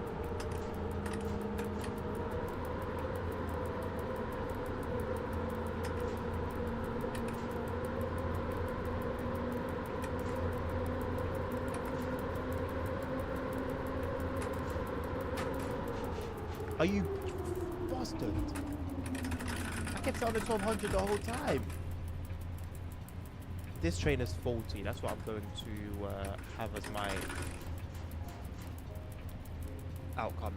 Are you bastard? I kept it on the 1200 the whole time. This train is faulty. That's what I'm going to have as my outcome.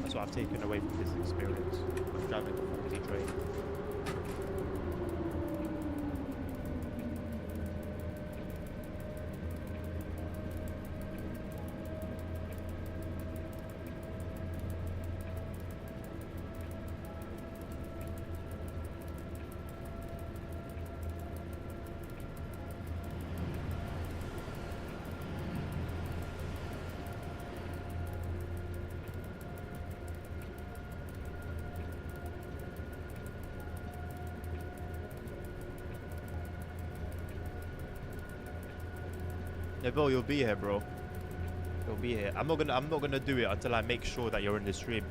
That's what I've taken away from this experience of driving a faulty train. Yeah, Bill, you'll be here, bro. You'll be here. I'm not gonna do it until I make sure that you're in the stream.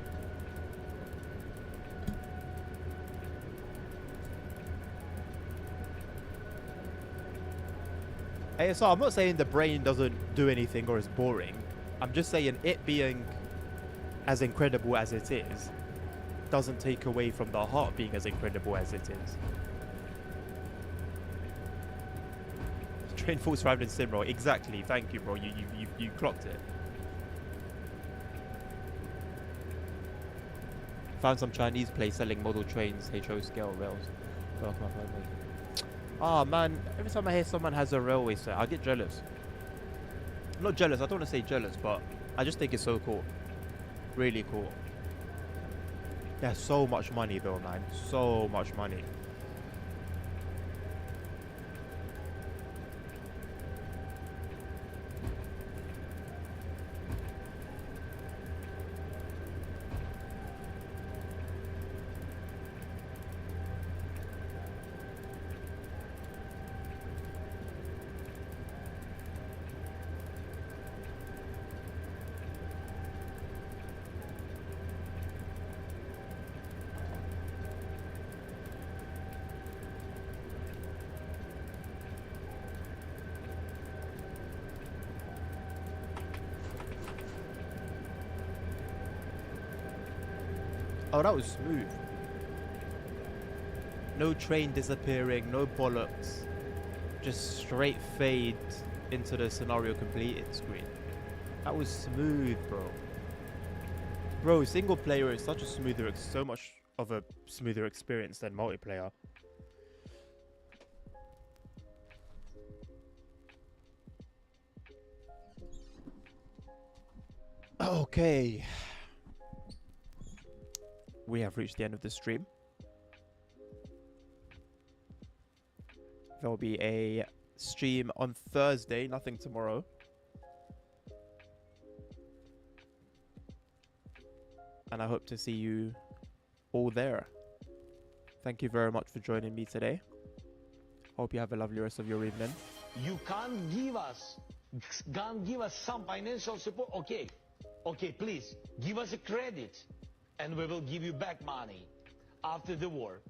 Hey, so I'm not saying the brain doesn't do anything or is boring. I'm just saying it being as incredible as it is doesn't take away from the heart being as incredible as it is. Train force arrived in SimRail. Exactly. Thank you, bro. You clocked it. Found some Chinese place selling model trains, HO scale rails. Ah, man. Every time I hear someone has a railway set, I get jealous. I'm not jealous. I don't want to say jealous, but I just think it's so cool. Really cool. There's so much money, though, man. So much money. Oh, that was smooth. No train disappearing, no bollocks. Just straight fade into the scenario completed screen. That was smooth, bro. Bro, single player is such a smoother, so much of a smoother experience than multiplayer. Okay. We have reached the end of the stream. There will be a stream on Thursday, nothing tomorrow. And I hope to see you all there. Thank you very much for joining me today. Hope you have a lovely rest of your evening. You can't give us some financial support. Okay, please give us a credit, and we will give you back money after the war.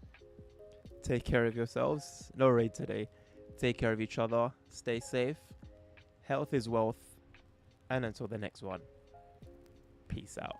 Take care of yourselves. No raid today. Take care of each other. Stay safe. Health is wealth. And until the next one, peace out.